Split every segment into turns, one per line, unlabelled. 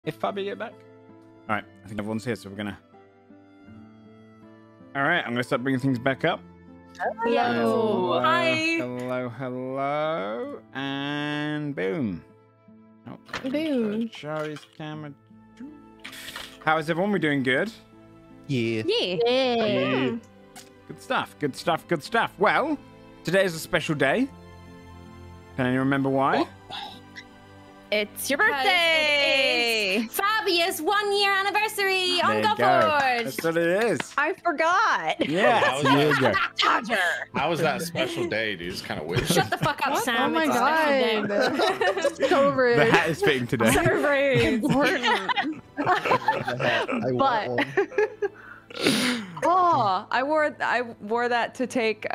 if Fabi get back. All right, I think everyone's here, so we're gonna. All right, I'm gonna start bringing things back up.
Hello.
Hi.
Hello, and boom. Oh,
Boom.
Charlie's camera. How is everyone? We doing good?
Yeah.
Yeah.
Good stuff. Good stuff. Good stuff. Well, today is a special day. Can anyone remember why?
It's your birthday!
It is Fabia's 1-year anniversary on
There you go.
Godforged.
That's what it is.
I forgot.
Yeah, there you go.
Dodger.
How was that a special day, dude? It's kind of weird.
Shut the fuck up,
What?
Sam.
Oh my
It's a special day.
god. So rude.
The hat is fitting today.
So rude.
Important.
I want
But-
one.
Oh, I wore that to take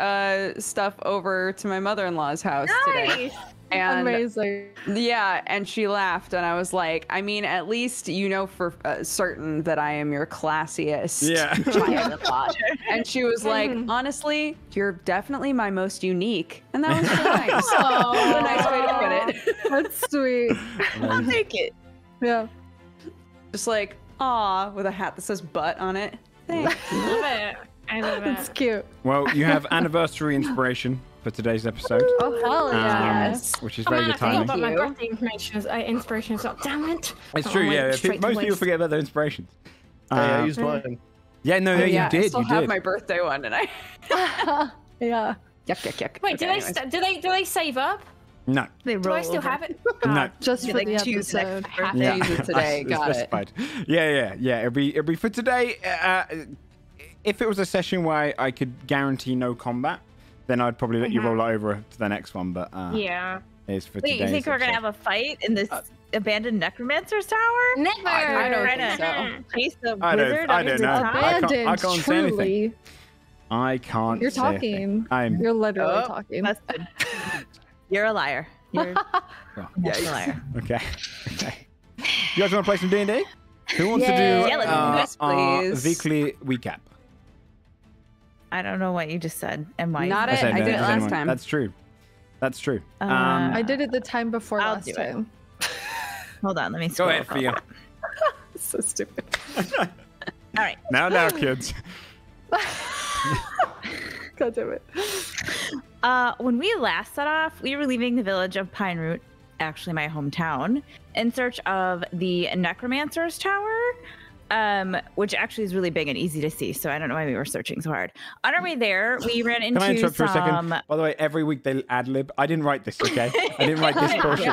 stuff over to my mother-in-law's house today. And
Amazing.
yeah, and she laughed, and I was like, I mean, at least you know for certain that I am your classiest
Yeah.
child-in-law. And she was like, honestly, you're definitely my most unique, and that was really nice.
Oh,
That was a nice way to put it.
That's sweet.
I'll take it.
Yeah.
Just like, aw, with a hat that says butt on it. Thanks.
Love it. I love
That's
it.
cute.
Well, you have anniversary inspiration for today's episode,
Oh, hell yeah.
Yes.
which is
Come
very
on,
good
I forgot
timing.
about my
you.
birthday inspiration. So damn it.
It's
Oh,
true,
went
yeah.
straight to
Most people
waste.
forget about their inspirations.
Hey, I used mine.
Yeah, no,
Oh,
yeah,
yeah,
you did.
I still
You
have
did.
my birthday one, and I
Yeah.
yuck.
Wait,
Okay,
do
anyways.
they do they save up?
No,
They
Do
roll
I still
over.
have it?
no.
Just
You
for
like
the
choose
episode.
Have to
Yeah.
use it today.
It's
Got it.
specified. Yeah. It'll be for today. If it was a session where I could guarantee no combat, then I'd probably let you roll it over to the next one. But
Yeah.
it's for
Wait,
today's
you think we're gonna have
episode.
a fight in this abandoned necromancer's tower?
Never.
I don't
Trying
think
to
so.
chase the
I don't-
wizard
I
under
don't
the
know.
top?
Abandoned,
I can't say anything.
truly.
I can't.
You're
say a thing.
talking.
I'm.
You're literally
Oh,
talking.
That's good. You're a liar. You're
Well,
a liar.
Okay. You guys want to play some D&D? Who wants to do
Yeah, let's do
this,
our
please.
weekly recap?
I don't know what you just said and why.
Not
I
it.
said
I
no,
did it
does
last
anyone-
time.
That's true. That's true.
I did it the time before
I'll
last
do it.
time.
Hold on, let me
Go
scroll.
ahead, Fia.
So stupid.
All right.
Now, kids.
God damn it.
When we last set off, we were leaving the village of Pine Root, actually my hometown, in search of the necromancer's tower, which actually is really big and easy to see. So I don't know why we were searching so hard. On our way there, we ran into
Can I interrupt for a second?
some.
By the way, every week they ad lib. I didn't write this, okay? I didn't write this portion.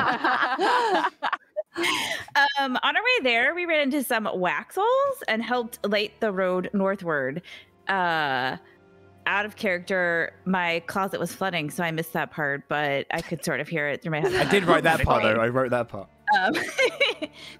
On our way there, we ran into some waxels and helped light the road northward. Out of character, my closet was flooding, so I missed that part, but I could sort of hear it through my head.
I did write that part, though. I wrote that part.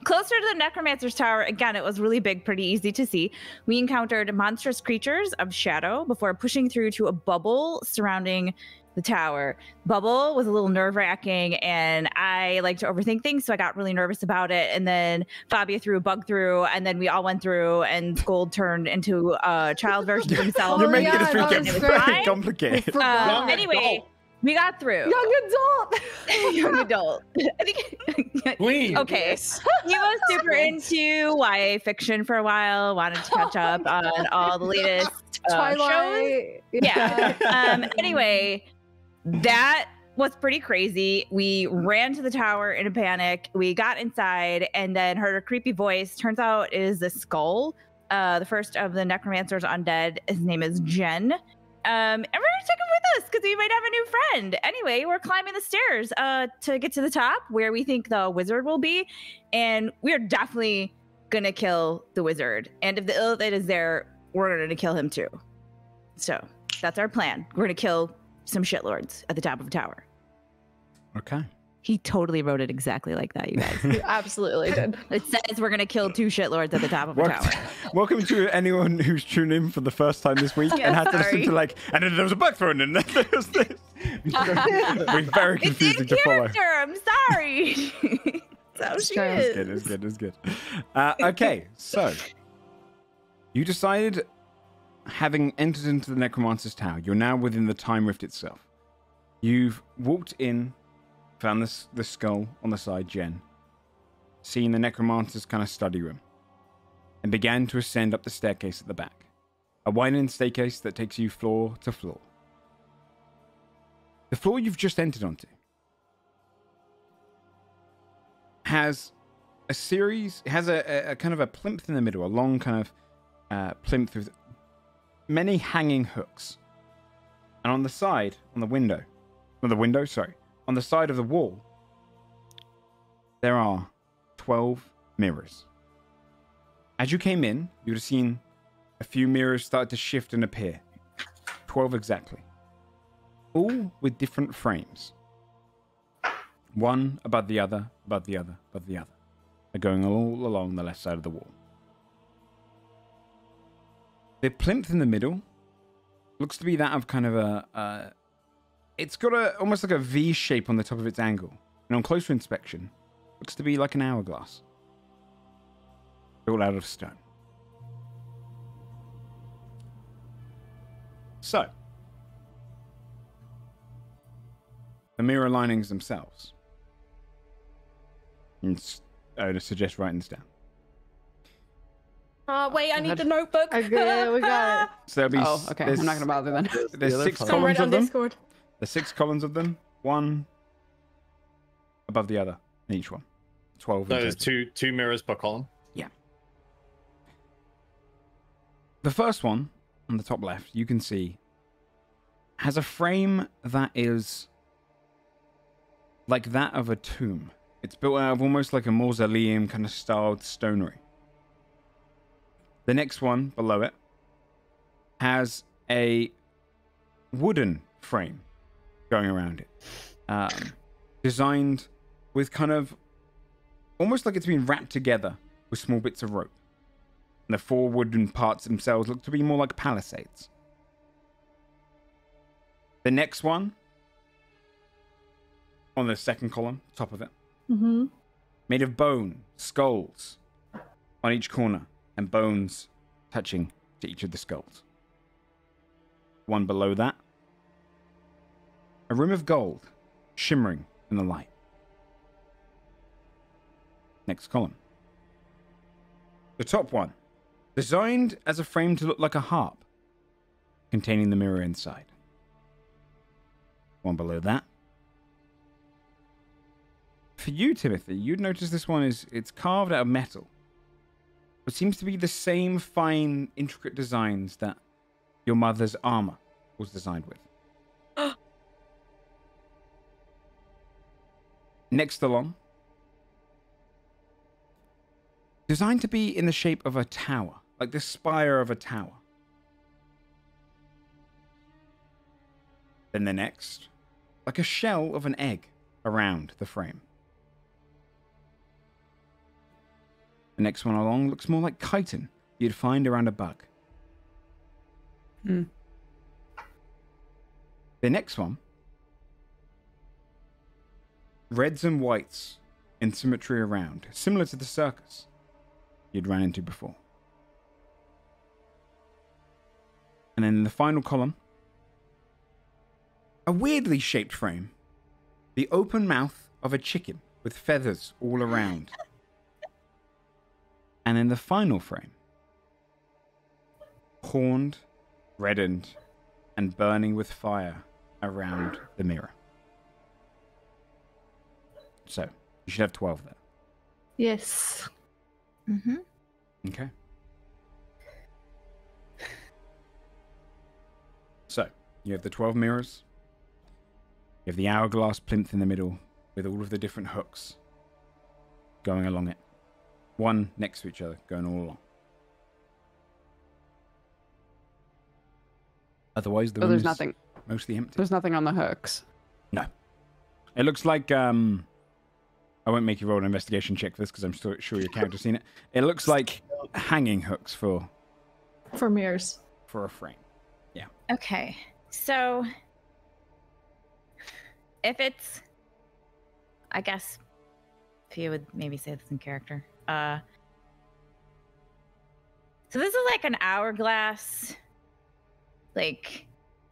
Closer to the necromancer's tower, again, it was really big, pretty easy to see. We encountered monstrous creatures of shadow before pushing through to a bubble surrounding the tower. Bubble was a little nerve-wracking, and I like to overthink things, so I got really nervous about it. And then Fabia threw a bug through, and then we all went through, and Gold turned into a child version of himself.
You're making
yeah,
this
that
get
was
very
great.
complicated.
Young
Anyway,
adult.
we got through.
Young adult.
Young adult. I think.
Queen.
Okay. He was super into YA fiction for a while, wanted to catch up on all the latest shows.
Twilight.
Yeah. Anyway, that was pretty crazy. We ran to the tower in a panic. We got inside and then heard a creepy voice. Turns out it is the skull, the first of the necromancer's undead. His name is Jen. And we're gonna take him with us because we might have a new friend. Anyway, we're climbing the stairs to get to the top where we think the wizard will be, and we're definitely gonna kill the wizard. And if the illithid is there, we're gonna kill him too. So that's our plan. We're gonna kill some shitlords at the top of a tower.
Okay.
He totally wrote it exactly like that, you guys.
You absolutely did.
It says we're gonna kill 2 shitlords at the top of a tower.
Welcome to anyone who's tuned in for the first time this week
Yeah,
and had to listen
sorry.
to and then there was a bug thrown in, and then there was this. It's very
It's
confusing
in
to follow.
character. I'm sorry. That's how she
true.
is.
It's good. Okay, so you decided, having entered into the necromancer's tower, you're now within the time rift itself. You've walked in, found the skull on the side, Jen. seeing the necromancer's kind of study room, and began to ascend up the staircase at the back. A winding staircase that takes you floor to floor. The floor you've just entered onto has a series, it has a kind of a plinth in the middle, a long kind of plinth with many hanging hooks. And on the side, on the side of the wall, there are 12 mirrors. As you came in, you would have seen a few mirrors start to shift and appear. 12 exactly. All with different frames. One above the other, above the other, above the other. They're going all along the left side of the wall. The plinth in the middle looks to be that of kind of a... it's got almost like a V shape on the top of its angle. And on closer inspection, looks to be like an hourglass. Built out of stone. So, the mirror linings themselves. And I would suggest writing this down.
Wait, I need the notebook.
Okay, we got it.
So there'll be
Oh, okay. I'm not gonna bother then.
There's
other
6
file.
Come right
columns
on
of them.
Discord.
There's 6 columns of them. One above the other in each one. 12 in
There's
total.
two mirrors per column.
The first one, on the top left, you can see, has a frame that is like that of a tomb. It's built out of almost like a mausoleum kind of styled stonery. The next one, below it, has a wooden frame going around it. Designed with kind of, almost like it's been wrapped together with small bits of rope. And the 4 wooden parts themselves look to be more like palisades. The next one, on the second column, top of it, made of bone, skulls on each corner, and bones touching to each of the skulls. One below that, a rim of gold shimmering in the light. Next column. The top one, designed as a frame to look like a harp, containing the mirror inside. One below that. For you, Timothy, you'd notice this one it's carved out of metal. But seems to be the same fine, intricate designs that your mother's armor was designed with. Next along. Designed to be in the shape of a tower. Like the spire of a tower. Then the next, like a shell of an egg around the frame. The next one along looks more like chitin you'd find around a bug.
Hmm.
The next one, reds and whites in symmetry around, similar to the circus you'd ran into before. And then in the final column, a weirdly shaped frame. The open mouth of a chicken with feathers all around. And in the final frame, horned, reddened, and burning with fire around the mirror. So, you should have 12 there.
Yes.
Mm-hmm.
Okay. So, you have the 12 mirrors. You have the hourglass plinth in the middle with all of the different hooks going along it. One next to each other, going all along. Otherwise, the room
there's
is
nothing.
mostly empty.
There's nothing on the hooks.
No. It looks like, I won't make you roll an investigation check for this because I'm still sure your character's seen it. It looks like hanging hooks for
mirrors.
a frame.
Okay, so if it's, I guess, if you would maybe say this in character. So this is like an hourglass, like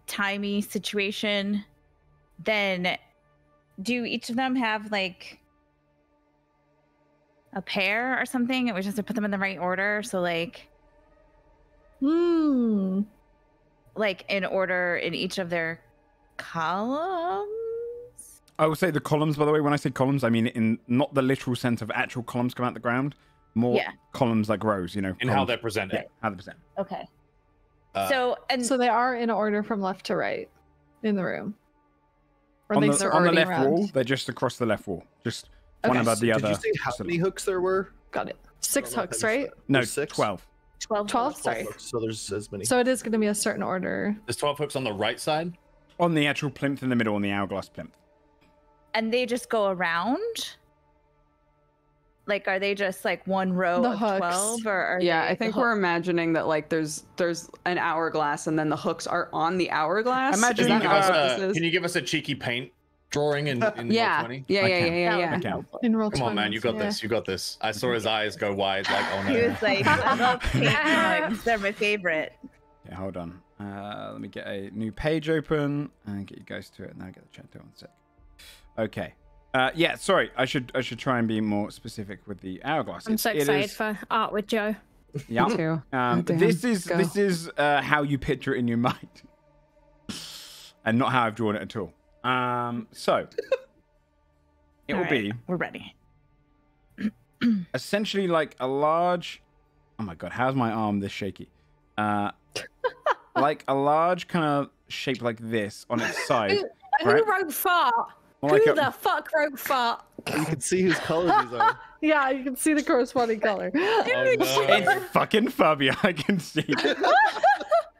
timey situation. Then do each of them have like a pair or something. It was just to put them in the right order. So like in order in each of their columns.
I would say the columns, by the way. When I say columns, I mean in not the literal sense of actual columns come out the ground. More columns like rows, you know.
And how they're presented.
Yeah, how they're presented.
Okay. So
they are in order from left to right in the room. Or
On
they
the
are
left
already
wall,
around?
they're just across the left wall. Just one above the other.
Did you say how many hooks there were?
Got it. 6
I don't know
hooks,
how you
right?
said
No,
There's 6?
12.
12.
12? Sorry.
Hooks, so there's as many.
So it is going to be a certain order.
There's 12 hooks on the right side.
On the actual plinth in the middle, on the hourglass plinth.
And they just go around? Like, are they just like one row
The
of
hooks.
12? Or are
Yeah,
they
I think
the
we're imagining that like there's an hourglass and then the hooks are on the hourglass.
Imagine,
Is that how this is?
Can you give us a cheeky paint drawing in
Yeah,
Roll20?
yeah,
I
yeah,
can.
yeah,
That
yeah.
would be
Okay.
helpful.
In roll
Come on, man, you got this. You got this. I saw his eyes go wide, like, oh
He
no.
was like, I love paint comics. They're my favorite.
Yeah, hold on. Let me get a new page open and get you guys to it, and then I'll get the chat to it in a sec. Okay. Yeah, sorry. I should try and be more specific with the hourglass.
I'm so
It
excited
is-
for art with Joe.
Yeah.
Me too. Damn,
This is
go.
how you picture it in your mind, and not how I've drawn it at all. So it
All
will
right,
be
We're ready.
essentially like a large. Oh my god, how's my arm this shaky? Like a large kind of shape like this on its side.
Who
Right.
wrote fart?
Or like
Who
a-
the fuck wrote fart?
You can see whose colors these are.
Yeah, you can see the corresponding color.
Oh, no.
It's fucking Fabia, I can see.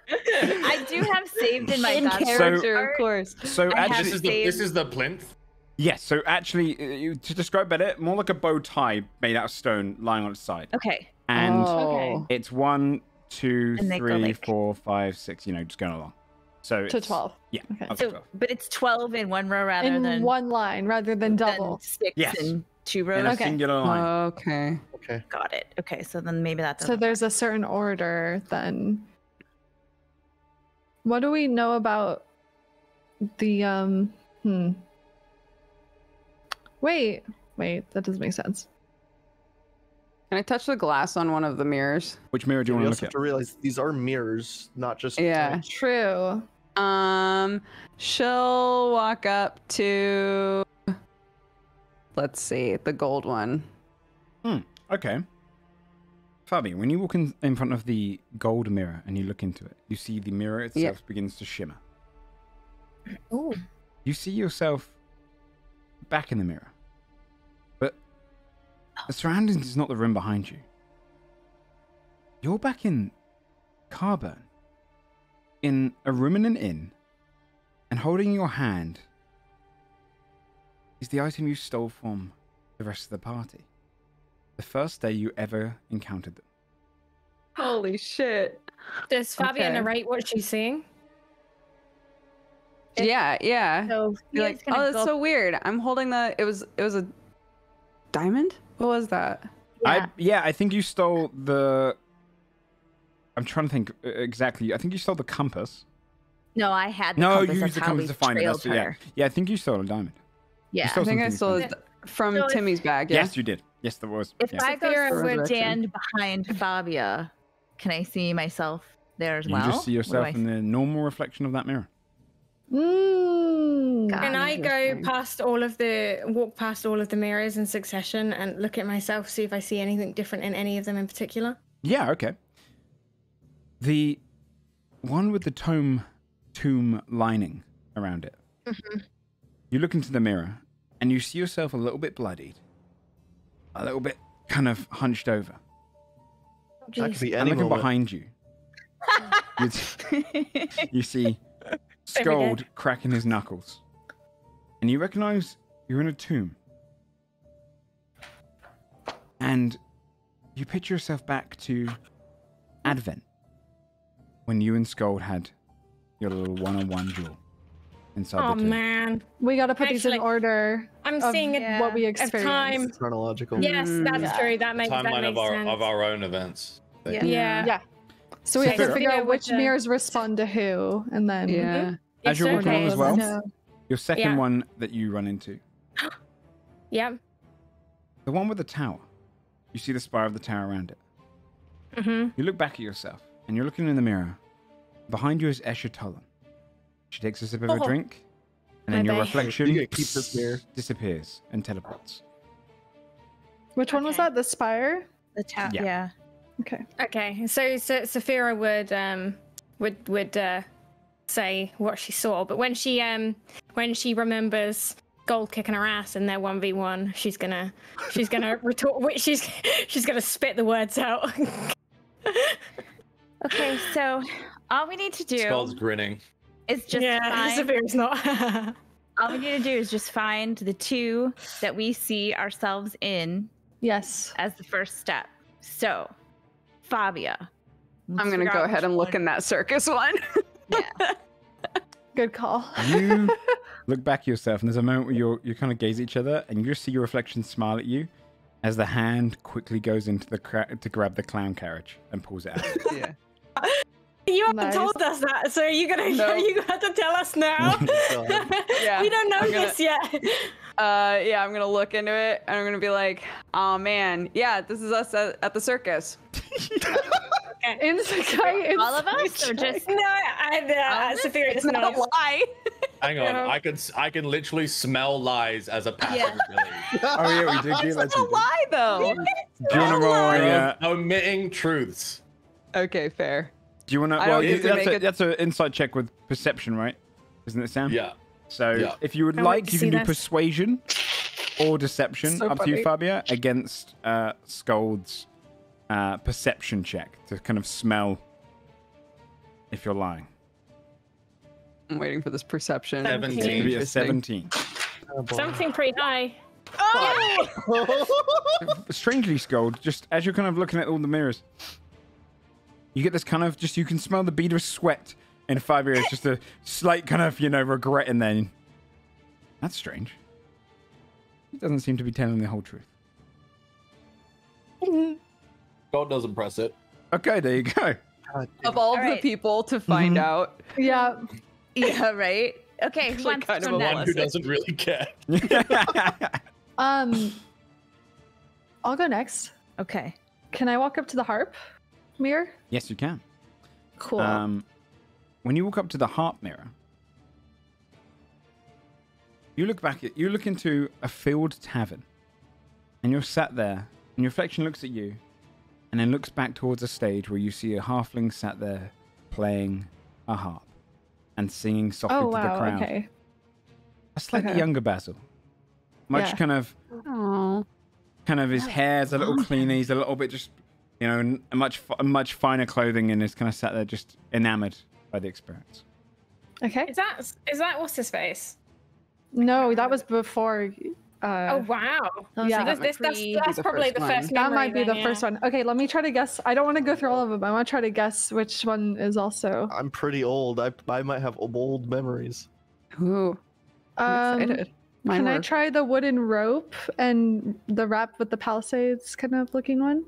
I do have saved in my
In
Godforged
character,
art.
of course.
So
I have
actually,
This is the plinth.
yes. So actually, to describe better, more like a bow tie made out of stone lying on its side,
Okay.
and
Oh.
it's 1, 2,
And they go
3,
like-
4, 5, 6. You know, just going along. So
To
it's-
12.
Yeah.
Okay.
up to
So,
12.
but it's 12 in one row rather
In
than
one line rather than double.
6
Yes.
in 2 rows.
In a
Okay.
singular line.
Okay.
Okay.
Got it. Okay, so then maybe that
So
doesn't.
there's a certain order then. What do we know about the Wait, that doesn't make sense.
Can I touch the glass on one of the mirrors?
Which mirror do you
We
want
also
to
have
look
to realize these are mirrors, not just.
Yeah.
True.
She'll walk up to, let's see, the gold one.
at? Okay. Fabi, when you walk in front of the gold mirror and you look into it, you see the mirror itself begins to shimmer.
Ooh.
You see yourself back in the mirror. But the surroundings is not the room behind you. You're back in Carburn. In a room in an inn. And holding in your hand is the item you stole from the rest of the party. The first day you ever encountered them.
Holy shit.
Does Fabia
Okay.
narrate what she's seeing?
Yeah, yeah.
So
You're like, oh, that's so weird. I'm holding it was a diamond? What was that?
I think you stole the... I'm trying to think exactly. I think you stole the compass.
No, I had the
No,
compass.
you
That's
used the
how
compass
we
to find it.
trailed
That's, yeah.
her.
Yeah, I think you stole a diamond.
Yeah.
stole
I think I
something
stole
from
it from
So if-
Timmy's bag. Yeah.
Yes, you did. Yes, there was.
If
Yeah.
I go
Fear of
resurrection.
stand behind Fabia, can I see myself there as
You
well?
just see
What do
yourself
I
in the normal reflection of that mirror.
Mm.
God.
Can I go
Interesting.
walk past all of the mirrors in succession and look at myself, see if I see anything different in any of them in particular?
Yeah, okay. The one with the tomb lining around it.
Mm-hmm.
You look into the mirror and you see yourself a little bit bloodied, a little bit kind of hunched over.
That could be
And
any
looking
moment.
behind you, you see Scold cracking his knuckles. And you recognize you're in a tomb. And you picture yourself back to Advent, when you and Scold had your little one-on-one duel inside
Oh
the tomb.
man,
We got to put these in
Actually,
order.
I'm
of
seeing it.
what we
Of
experienced.
time.
Chronological.
Yes, that's
Yeah.
true. That makes
Timeline
sense.
of our own events.
Yeah.
Yeah.
So we have
So
to figure
figure
out which
what the-
mirrors respond to who, and then
Yeah.
As
It's
you're walking
okay.
along as well,
No.
your second
Yeah.
one that you run into,
Yeah.
the one with the tower, You see the spire of the tower around it.
Mm-hmm.
You look back at yourself, and you're looking in the mirror. Behind you is Esha Tolan. She takes a sip of a drink, and then
My
your
bae.
reflection
You gotta keep this mirror.
disappears and teleports.
Which one was
Okay.
that? The spire?
The tower.
Yeah.
Yeah.
Okay.
Okay, so Saphira would say what she saw, but when she remembers Gold kicking her ass in their 1v1, she's gonna retort. She's gonna spit the words out.
Okay, so all we need to do
Skull's grinning.
is just
yeah,
find.
Saphira's not.
All we need to do is just find the two that we see ourselves in
Yes.
as the first step. So, Fabia.
I'm gonna go ahead and look in that circus one.
Yeah.
Good call.
You look back at yourself, and there's a moment where you kind of gaze at each other, and you just see your reflection smile at you as the hand quickly goes into the to grab the clown carriage and pulls it out.
Yeah.
You haven't
Nice.
told us that, so you're gonna
No.
you have to tell us now.
Yeah,
We don't know
I'm gonna-
this yet.
Yeah, I'm gonna look into it, and I'm gonna be like, oh man, yeah, this is us at the circus.
Inside.
All of us, or just
No, Saphira
It's
doesn't
not
know.
a lie.
Hang on,
No.
I can literally smell lies as a passive ability.
Oh yeah, we did do
It's
that.
not a lie though.
Do you want to roll a?
Omitting truths.
Okay, fair.
Do you want to?
I
Well,
don't need to make it-
that's an insight check with perception, right? Isn't it, Sam?
Yeah.
So
Yeah.
if you would
I want
like,
to
you
see
can do
this.
persuasion or deception.
So
Up to you,
funny.
Fabia, against Scold's perception check to kind of smell if you're lying.
I'm waiting for this perception.
17.
It'll be a
Interesting.
17.
Something pretty high.
Strangely, Scold, just as you're kind of looking at all the mirrors, you get this kind of you can smell the bead of sweat in Fabia's, just a slight kind of, regret in there. That's strange. He doesn't seem to be telling the whole truth.
God doesn't press it.
Okay, there you go.
Of all of the
Alright.
people to find out,
Yeah.
yeah, right. Okay, who
Actually
wants
kind
to
of
go
a
One
next?
who doesn't really care.
I'll go next.
Okay.
Can I walk up to the harp mirror?
Yes, you can.
Cool.
When you walk up to the harp mirror, you look into a filled tavern, and you're sat there, and your reflection looks at you, and then looks back towards a stage where you see a halfling sat there playing a harp and singing softly
oh
to the
wow.
crowd.
Okay.
A slightly
Okay.
younger Basil, much
Yeah.
kind of his hair's a little cleaner. He's a little bit just, a much finer clothing, and is kind of sat there just enamored by the experience.
Okay.
Is that what's his face?
No, that was before.
Oh wow.
Yeah.
That's
the
probably
first
the
one.
first.
That
memory
might be
then,
the first one. Okay, let me try to guess. I don't want to go through all of them. I want to try to guess which one is also.
I'm pretty old. I might have old memories.
ooh, I'm excited. Mine
Can I
were-
try the wooden rope and the wrap with the palisades kind of looking one?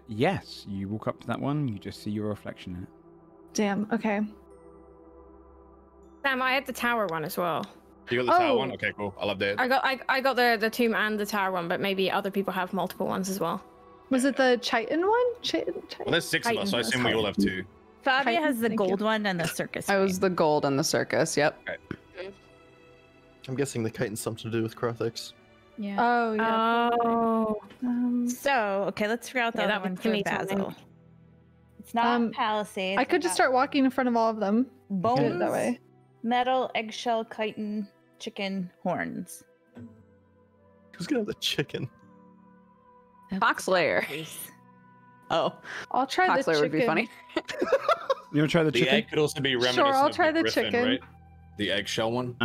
Yes, you walk up to that one, you just see your reflection in it.
Damn. Okay.
Sam, I had the tower one as well.
You got the tower
Oh.
one? Okay, cool. I'll update it.
I got the tomb and the tower one, but maybe other people have multiple ones as well.
Was it the Chitin one? Chitin?
Well, there's 6 of us, so I assume we all have 2.
Fabia has the
Thank
gold
you.
one and the circus.
I was
ring.
the gold in the circus. Yep.
I'm guessing the chitin's something to do with Crothix.
Yeah.
Oh yeah.
Oh.
So, okay, let's figure out the
Yeah,
other
that
one
would
for
give me something.
Basil. It's not
Um,
Palisades.
I could just start walking in front of all of them. Do
bones,
it that way.
metal, eggshell, chitin, chicken, horns.
Who's gonna have the chicken?
Foxlayer. Oh,
I'll try the
Foxlayer
chicken.
would be funny.
You want to try the
The
chicken?
egg could also be reminiscent
I'll
of
try the
griffin,
chicken.
right? The eggshell one.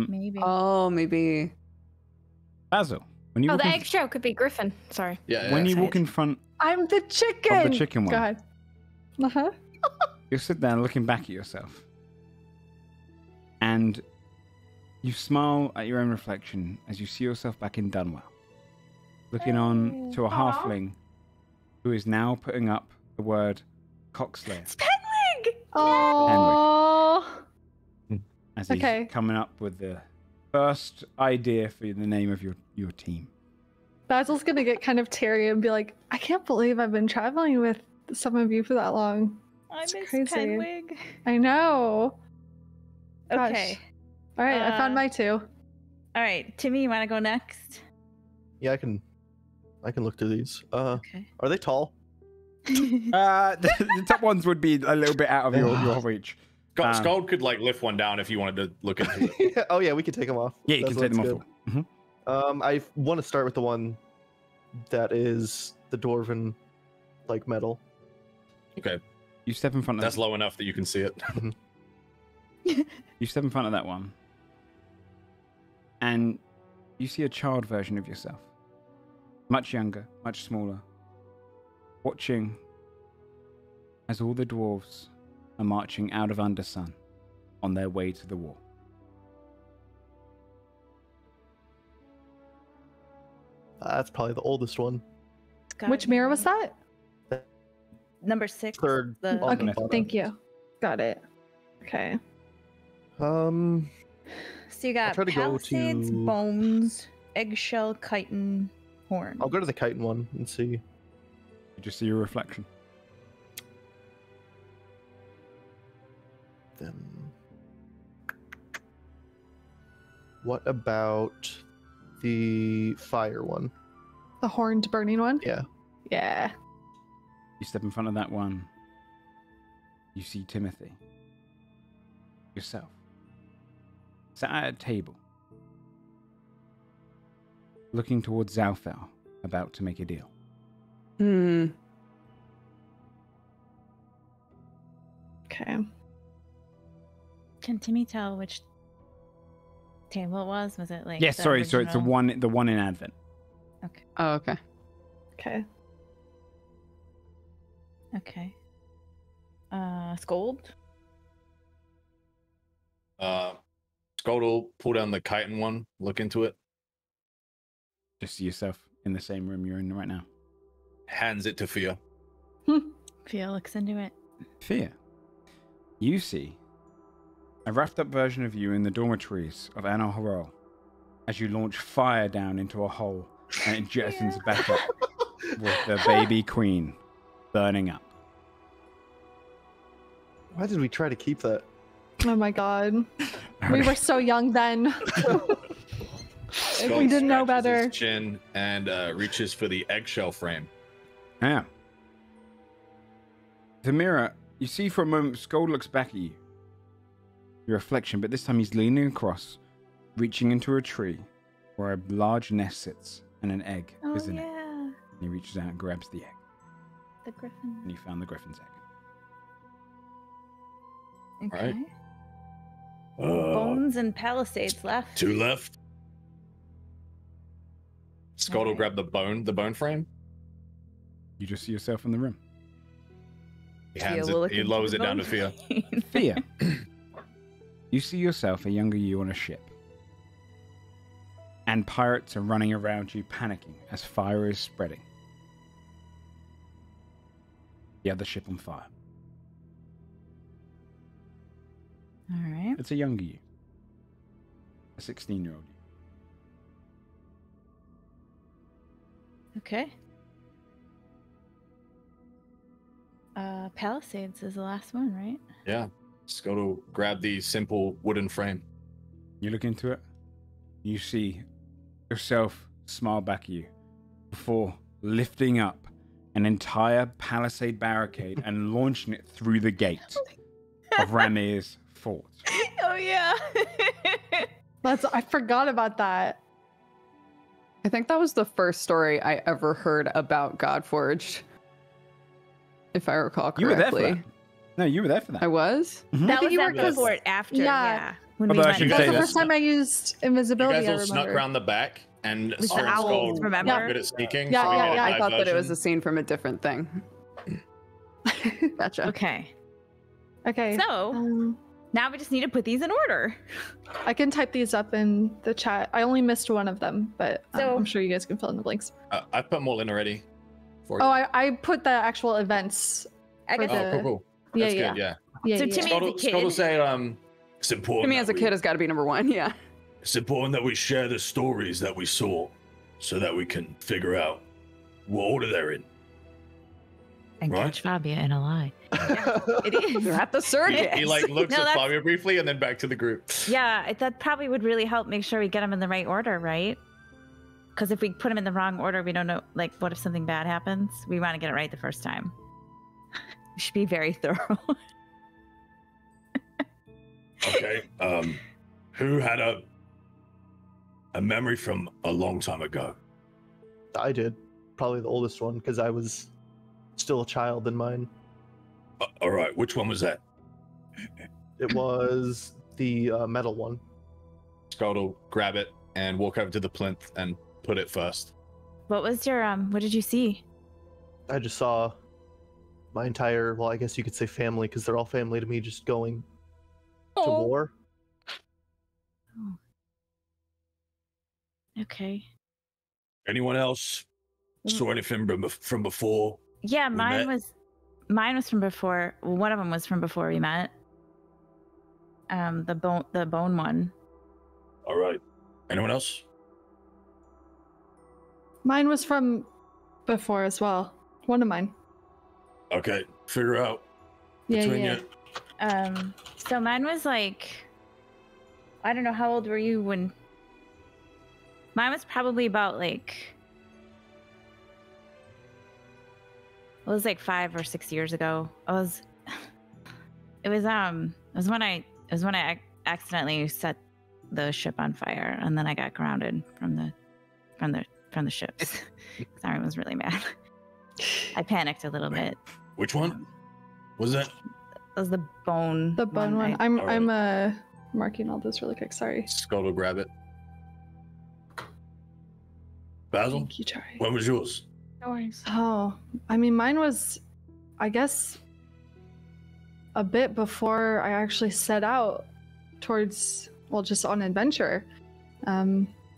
Maybe.
Oh, maybe.
Basil, when you
Oh,
walk
the
in,
eggshell could be Griffin. Sorry.
Yeah.
when
yeah.
you walk in front,
I'm the chicken.
chicken one.
Go ahead. Uh-huh.
you sit there looking back at yourself, and you smile at your own reflection as you see yourself back in Dunwell, looking on to a halfling who is now putting up the word Cockslayer
It's Penwig!
Oh.
as he's
Okay.
coming up with the first idea for the name of your team.
Basil's gonna get kind of teary and be like, I can't believe I've been traveling with some of you for that long.
I
It's
miss
crazy.
Penwig.
I know. Gosh.
Okay.
All right, I found my two.
All right, Timmy, you want to go next?
Yeah, I can look through these.
Okay.
Are they tall?
The top ones would be a little bit out of your reach.
Scald could like lift one down if you wanted to look into it.
Oh yeah, we can take them off.
Yeah, you can take them off.
Good. I want to start with the one that is the dwarven, like metal.
Okay,
You step in front of
that's low enough that you can see it.
You step in front of that one, and you see a child version of yourself, much younger, much smaller, watching as all the dwarves are marching out of Undersun on their way to the war.
That's probably the oldest one.
Which mirror was that?
Number 6.
Third.
The...
on the
Okay,
bottom.
thank you. Got it. Okay.
So you got
try to go
Palisades,
to-
Bones, Eggshell, Chitin, Horn.
I'll go to the chitin one and see.
You just see your reflection.
Then. What about the fire one?
The horned burning one?
Yeah.
Yeah.
You step in front of that one. You see Timothy. Yourself. Sat at a table. Looking towards Zalfel, about to make a deal.
Okay.
Can Timmy tell which table it was? Was it like
Yes,
the
sorry, it's the
original?
one in Advent.
Oh, okay.
Okay.
Okay. Scold?
Scald will pull down the chitin one, look into it,
Just see yourself in the same room you're in right now.
hands it to Fia.
Fia looks into it.
Fear. You see a roughed up version of you in the dormitories of Anna Horol as you launch fire down into a hole and it jettisons back up with the baby queen burning up.
Why did we try to keep that?
Oh my god. We were so young then. We didn't know
Scratches
better.
his chin and reaches for the eggshell frame.
Yeah. The mirror, you see for a moment, Scold looks back at you. Your reflection, but this time he's leaning across, reaching into a tree where a large nest sits and an egg
Oh,
is in it.
yeah.
And he reaches out and grabs the egg.
The griffin.
And you found the griffin's egg.
Okay.
Alright.
Bones and Palisades left.
2 left. Scald will
Alright.
grab the bone frame.
You just see yourself in the room.
He
Fia
hands
will
it.
look
He
into
lowers
the
it down to
bone
Fia.
frame.
Fear. You see yourself, a younger you, on a ship. And pirates are running around you, panicking as fire is spreading. The other ship on fire.
All right.
It's a younger you. A 16-year-old you.
Okay. Palisades is the last one, right?
Yeah. Scald will grab the simple wooden frame.
You look into it. You see yourself smile back at you before lifting up an entire palisade barricade and launching it through the gate of Ramir's fort.
Oh yeah.
I forgot about that.
I think that was the first story I ever heard about Godforged, if I recall
You were there for
correctly.
that. No, you were there for that.
I was?
Mhm.
That
think
was
you were
at the
'cause-
fort after.
yeah.
Yeah. When we
Although I
went
should
That
say
was the
that-
first time I used
You
invisibility,
guys
I
all snuck
remember.
around the back, and
With the
Sir
owls,
Scald
remember?
are good at sneaking.
Yeah,
so we
yeah,
did a
yeah.
I
live
thought that it was
version.
a scene from a different thing. Gotcha.
Okay.
Okay.
So now we just need to put these in order.
I can type these up in the chat. I only missed one of them, but
So-
I'm sure you guys can fill in the blanks.
I put them all in already. For
Oh,
you.
I put the actual events.
I
For
guess
the-
Oh, cool.
Yeah,
That's
yeah.
good, yeah.
Yeah,
So
yeah.
Timmy-
Scald
as a
will- Scald will
kid-
say, it's important.
To me, as a
that
kid, has got to be number one. Yeah.
It's important that we share the stories that we saw. so that we can figure out what order they're in.
And
Right.
catch Fabia in a lie. It is.
You're at the circus.
He like looks
No,
at
that's-
Fabio briefly and then back to the group.
Yeah, that probably would really help make sure we get them in the right order, right? Because if we put them in the wrong order, we don't know, like, what if something bad happens? We want to get it right the first time. We should be very thorough.
Okay. Who had a memory from a long time ago?
I did. Probably the oldest one, because I was still a child in mine.
All right. Which one was that?
It was the metal one.
Scott will grab it and walk over to the plinth and put it first.
What was your, what did you see?
I just saw my entire, well, I guess you could say family, because they're all family to me, just going to war.
Okay.
Anyone else saw anything from before?
Yeah,
We
mine
met?
was from before. Well, one of them was from before we met. The bone one.
All right. Anyone else?
Mine was from before as well. One of mine.
Okay. Figure out
Yeah,
between
yeah.
you.
So mine was like, I don't know, how old were you when? Mine was probably about like, it was like 5 or 6 years ago. It was when I accidentally set the ship on fire, and then I got grounded from the ships. Sorry, I was really mad. I panicked a little bit.
Which one was that?
It was the bone.
The bone one.
right?
I'm marking all this really quick. Sorry.
Scott will grab it. Basil,
Thank you, Charlie.
when was yours?
No worries.
Oh, I mean, mine was, I guess, a bit before I actually set out towards, well, just on adventure.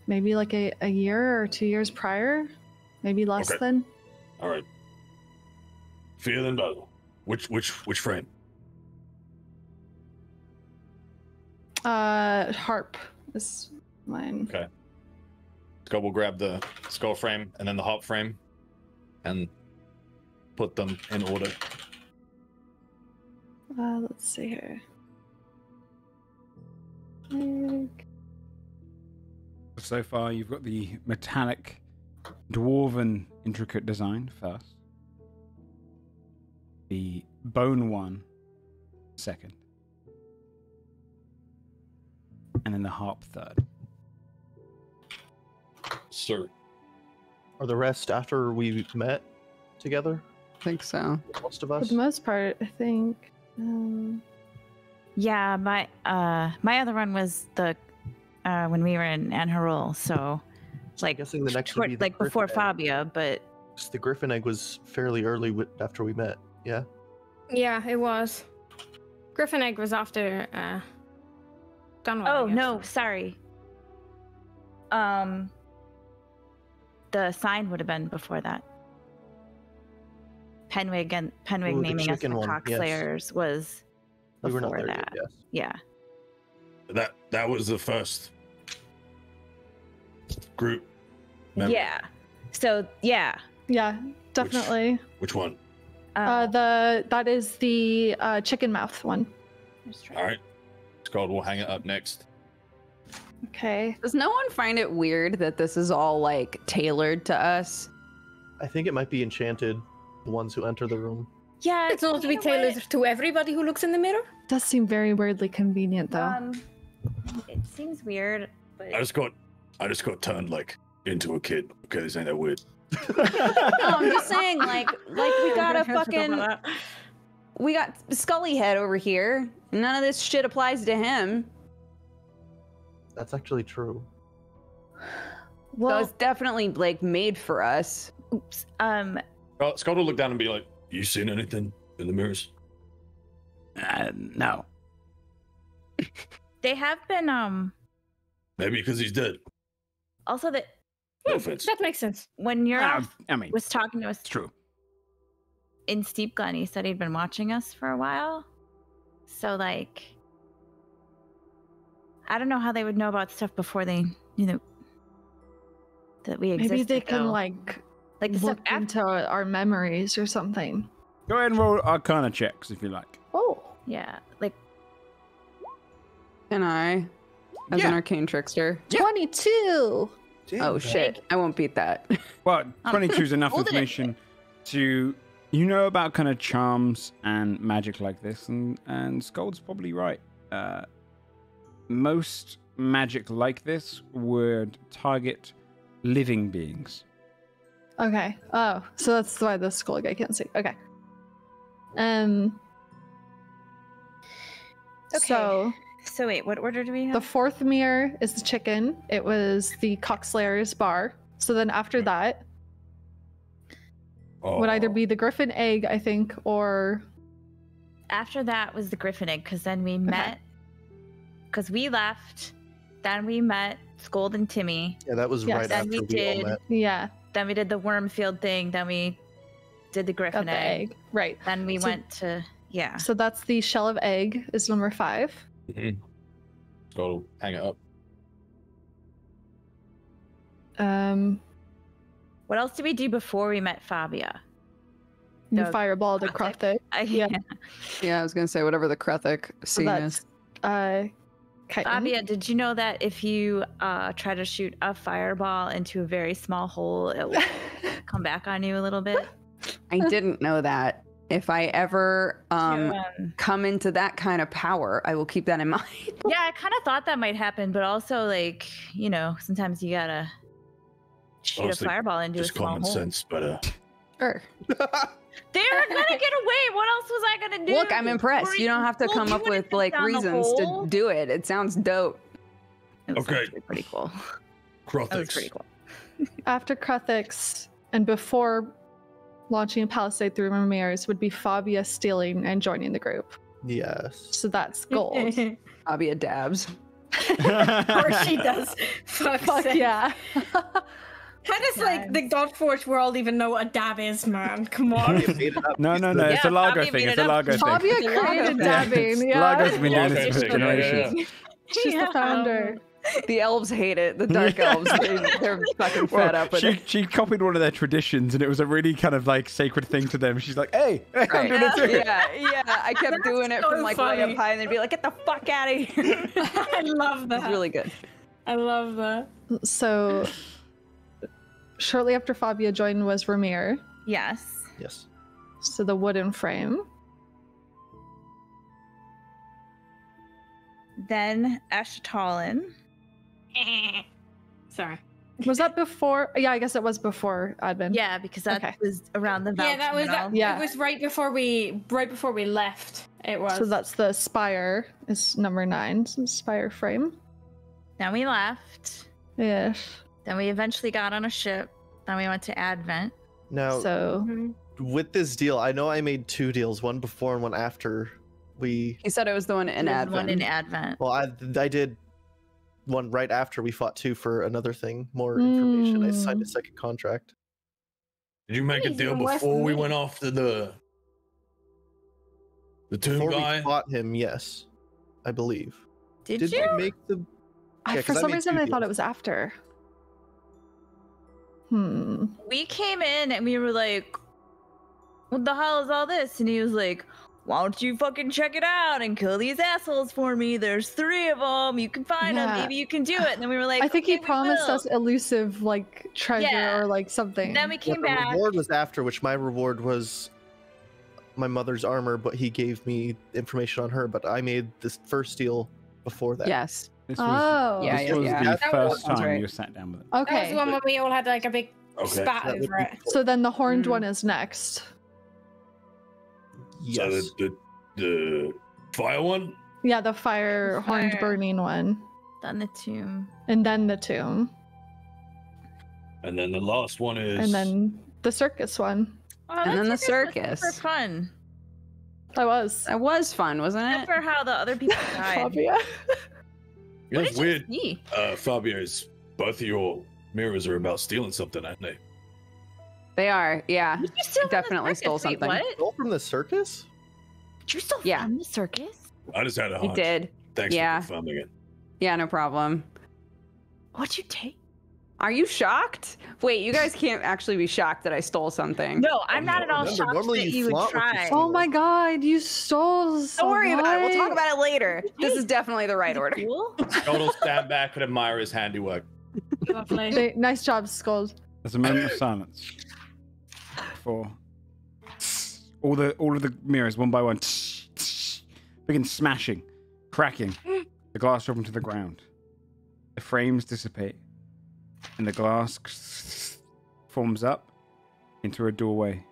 Maybe like a year or 2 years prior, maybe less
Okay.
than.
All right. Fear then Basil. Which frame?
Harp is mine.
Okay. Scott will grab the skull frame and then the harp frame and put them in order.
Let's see here. Like,
So far, you've got the metallic, dwarven, intricate design first. The bone one second. And then the harp third.
Sir.
Are the rest after we met together?
I think so.
Most of
for
us?
the most part, I think.
Yeah, my other one was the when we were in Anharul, so
I'm
like
guessing the next would be the
like before
Griffin egg.
Fabia, but
'Cause the Griffin egg was fairly early after we met. Yeah.
Yeah, it was. Griffin egg was after Dunwell. I
oh
guess.
no, sorry. The sign would have been before that. Penwig
Ooh, the
naming us the
chicken one, yes.
Cockslayers was
We were not
before
there
that.
yet, yes.
Yeah.
That was the first group member.
Yeah. So yeah.
Yeah, definitely.
Which one?
That is the chicken mouth one.
All right. Scott will hang it up next.
Okay.
Does no one find it weird that this is all like tailored to us?
I think it might be enchanted, the ones who enter the room.
Yeah,
It's not to be
you know what?
tailored to everybody who looks in the mirror.
Does seem very weirdly convenient though.
It seems weird, but
I just got turned like into a kid. Okay, this ain't that weird.
No, I'm just saying, like we got a fucking, we got Scully head over here. None of this shit applies to him.
That's actually true.
So
Well,
it's definitely like made for us.
oops.
Scott will look down and be like, "You seen anything in the mirrors?"
No.
They have been
Maybe because he's dead.
also that
No offense.
That makes sense.
when you're
I mean,
was talking to us
it's true.
in Steep Glen, he said he'd been watching us for a while. So like I don't know how they would know about stuff before they that we exist.
Maybe they can like
the stuff
look into our memories or something.
Go ahead and roll Arcana checks if you like.
Oh.
Yeah, like
Can I? As an arcane trickster.
22.
Oh shit! I won't beat that.
Well, 22 is enough
holding it.
information to about kind of charms and magic like this, and Skold's probably right. Most magic like this would target living beings.
Okay. Oh, so that's why the skull guy can't see. Okay. So
So wait, what order do we have?
the fourth mirror is the chicken. It was the Cockslayer's bar. So then after that would either be the griffin egg, I think, or
After that was the griffin egg, because then we met. Because we left, then we met Skold and Timmy.
Yeah, that was
Yes.
right
Then
after
we
we all
did-
met.
yeah,
Then we did the Wormfield thing. Then we did the
got
griffin
the egg. Right.
Then we
So-
went to
So that's the shell of egg is number 5.
Go hang it up.
What else did we do before we met Fabia?
You
The
fireball the
Kruthic.
Kruthic. Yeah.
Yeah, I was gonna say whatever the Kruthic
So
scene
that's
is.
Chitin.
Fabia, did you know that if you try to shoot a fireball into a very small hole, it will come back on you a little bit?
I didn't know that. If I ever
Yeah,
come into that kind of power, I will keep that in mind.
yeah, I kind of thought that might happen, but also, like, sometimes you gotta shoot a
Honestly,
fireball into a
Just
small
common
hole.
sense, but
Sure.
They were gonna get away. What else was I gonna do?
Look, I'm impressed. You don't have to
Well,
come
you
up
would've
with
been
like
down the
reasons to
hole.
do it. It sounds dope.
It was
Okay.
actually pretty cool.
Kruthics.
That was pretty cool.
After Kruthics and before launching a palisade through mirrors would be Fabia stealing and joining the group.
Yes.
So that's gold.
Fabia dabs.
Of course she does. Fuck's
Fuck
sake.
yeah.
How does like the Godforged world even know what a dab is, man? Come on.
No, it's a
Yeah,
Largo
Fabia
thing.
made
It's
it
a
up.
Largo thing.
Fabia
Largo
created
thing.
dabbing. Yeah.
Largo's been doing this for
Largo thing, yeah,
generations.
She's the founder.
The elves hate it. The dark elves, they're fucking fed up with it.
She copied one of their traditions, and it was a really kind of like sacred thing to them. She's like, "Hey, I'm
Right.
gonna do it."
Yeah. I kept doing it
so
from like way
funny.
up high, and they'd be like, "Get the fuck out of here!"
I love that.
It's really good.
I love that.
So shortly after Fabia joined was Ramir.
Yes.
Yes.
So the wooden frame.
Then Ashtalin.
Sorry.
Was that before? Yeah, I guess it was before Advent.
Yeah, because that
Okay.
was around the
Yeah, that was that.
Yeah.
It was right before we left. It was.
So that's the spire is number 9. So spire frame.
Then we left.
Yes.
Then we eventually got on a ship. Then we went to Advent.
Now,
So
Mhm.
with this deal, I know I made 2 deals, one before and one after we.
He said it was the one in
There's
Advent.
one in Advent.
Well, I did one right after we fought 2 for another thing, more information. I signed a second contract.
did you make a
He's
deal
even worse
before
than
we
me.
went off to the tomb
Before
guy?
we fought him, yes, I believe.
Did
Did
you?
we make the? Yeah,
for
'cause I
some
made
reason
2
I thought it
deals.
was after.
We came in and we were like, what the hell is all this? And he was like, why don't you fucking check it out and kill these assholes for me? There's 3 of them. You can find them.
Yeah.
Maybe you can do it. And then we were like,
I think he
"Okay, we
promised
will."
us elusive like treasure
Yeah.
or like something.
Then we
Yeah,
came
the
back.
reward was after, which my reward was my mother's armor, but he gave me information on her. But I made this first deal before that.
Yes.
This was,
Oh.
Yeah,
this
yeah,
was
yeah.
the
That
first
sounds
time
right.
you sat down with him.
That was
Okay.
the one where we all had like a big
Okay.
spat
That would
over
be
it.
So then the horned
Mm.
one is next.
Yes.
So the fire one?
Yeah, the fire horned
Fire.
burning one.
Then the tomb.
And then the tomb.
And then the last one is
And then the circus one.
Oh,
And
that
then the
circus was
circus.
super fun.
That was.
That was fun, wasn't
Except
it?
for how the other people died.
Fabia.
Yeah, it's
What did
weird.
you see?
Fabio, both of your mirrors are about stealing something, aren't they?
They are. Yeah.
Did you steal from the
Definitely
circus?
stole
Wait,
something.
What?
Stole from the circus?
Did you steal
Yeah.
from the circus?
I just had a hunch.
He did.
Thanks
Yeah.
for confirming it.
Yeah, no problem.
What'd you take?
Are you shocked? Wait, you guys can't actually be shocked that I stole something.
No, I'm not at all
Remember,
shocked
normally
that
you
you would
flaunt what you
try.
stole.
Oh my god, you stole so
Don't worry about it. We'll talk
much.
about it later. This is definitely the right order.
Cool.
Skull will stand back and admire his handiwork.
Lovely.
Nice job, Skull.
There's a moment of silence for all of the mirrors one by one begin smashing, cracking. The glass dropping to the ground. The frames dissipate, and the glass forms up into a doorway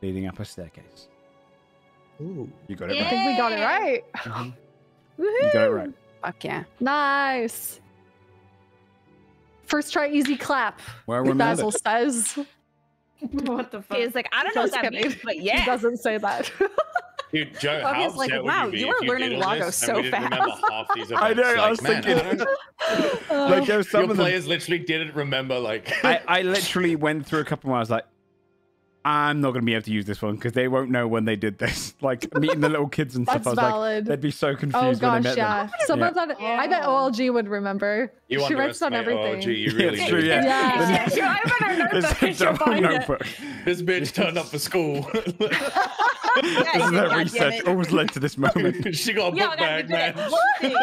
leading up a staircase.
Ooh.
You got it
I
right.
think we got it right.
Mhm. You got it right.
Fuck yeah.
Nice. First try, easy clap.
Well remembered.
Basil says.
What the fuck?
It's like, I don't know what
Just
that
kidding.
means, but
He
yeah.
doesn't say that.
Dude, Joe,
Bobby
how
is like,
upset
wow,
would
you
you
are
be if
learning
you did all
Lagos
this and
so
we didn't remember half these events?
I know, I
Like,
was
man,
thinking.
I don't-
Like there was some
Your
of them.
players literally didn't remember, like...
I literally went through a couple more. I was like, I'm not going to be able to use this one because they won't know when they did this. Like meeting the little kids and stuff.
That's
I was like,
valid.
they'd be so
Oh
confused when
gosh,
they met
yeah.
them.
Sometimes I bet OLG would remember.
You
She writes down
underestimate
everything.
OG, you
Yeah,
really
it's
do.
true, yeah.
Yeah.
Sure, I better know
It's
that.
a double notebook.
This bitch turned up for school.
This is her research. Always led to this moment.
She got a
Yeah,
book
I gotta
bag,
do that
man.
one thing.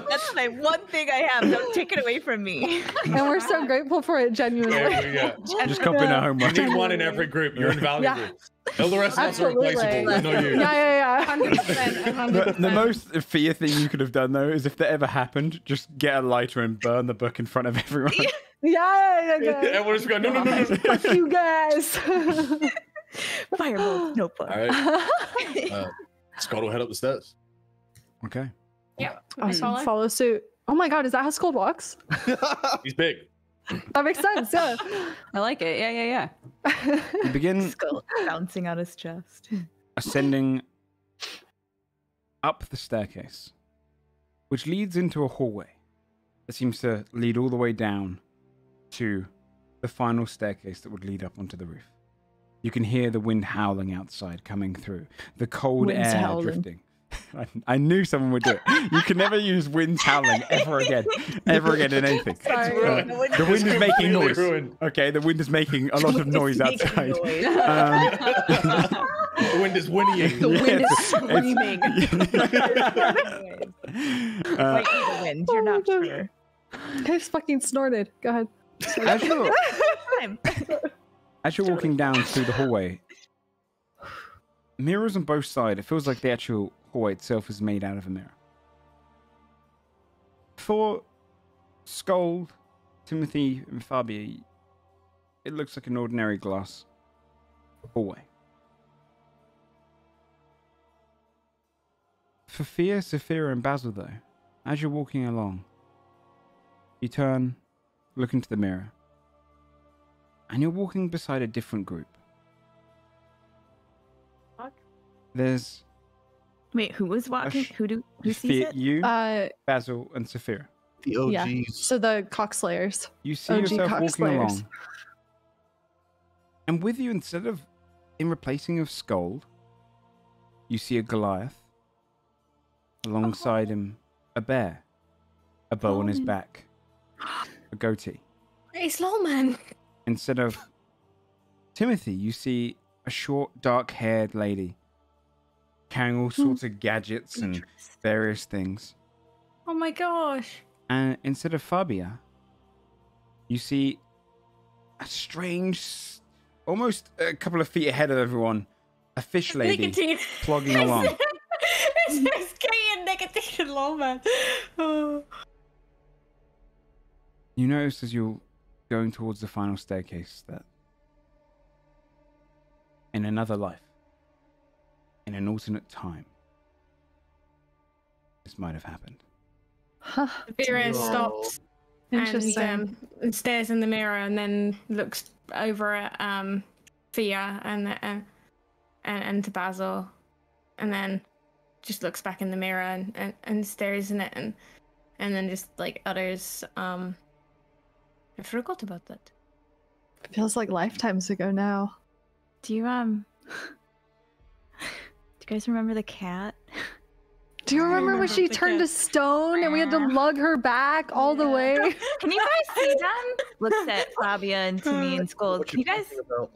That's my one thing I have. Don't take it away from me.
And we're so grateful for it, genuinely.
Yeah.
Just copying her
You
homework.
need one in every group. You're invaluable.
Yeah.
All the rest of us are
Absolutely.
replaceable. No you.
Yeah.
100%.
The most fear thing you could have done though is if that ever happened, just get a lighter and burn the book in front of everyone.
Yeah.
Everyone's going, no.
Fuck you guys.
Fireball notebook.
All right. Scott will head up the stairs.
Okay.
Yep. I follow.
Follow suit. Oh my god, is that how Skull walks?
He's big.
That makes sense, yeah.
I like it. Yeah.
You begin
Skull bouncing out his chest.
ascending up the staircase, which leads into a hallway that seems to lead all the way down to the final staircase that would lead up onto the roof. You can hear the wind howling outside coming through, the cold
Wind's
air
howling.
drifting. I knew someone would do it. You can never use winds howling ever again in anything.
Sorry.
ruined.
The wind is making
completely
noise.
ruined.
Okay, the wind is making a lot of noise outside.
The wind is whinnying.
The wind is
Might
screaming.
be the wind. You're not sure.
I just fucking snorted. Go ahead.
As you're walking down through the hallway, mirrors on both sides. It feels like the actual hallway itself is made out of a mirror. For Skull, Timothy, and Fabia, it looks like an ordinary glass hallway. For Fia, Saphira, and Basil, though, as you're walking along, you turn, look into the mirror, and you're walking beside a different group. There's
Wait, who was walking? Who sees
Fia,
it?
you, Basil, and Saphira.
The OGs.
Yeah. So the Cockslayers.
You see
OG
yourself walking
Cockslayers.
along. And with you, instead of in replacing of Skull, you see a Goliath. Alongside him, a bear. A bow on his back. A goatee.
It's Lawman.
Instead of Timothy, you see a short, dark-haired lady carrying all sorts of gadgets and various things.
Oh my gosh.
And instead of Fabia, you see a strange, almost a couple of feet ahead of everyone, a fish lady
Nicotine.
plogging along.
It's getting nicotine and Lawman. Oh.
You notice as you're going towards the final staircase that in another life, in an alternate time, this might have happened.
Huh.
Vera
Whoa.
stops
Interesting.
and stares in the mirror and then looks over at Fia and to Basil and then just looks back in the mirror and stares in it and then just like utters I forgot about that.
Feels like lifetimes ago now.
Do you guys remember the cat?
Do you remember when she turned to stone and we had to lug her back all the way?
Can you guys see them? Looks at Fabia and to me and scolds. Can you guys?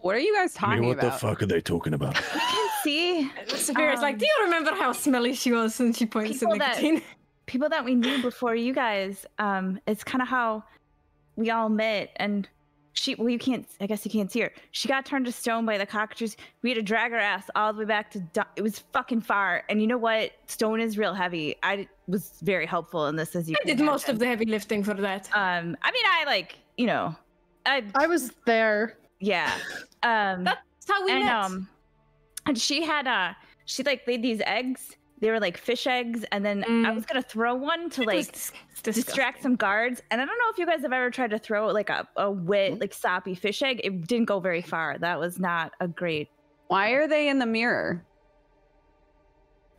What are you guys talking
what
about?
the fuck are they talking about?
You can see.
Saphira's like, do you remember how smelly she was? And she points to nicotine.
People that we knew before you guys. It's kind of how we all met, and you can't. I guess you can't see her. She got turned to stone by the cockroaches. We had to drag her ass all the way back to. It was fucking far. And you know what? Stone is real heavy. I was very helpful in this, as you.
I did most of the heavy lifting for that.
I mean,
I was there.
Yeah.
That's how we met.
And she had she like laid these eggs. They were like fish eggs, and then I was gonna throw one to like distract some guards. And I don't know if you guys have ever tried to throw like a wet, like soppy fish egg. It didn't go very far. That was not a great.
Why are they in the mirror?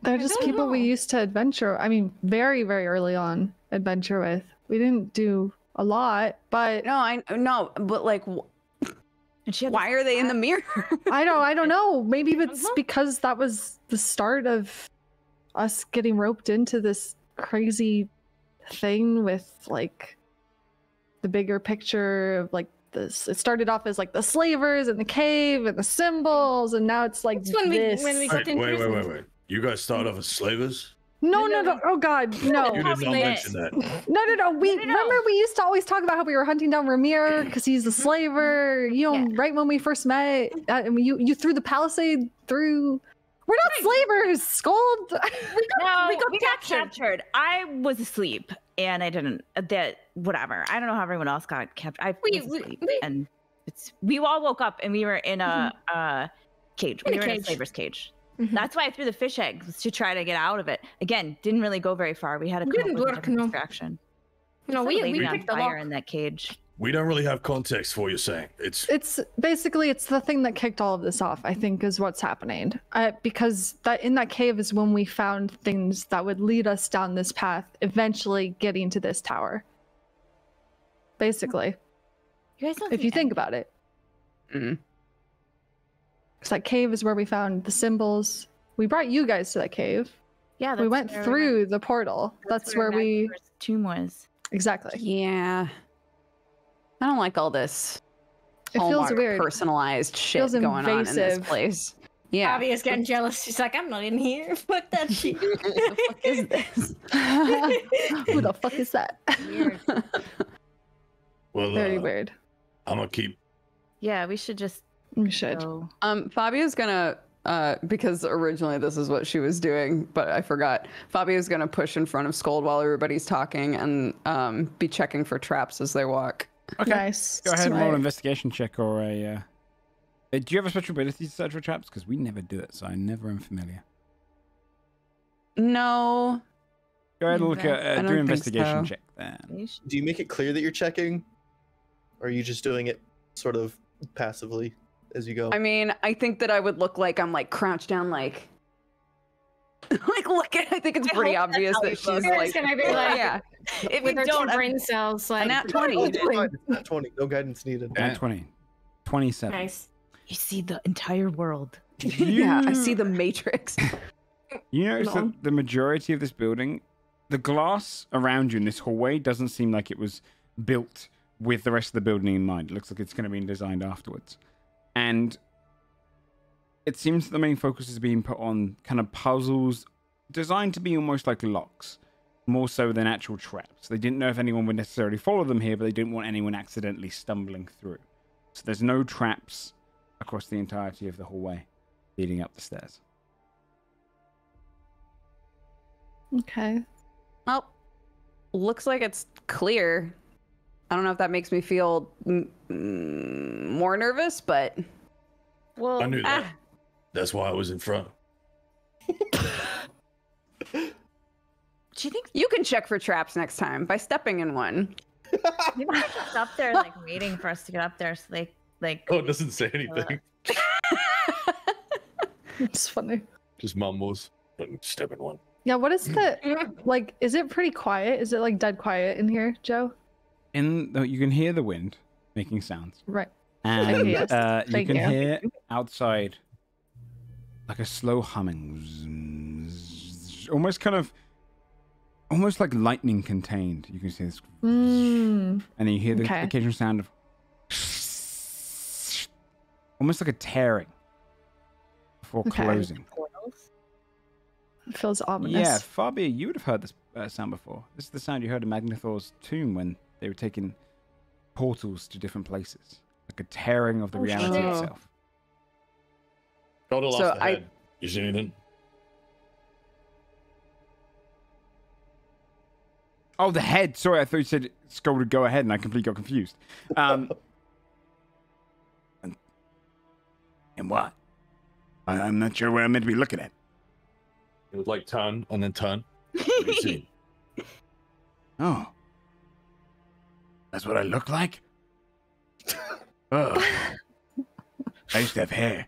They're just people we used to adventure. I mean, very, very early on adventure with. We didn't do a lot, but
No, but like, why are they in the mirror?
I don't know. Maybe it's because that was the start of us getting roped into this crazy thing with like the bigger picture of like this. It started off as like the slavers and the cave and the symbols, and now it's like
when
this.
we got in prison.
Wait. You guys started off as slavers?
No. Oh God, no.
You did not mention that.
No. Remember we used to always talk about how we were hunting down Ramir because he's a slaver. Right when we first met, and you threw the palisade through. We're not slavers, Scold.
We got captured. I was asleep, and I didn't. Whatever. I don't know how everyone else got captured. I was asleep, and we all woke up, and we were in a cage. We were in a slaver's cage. Mm-hmm. That's why I threw the fish eggs to try to get out of it. Again, didn't really go very far. We had to come up with a different distraction.
No, we
picked on fire in that cage.
We don't really have context for what you're saying.
It's basically the thing that kicked all of this off, I think, is what's happening. Because that in that cave is when we found things that would lead us down this path, eventually getting to this tower. Basically.
You guys don't
if you think about it.
Mm-hmm.
Because that cave is where we found the symbols. We brought you guys to that cave.
Yeah,
we went through the portal. That's where we
tomb was.
Exactly.
Yeah. I don't like all this.
It feels weird.
Personalized shit going on in this place. Yeah.
Fabia's getting jealous. She's like, I'm not in here. Fuck that shit.
Who the fuck is this?
Who the fuck is that?
Weird.
Well,
very weird.
I'm gonna keep.
Yeah, we should just.
We should.
Go.
Fabia's gonna because originally this is what she was doing, but I forgot. Fabia's gonna push in front of Scold while everybody's talking and be checking for traps as they walk.
Okay.
Nice.
Go ahead and roll an investigation check or a. Do you have a special ability to search for traps? Because we never do it, so I never am familiar.
No.
Go ahead and look at do an investigation check then.
Do you make it clear that you're checking? Or are you just doing it sort of passively as you go?
I mean, I think that I would look like I'm like crouched down like look at I think it's pretty obvious that she's like
gonna be like
yeah.
If we don't brain cells like
nat 20.
Nat 20, no guidance needed.
Nat 20. 27.
Nice.
You see the entire world.
Yeah, I see the Matrix.
You notice that the majority of this building, the glass around you in this hallway doesn't seem like it was built with the rest of the building in mind. It looks like it's going to be designed afterwards. And it seems that the main focus is being put on kind of puzzles designed to be almost like locks, more so than actual traps. They didn't know if anyone would necessarily follow them here, but they didn't want anyone accidentally stumbling through. So there's no traps across the entirety of the hallway leading up the stairs.
Okay.
Well, looks like it's clear. I don't know if that makes me feel more nervous, but
Well,
I knew that. That's why I was in front.
do you think
you can check for traps next time by stepping in one.
maybe they're just up there like waiting for us to get up there so they like
Oh, it doesn't say anything.
It's funny.
Just mumbles. Step in one.
Yeah, what is the like? Is it pretty quiet? Is it like dead quiet in here, Joe?
You can hear the wind making sounds,
Right.
and
Yes.
you
Thank
can
you.
hear outside like a slow humming, almost kind of almost like lightning contained. You can see this,
Mm.
and then you hear the
Okay.
occasional sound of almost like a tearing before
Okay.
closing.
It feels ominous.
Yeah, Fabia, you would have heard this sound before. This is the sound you heard in Magnathor's tomb when they were taking portals to different places. Like a tearing of the reality
shit.
itself.
Golda lost
So
the head. You see anything?
Oh, the head. Sorry, I thought you said Skull would go ahead, and I completely got confused. And what? I'm not sure what I'm meant to be looking at.
It would like turn and then turn. What do you see?
Oh. That's what I look like? Oh. I used to have hair.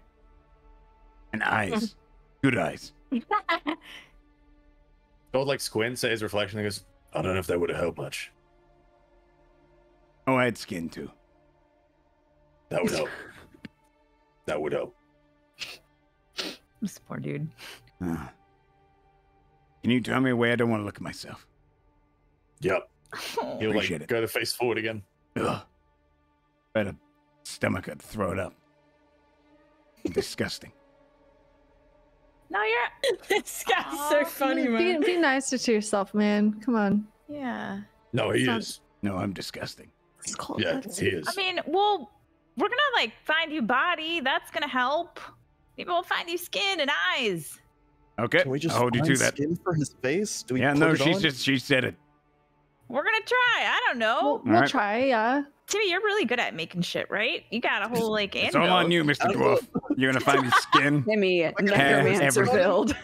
And eyes. Good eyes.
Gold like squints at his reflection and goes, I don't know if that would have helped much.
Oh, I had skin too.
That would help. That would help.
This poor dude.
Ah. Can you tell me where I don't want to look at myself?
Yep. He'll
Appreciate
like
it.
go to face forward again.
Ugh. Better stomach, I'd throw it up. Disgusting.
No, you're.
This guy's so funny, man.
Be nice to yourself, man. Come on.
Yeah.
No, he
Sounds-
is.
No, I'm disgusting.
It's cold.
Yeah, he is.
I mean, well, we're gonna like find you body. That's gonna help. Maybe we'll find you skin and eyes.
Okay,
Can we just
I'll hold you
find
to that.
skin for his face? Do we
Yeah,
put
no,
it on?
she said it.
We're gonna try. I don't know.
We'll
Alright.
try, yeah.
Timmy, you're really good at making shit, right? You got a whole like
It's
anvil.
all on you, Mr. Dwarf. You're gonna find his skin.
Timmy,
hair,
necromancer
everything.
build.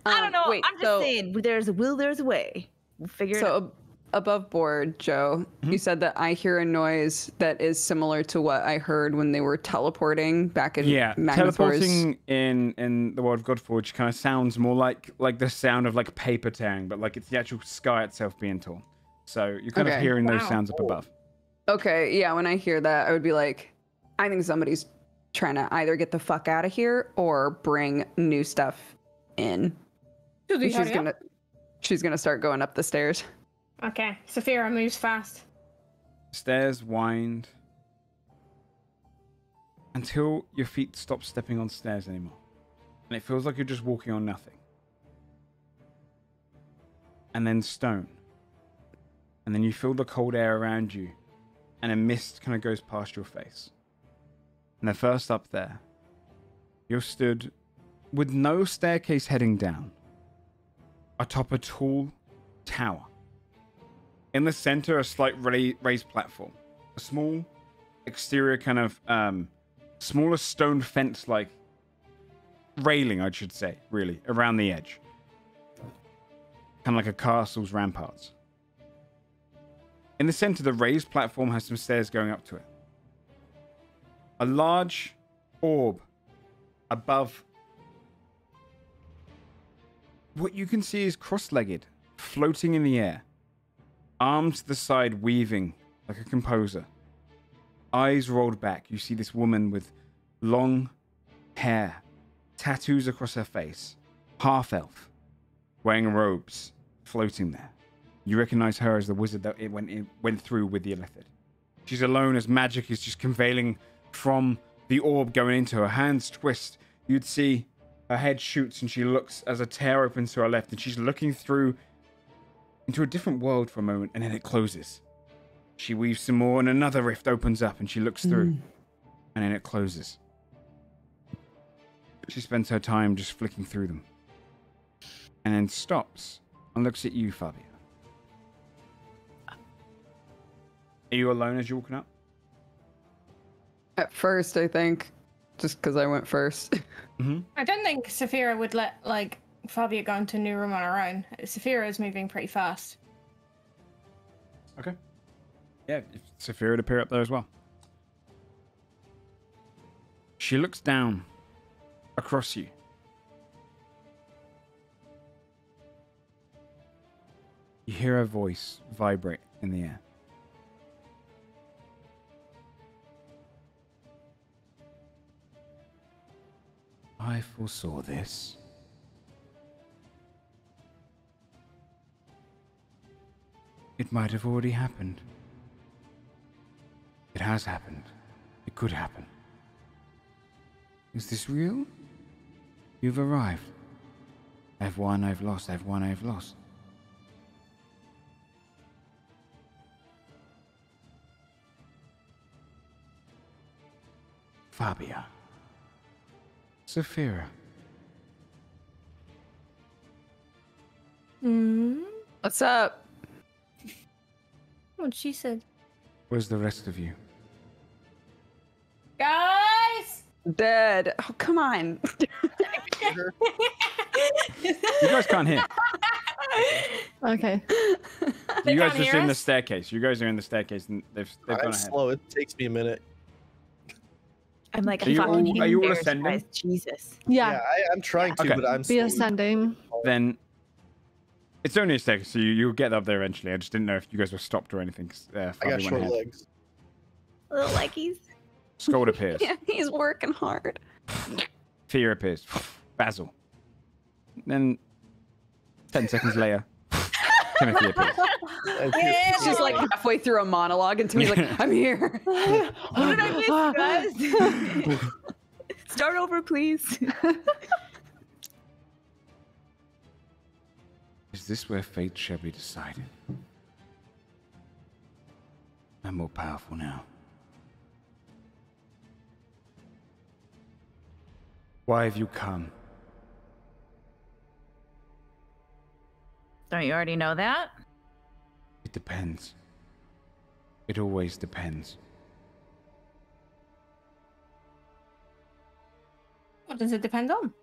I don't know.
Wait,
I'm just
so-
saying, there's a will, there's a way. We'll figure it out.
So above board, Joe, you said that I hear a noise that is similar to what I heard when they were teleporting back in
Yeah,
Magnathor's.
teleporting in the world of Godforged kind of sounds more like the sound of like paper tearing, but like it's the actual sky itself being torn. So you're kind of
Okay.
hearing those
Wow.
sounds up above.
Okay, yeah, when I hear that, I would be like, I think somebody's trying to either get the fuck out of here or bring new stuff in.
Should we
And
hurry up?
she's gonna start going up the stairs.
Okay, Saphira moves fast.
Stairs wind until your feet stop stepping on stairs anymore. And it feels like you're just walking on nothing. And then stone. And then you feel the cold air around you, and a mist kind of goes past your face. And then first up there, you're stood with no staircase heading down, atop a tall tower. In the center, a slight raised platform. A small exterior kind of smaller stone fence like railing, I should say, really, around the edge. Kind of like a castle's ramparts. In the center, the raised platform has some stairs going up to it. A large orb above. What you can see is cross-legged, floating in the air. Arms to the side, weaving like a composer. Eyes rolled back. You see this woman with long hair, tattoos across her face, half-elf, wearing robes, floating there. You recognize her as the wizard that it went through with the Illithid. She's alone as magic is just conveying from the orb going into her. Hands twist. You'd see her head shoots and she looks as a tear opens to her left and she's looking through into a different world for a moment and then it closes. She weaves some more and another rift opens up and she looks through and then it closes. She spends her time just flicking through them and then stops and looks at you, Fabia. Are you alone as you're walking up?
At first, I think, just because I went first.
Mm-hmm.
I don't think Saphira would let like Fabia go into a new room on her own. Saphira is moving pretty fast.
Okay. Yeah, Saphira would appear up there as well. She looks down across you. You hear her voice vibrate in the air. I foresaw this. It might have already happened. It has happened. It could happen. Is this real? You've arrived. I've won, I've lost, I've won, I've lost. Fabia. Saphira.
What's up?
What she said.
Where's the rest of you?
Guys!
Dead. Oh, come on.
You guys can't hear.
Okay.
You guys
can't
are
hear
in the
us?
staircase. You guys are in the staircase and they've gone
I'm
ahead.
slow. It takes me a minute.
I'm like,
Are you
fucking
all- are you all
embarrassed,
ascending?
guys. Jesus.
Yeah.
I'm trying to,
Okay.
but I'm
Be
slow.
ascending.
Then it's only a staircase, so you'll get up there eventually. I just didn't know if you guys were stopped or anything. 'Cause,
I
Fabi
got
went
short
ahead.
legs.
Little leggies.
Scold appears.
Yeah, he's working hard.
Fear appears. Basil. Then 10 seconds later, Timothy appears.
And
It's just like halfway through a monologue, and Timmy's like, "I'm here."
What did I miss, guys? Start over, please.
Is this where fate shall be decided? I'm more powerful now. Why have you come?
Don't you already know that?
It depends. It always depends.
What does it depend on?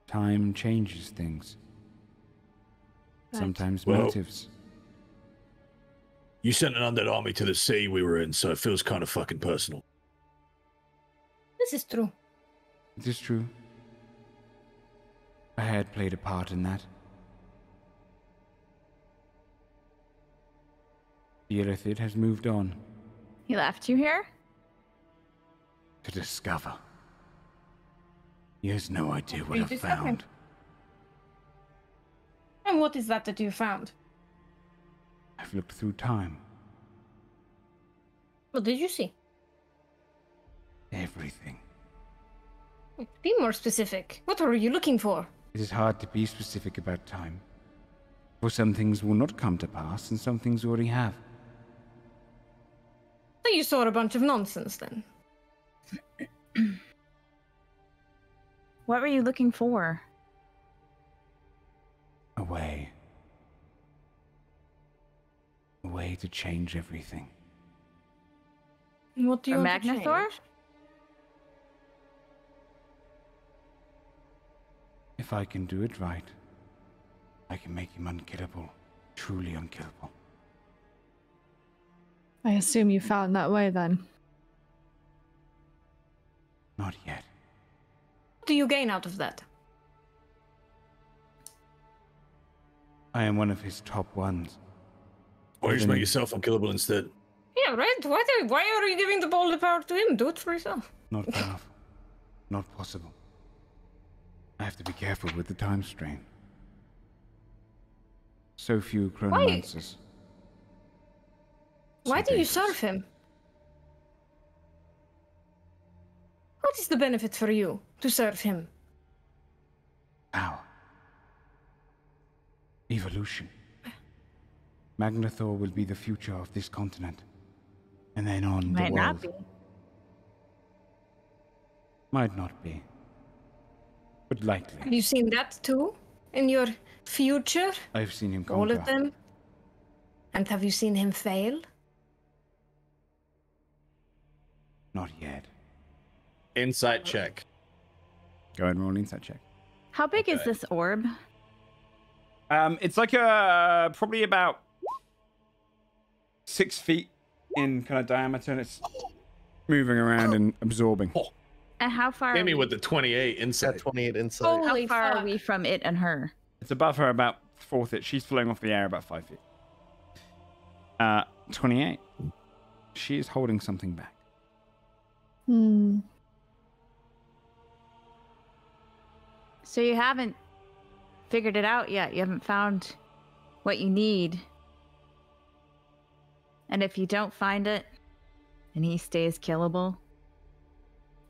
Time changes things.
Right.
Sometimes
Well-
motives.
You sent an undead army to the sea we were in, so it feels kind of fucking personal.
This is true.
It is true. I had played a part in that. The Illithid has moved on
He left you here?
to discover. He has no idea what
you
I've
discovering?
found.
And what is that you found?
I've looked through time.
What did you see?
Everything.
Be more specific. What were you looking for?
It is hard to be specific about time. For some things will not come to pass, and some things already have.
So you saw a bunch of nonsense then.
What were you looking for?
A way. A way to change everything.
What do you
For
want to
Magnathor?
change?
If I can do it right, I can make him unkillable. Truly unkillable.
I assume you found that way then.
Not yet.
What do you gain out of that?
I am one of his top ones.
Or you just
Then-
make yourself unkillable instead.
Yeah, right. Why are you giving all the power to him? Do it for yourself.
Not powerful. Not possible. I have to be careful with the time strain. So few chronomancers.
Why do you
dangerous.
serve him? What is the benefit for you to serve him?
Power. Evolution. Magnathor will be the future of this continent. And then on
Might
the world.
not be.
Might not be. But likely.
Have you seen that too? In your future?
I've seen him
All
conquer.
of them? And have you seen him fail?
Not yet.
Insight check.
Go ahead and roll an insight check.
How big is
Okay.
this orb?
It's like probably about 6 feet in kind of diameter, and it's moving around and absorbing.
And how far?
Hit me
are we,
with the 28
Got
insight.
28 insight.
Oh.
how
Holy
far are
fuck.
we from it and her?
It's above her about 4 feet. She's floating off the air about 5 feet. 28. She is holding something back.
Hmm.
So you haven't figured it out yet. You haven't found what you need And if you don't find it, and he stays killable,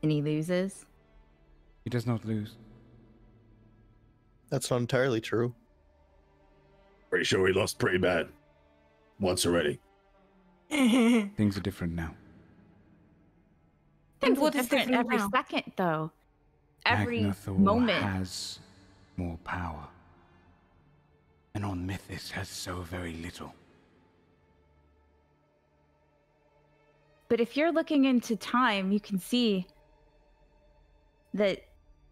and he loses,
He does not lose.
That's not entirely true.
Pretty sure we lost pretty bad. Once already.
Things are different now.
And
things
what
are
is
different
different
every
now?
second, though. Every
Magnathor
moment.
has more power. And on Mythis has so very little.
But if you're looking into time, you can see that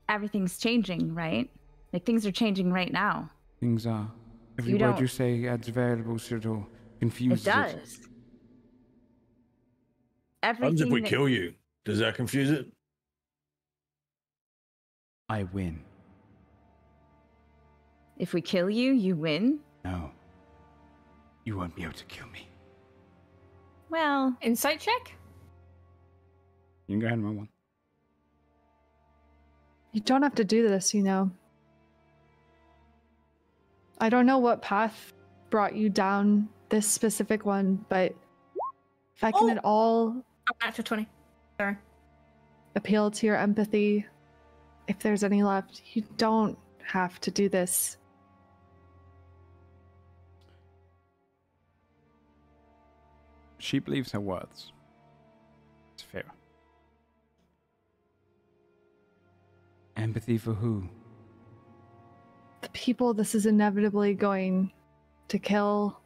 everything's changing, right? Like things are changing right now.
Things are. Every
You
word
don't-
you say adds variables to it or confuses
It does.
What
Everything
happens if we
that-
kill you? Does that confuse it?
I win.
If we kill you, you win.
No. You won't be able to kill me.
Well,
Insight check?
You can go ahead and roll one.
You don't have to do this, you know. I don't know what path brought you down this specific one, but if I can at all
Oh, natural 20. Sorry.
appeal to your empathy, if there's any left, you don't have to do this.
She believes her words. It's fair. Empathy for who?
The people this is inevitably going to kill,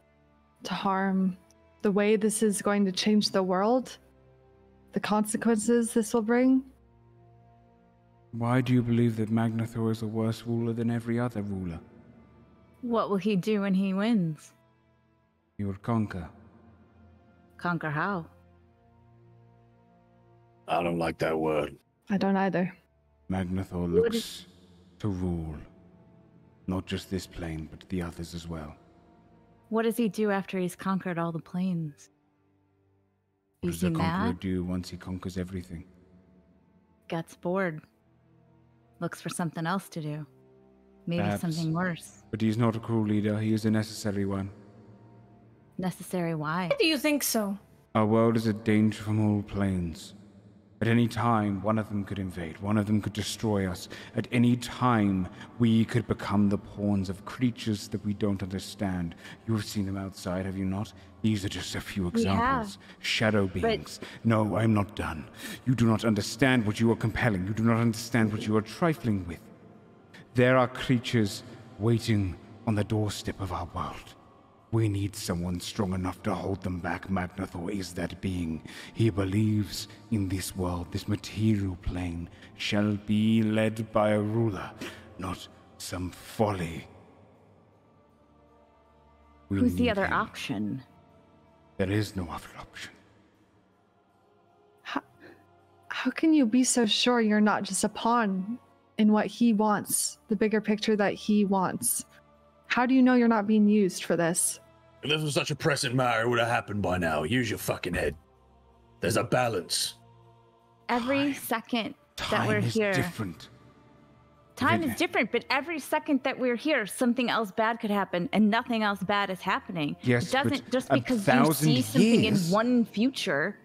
to harm, the way this is going to change the world, the consequences this will bring.
Why do you believe that Magnathor is a worse ruler than every other ruler?
what will he do when he wins?
He will conquer.
Conquer how?
I don't like that word.
I don't either.
Magnathor
What
looks to rule. Not just this plane, but the others as well.
What does he do after he's conquered all the planes?
What
Is
does
he
a conqueror
mad?
do once he conquers everything?
Gets bored. Looks for something else to do. Maybe
Perhaps.
something worse.
But he is not a cruel leader, he is a necessary one.
Necessary why?
Why do you think so?
Our world is a danger from all planes. At any time, one of them could invade, one of them could destroy us. At any time, we could become the pawns of creatures that we don't understand. You have seen them outside, have you not? These are just a few
We have.
examples. Shadow beings. No, I'm not done. You do not understand what you are compelling. You do not understand what you are trifling with. There are creatures waiting on the doorstep of our world. We need someone strong enough to hold them back. Magnathor is that being. He believes in this world, this material plane, shall be led by a ruler, not some folly. We
Who's the
need
other
him.
option?
There is no other option.
How can you be so sure you're not just a pawn in what he wants, the bigger picture that he wants? How do you know you're not being used for this?
If this was such a pressing matter, it would have happened by now. Use your fucking head. There's a balance.
Every
Time.
second that
Time
we're
is
here.
different.
Time is
Every-
different, but every second that we're here, something else bad could happen, and nothing else bad is happening.
Yes,
it doesn't
but
just
a
because you
thousand
see something in
years-
one future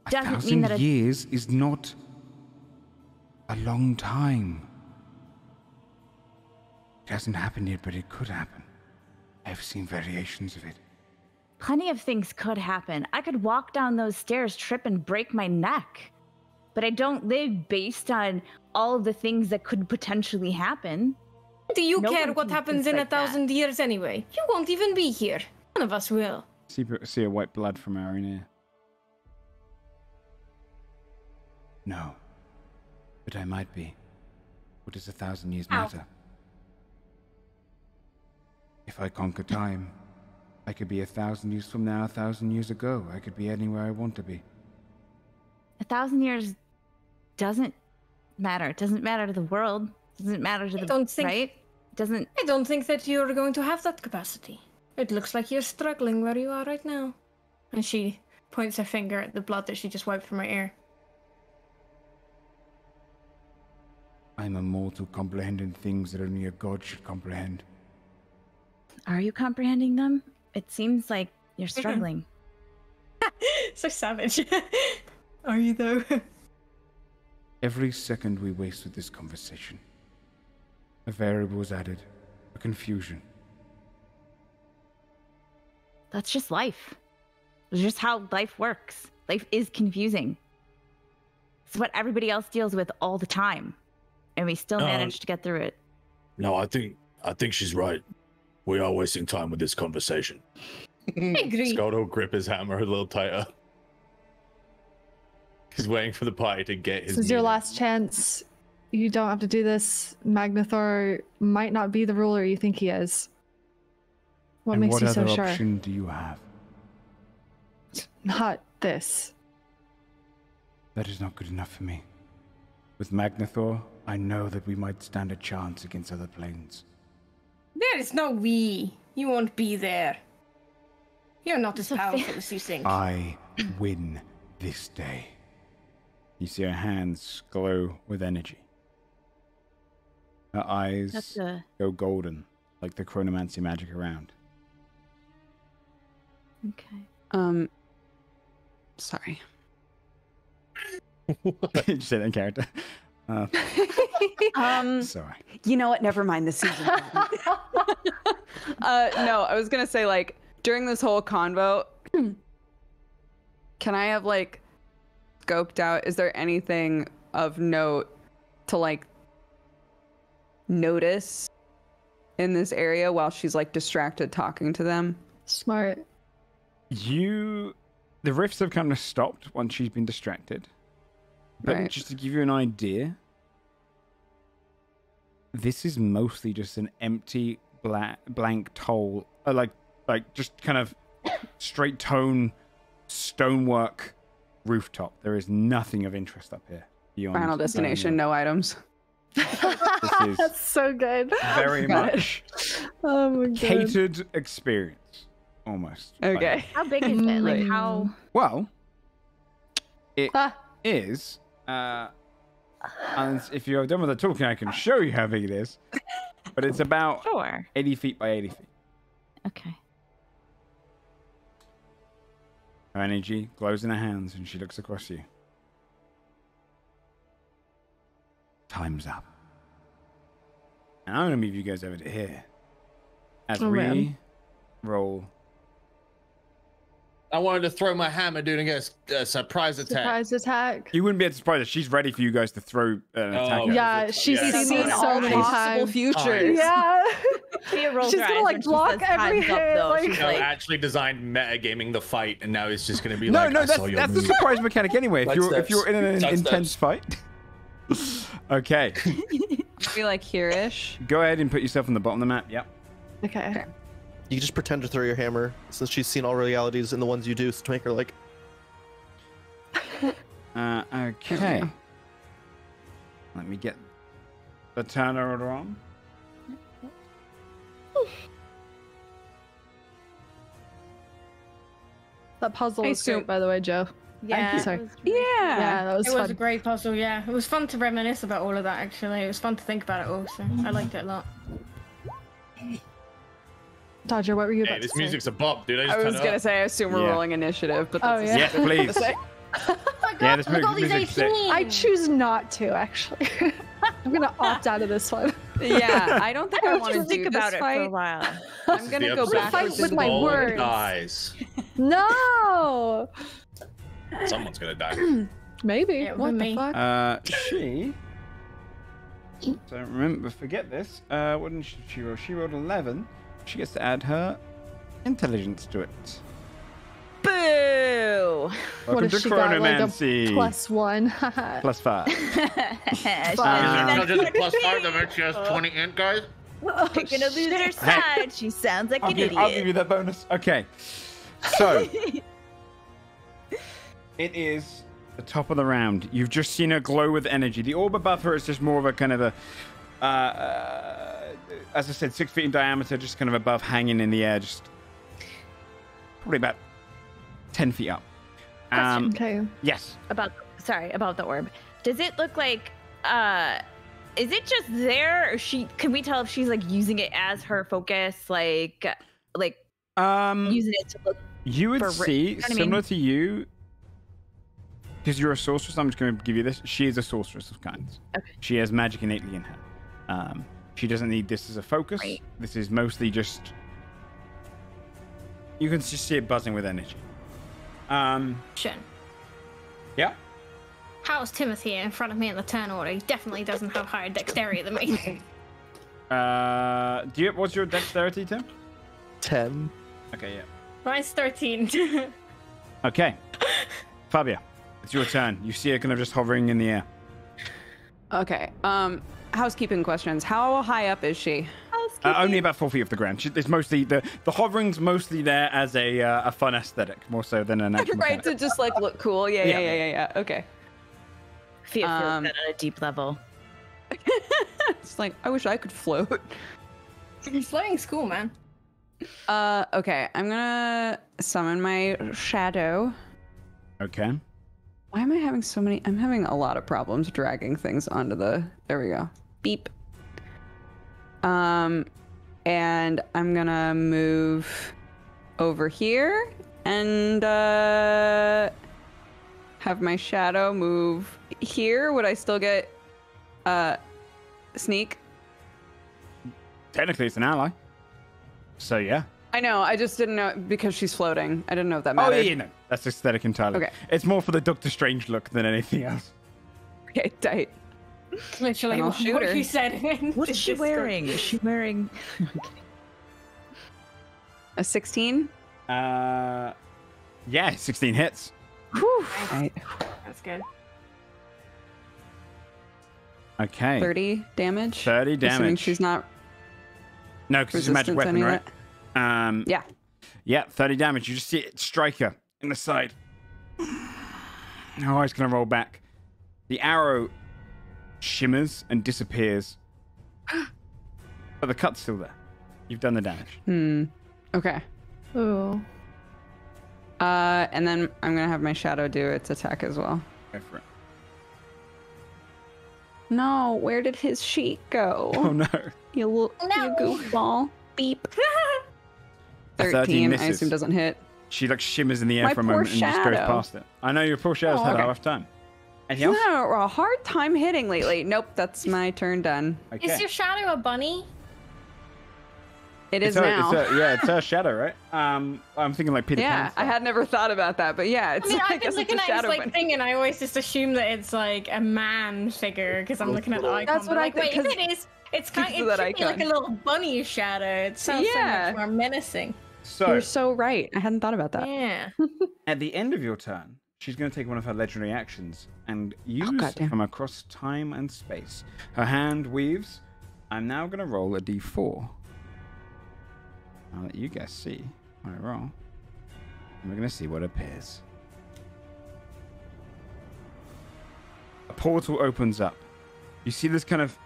A
doesn't
thousand
mean that it's
years is not a long time. It hasn't happened yet, but it could happen. I've seen variations of it.
plenty of things could happen. I could walk down those stairs, trip, and break my neck. But I don't live based on all of the things that could potentially happen.
Do you
No
care
one
what
can
happens
think
in
like that.
1,000 years anyway? You won't even be here. None of us will.
See a white blood from our own ear. No. But I might be. What does 1,000 years
Ow.
matter? If I conquer time, I could be 1,000 years from now, 1,000 years ago. I could be anywhere I want to be.
1,000 years doesn't matter. It doesn't matter to the world. It doesn't matter to the
don't think-
right. It doesn't.
I don't think that you're going to have that capacity. It looks like you're struggling where you are right now. And she points her finger at the blood that she just wiped from her ear.
I'm a mortal comprehending things that only a god should comprehend.
Are you comprehending them? It seems like you're struggling.
So savage. Are you though?
Every second we waste with this conversation, a variable is added, a confusion.
That's just life. It's just how life works. Life is confusing. It's what everybody else deals with all the time. And we still manage to get through it.
No, I think she's right. We are wasting time with this conversation.
I agree.
Scott will grip his hammer a little tighter. He's waiting for the party to get his.
This is your
meeting.
last chance. You don't have to do this. Magnathor might not be the ruler you think he is. What makes you so
What
sure?
other option do you have?
Not this.
That is not good enough for me. With Magnathor, I know that we might stand a chance against other planes.
There is no we. You won't be there. You're not as powerful as you think.
I win this day. You see her hands glow with energy. Her eyes go golden, like the chronomancy magic around.
Okay.
Sorry.
Did you say that in character? Sorry.
You know what? Never mind the season. No, I was gonna say, like, during this whole convo, can I have, like, scoped out, is there anything of note to, like, notice in this area while she's, like, distracted talking to them?
Smart.
The rifts have kind of stopped once she's been distracted. But
Right.
just to give you an idea, this is mostly just an empty blank toll, like just kind of straight tone stonework rooftop. There is nothing of interest up here beyond.
Final destination, no items.
This is
That's so good.
very
Got it.
much
Oh my god.
catered experience, almost.
Okay.
How big is it? Like how?
Well, it
Ah.
is. And if you're done with the talking, I can show you how big it is. But it's about
Sure.
80 feet by 80 feet.
Okay.
Her energy glows in her hands, and she looks across you. Time's up. And I'm going to move you guys over to here. As
Oh,
we
man.
roll.
I wanted to throw my hammer, dude, and get a surprise attack.
Surprise attack.
You wouldn't be able to surprise her. She's ready for you guys to throw an attack.
Oh,
at.
Yeah, she's
Yeah.
seen
Seen
so
all
many
possible
times.
futures.
Yeah.
She rolls
She's
her
gonna,
eyes
like,
when she
block
says
every
time's up,
hit,
though.
like-
She's
No,
like,
actually designed metagaming the fight, and now it's just going to be
No,
like,
no,
I saw your
that's the
move.
surprise mechanic anyway. If you're in an
Sidesteps.
intense fight. Okay.
Be like here-ish.
Go ahead and put yourself on the bottom of the map. Yep.
Okay.
You just pretend to throw your hammer since she's seen all realities and the ones you do to make her like.
Okay. Let me get the turn order on.
That puzzle
I
was great,
assume-
by the way, Joe.
yeah.
Sorry.
it was really-
Yeah, that was
It was
fun.
a great puzzle, yeah. It was fun to reminisce about all of that, actually. It was fun to think about it all, so I liked it a lot.
Dodger, what were you about
Hey, this
to say?
music's a bop, dude. I
I
just
was
turned it
gonna
up.
say, I assume we're
Yeah.
rolling initiative, but
Oh,
that's
yeah.
Yes, please. Yeah, this
Look at all these
music's sick.
18!
I choose not to, actually. I'm gonna opt out of this one.
Yeah, I don't think I want to
Just
do
think about
this
it for a
fight.
while.
I'm gonna
The
go
episode
fight
backwards
with
in
my
time.
All
words.
dies.
No!
Someone's gonna die.
Maybe.
Yeah,
What
with
the
me.
fuck?
She. Don't remember. Forget this. What did she roll? She rolled 11. She gets to add her intelligence to it.
Boo!
Welcome
if
to
she got, like, a
Chronomancy.
+1.
Plus 5.
Not just a plus 5, that makes you has 20 int, guys.
Picking a loser's side. She sounds like an
I'll give
idiot.
you that bonus. Okay. So. It is the top of the round. You've just seen her glow with energy. The orb above her is just more of a kind of a, as I said, 6 feet in diameter, just kind of above, hanging in the air, just probably about 10 feet up.
Okay.
Yes.
About the orb. Does it look like is it just there, or can we tell if she's like using it as her focus, like using it to look
You would
for
see,
you know what I
similar
mean?
to you, because you're a sorceress, I'm just going to give you this. She is a sorceress of kinds.
Okay.
She has magic innately in her. She doesn't need this as a focus.
Right.
This is mostly just... You can just see it buzzing with energy.
Shin.
Yeah.
How's Timothy in front of me in the turn order? He definitely doesn't have higher dexterity than me.
What's your dexterity, Tim?
10.
Okay, yeah.
Mine's 13.
Okay. Fabia, it's your turn. You see her kind of just hovering in the air.
Okay. Housekeeping questions. How high up is she?
Only about 4 feet off the ground. It's mostly the hovering's mostly there as a fun aesthetic, more so than an actual
Right,
mechanic.
to just like look cool. Yeah. Okay.
Feels that at a deep level.
It's like, I wish I could float.
Floating's cool, man.
Okay. I'm gonna summon my shadow.
Okay.
Why am I having so many? I'm having a lot of problems dragging things onto the. There we go. Beep. And I'm gonna move over here and have my shadow move here. Would I still get sneak?
Technically, it's an ally. So, yeah.
I know. I just didn't know because she's floating. I didn't know if that
Oh,
mattered.
yeah, no. That's aesthetic entirely.
Okay.
It's more for the Doctor Strange look than anything else.
Okay, tight.
Literally,
And I'll
what
shoot her.
you said.
What is she wearing? Is she wearing...
A 16?
Yeah, 16 hits.
Whew. Right.
That's good.
Okay.
30 damage?
30
Assuming
damage.
she's not
No, because it's a magic
resistant to
weapon,
any
right?
of that. Yeah.
Yeah, 30 damage. You just see it strike her in the side. Her eyes gonna roll back. The arrow shimmers and disappears. But the cut's still there. You've done the damage.
Okay.
Ooh.
And then I'm gonna have my shadow do its attack as well.
Go for it.
No, where did his sheet go?
Oh no.
You goofball. Beep.
A 13
13, I
misses.
assume doesn't hit.
She like shimmers in the air
My
for a
poor
moment and just goes
shadow.
past it. I know your poor shadow's
Oh,
had
okay.
a rough time. Anything else?
No, a hard time hitting lately. Nope, that's my turn done.
Okay.
Is your shadow a bunny?
It is
It's her-
now.
it's her shadow, right? I'm thinking like Peter
Yeah,
Pan.
I had never thought about that, but yeah, it's
I mean,
I
I've been
guess it's
looking
a
at his
shadow
like
bunny.
thing, and I always just assume that it's like a man figure because I'm looking at the icon.
That's what
but,
I
like, wait,
think,
if it is, it's kind.
because
It
of
should
that
be like a
icon.
little bunny shadow. It sounds so
Yeah.
much more menacing.
So,
You're so right. I hadn't thought about that.
Yeah.
at the end of your turn, she's going to take one of her legendary actions and use
goddamn.
from across time and space. Her hand weaves. I'm now going to roll a d4. I'll let you guys see what I roll. And we're going to see what appears. A portal opens up. You see this kind of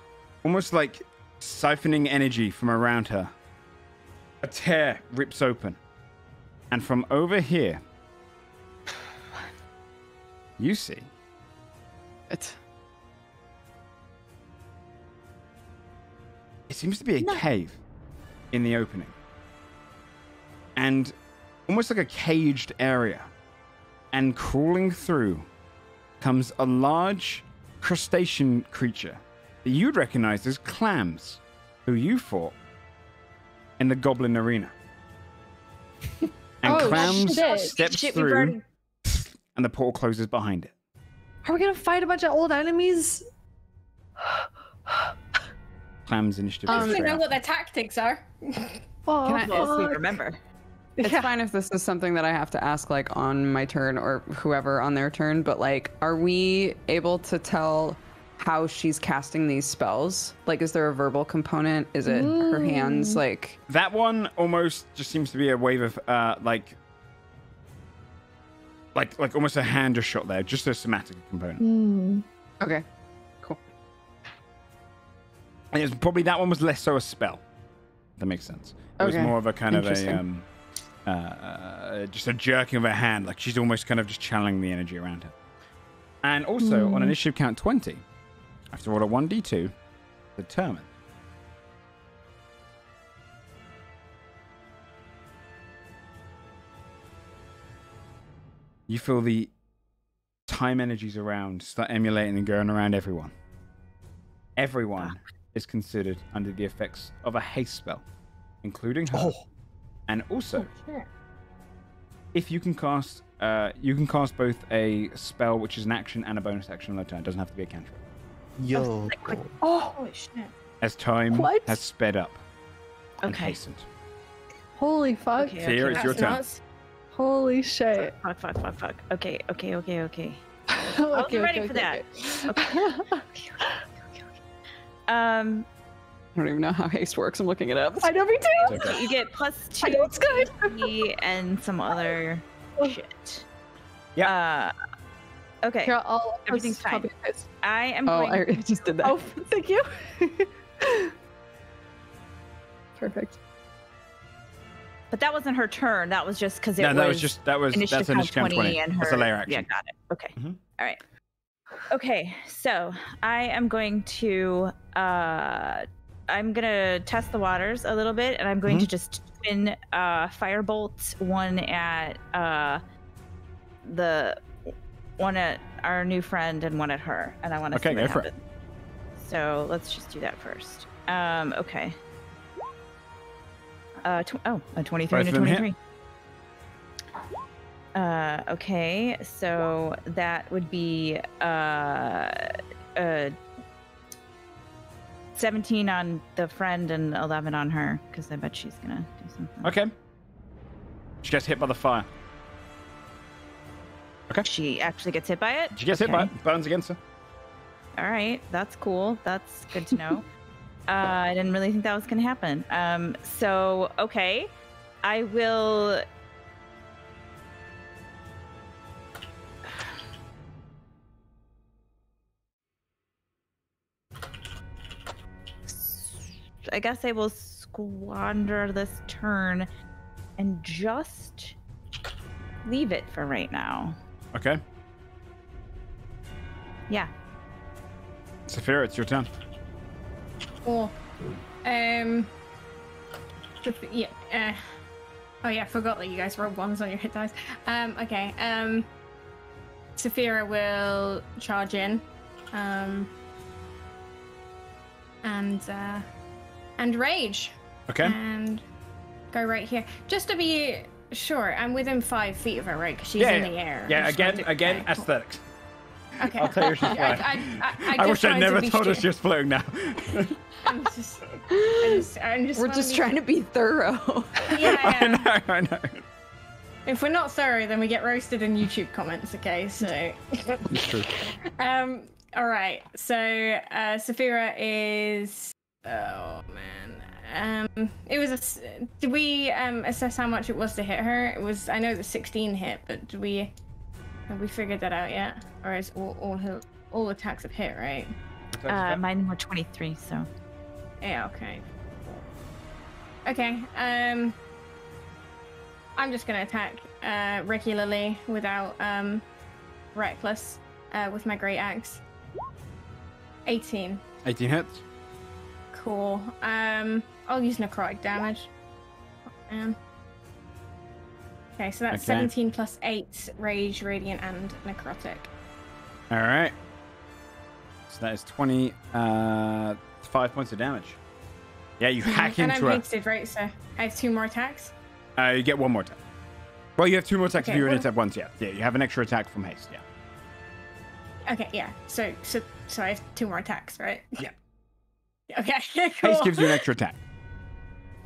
almost like siphoning energy from around her. A tear rips open. And from over here, you see
It's
it seems to be a cave in the opening. And almost like a caged area. And crawling through comes a large crustacean creature that you'd recognize as clams, who you fought in the goblin arena. And
Oh,
clams
shit.
steps
Shit, we've
through
already-
and the portal closes behind it.
Are we gonna fight a bunch of old enemies?
Clams initiative.
I
is
don't
straight
know
up.
what their tactics are.
Oh,
Can I-
Yes, we
fuck.
remember.
It's
Yeah.
fine if this is something that I have to ask like on my turn or whoever on their turn, but like are we able to tell how she's casting these spells? Like is there a verbal component? Is it her hands like
That one almost just seems to be a wave of like almost a hand just shot there, just a somatic component.
Hmm.
Okay. Cool.
And it's probably that one was less so a spell. If that makes sense. It was
Okay.
more of a kind of a
Interesting.
just a jerking of her hand, like she's almost kind of just channeling the energy around her. And also on initiative count 20, I have to roll a 1d2 to determine. You feel the time energies around start emulating and going around everyone. Everyone is considered under the effects of a haste spell, including her. And also, if you can cast both a spell, which is an action, and a bonus action on the turn. It doesn't have to be a cantrip.
Yo.
Holy shit.
As time has sped up and hastened.
Holy fuck.
Fear, it's your turn.
Holy shit.
Fuck. Okay.
Okay,
I'll be ready for that. Okay.
I don't even know how haste works. I'm looking it up.
I know, me too.
Okay.
You get +2
It's good.
and some other shit.
Yeah.
Okay.
Here, I'll
Everything's fine.
copy this.
I am
Oh,
going.
I just did that.
Oh, thank you. Perfect.
But that wasn't her turn. That was just because
No, that's
initiative
initiative count 20.
and
That's
her.
a layer action.
Yeah, got it. Okay.
Mhm.
All right. Okay, so I am going to test the waters a little bit, and I'm going to just twin fire bolts, one at our new friend and one at her, and I want to see what happens. So let's just do that first. Okay. A 23 and a 23. Okay, so that would be 17 on the friend and 11 on her, because I bet she's gonna do something.
Okay. She gets hit by the fire. Okay.
She actually gets hit by it?
She gets hit by it. Burns against her.
All right, that's cool. That's good to know. I didn't really think that was gonna happen. So, okay. I will... I guess I will squander this turn and just leave it for right now.
Okay.
Yeah.
Saphira, it's your turn.
Cool. Oh yeah, I forgot that you guys rolled ones on your hit dice. Okay. Saphira will charge in. And rage.
Okay.
And go right here. Just to be sure, I'm within 5 feet of her, right? Because she's in the air.
Yeah, again, aesthetics.
Okay.
I'll tell you she's flying. I wish I'd never told her she was floating now.
I'm just
We're just trying to be thorough.
Yeah.
I know.
If we're not thorough, then we get roasted in YouTube comments, okay? So.
It's true.
All right. So, Saphira is. Oh man. It was did we assess how much it was to hit her? It was. I know the 16 hit, but have we figured that out yet? Or is all attacks have hit, right?
Mine were 23, so.
Yeah. Okay. Okay. I'm just gonna attack regularly without reckless with my great axe. 18.
18 hits.
Cool. I'll use necrotic damage. Okay, so that's 17 plus 8 rage, radiant, and necrotic.
All right. So that is 25 points of damage. Yeah, you hack
and
into
I'm
her.
hasted, right? So I have 2 more attacks.
You get 1 more attack. Well, you have 2 more attacks if
Okay,
you're in
what-
it at once. Yeah, you have an extra attack from haste. Yeah.
Okay, yeah. So I have 2 more attacks, right?
Yeah.
Okay, cool.
Haste gives you an extra attack.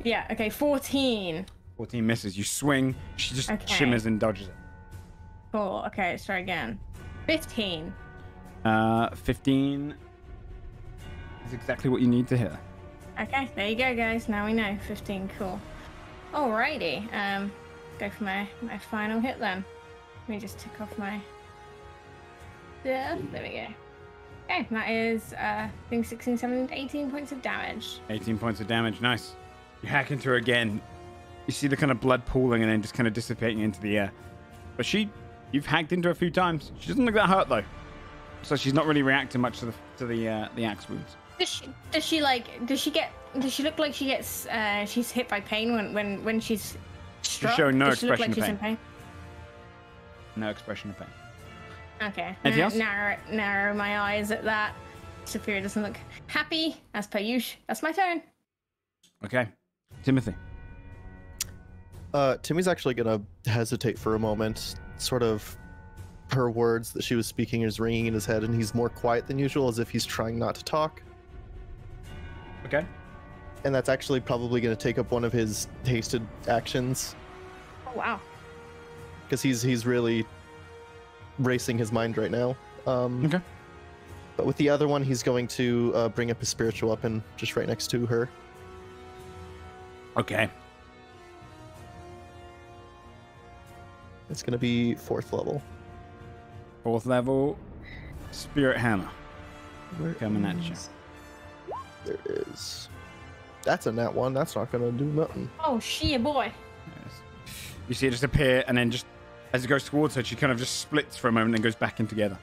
Yeah. Okay, 14.
14 misses. You swing. She just
Okay.
shimmers and dodges it.
Cool. Okay, let's try again. 15.
15 is exactly what you need to hit.
Okay, there you go, guys. Now we know. 15. Cool. Alrighty. Go for my final hit then. Let me just tick off my. Yeah. There we go. Okay, that is I think 16, 17, 18 points of damage.
18 points of damage. Nice. You hack into her again. You see the kind of blood pooling and then just kind of dissipating into the air. But you've hacked into her a few times. She doesn't look that hurt though. So she's not really reacting much to the axe wounds.
Does she look like she gets she's hit by pain when she's struck?
showing no
Does she look
expression
like
of
she's in pain?
No expression of pain.
Okay.
Anything else?
Narrow my eyes at that. Saphira doesn't look happy, as per usual. That's my turn.
Okay. Timothy.
Timmy's actually gonna hesitate for a moment. Sort of, her words that she was speaking is ringing in his head, and he's more quiet than usual, as if he's trying not to talk.
Okay.
And that's actually probably gonna take up one of his hasted actions,
Oh wow.
because he's really racing his mind right now.
Okay.
But with the other one, he's going to bring up his spiritual weapon just right next to her.
Okay.
It's going to be 4th level.
4th level. Spirit hammer.
Where
Coming at you.
is- There is. That's a nat 1. That's not going to do nothing.
Oh shit, boy.
Yes. You see it just appear, and then just as it goes towards her, she kind of just splits for a moment and goes back in together.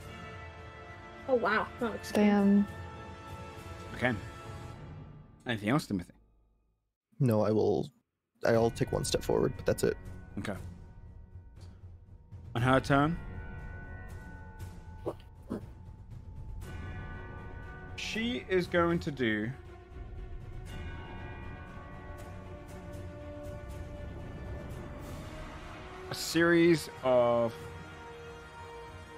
Oh wow. That looks good.
Damn.
Okay. Anything else, Timothy?
No, I'll take 1 step forward, but that's it.
Okay. On her turn, she is going to do a series of...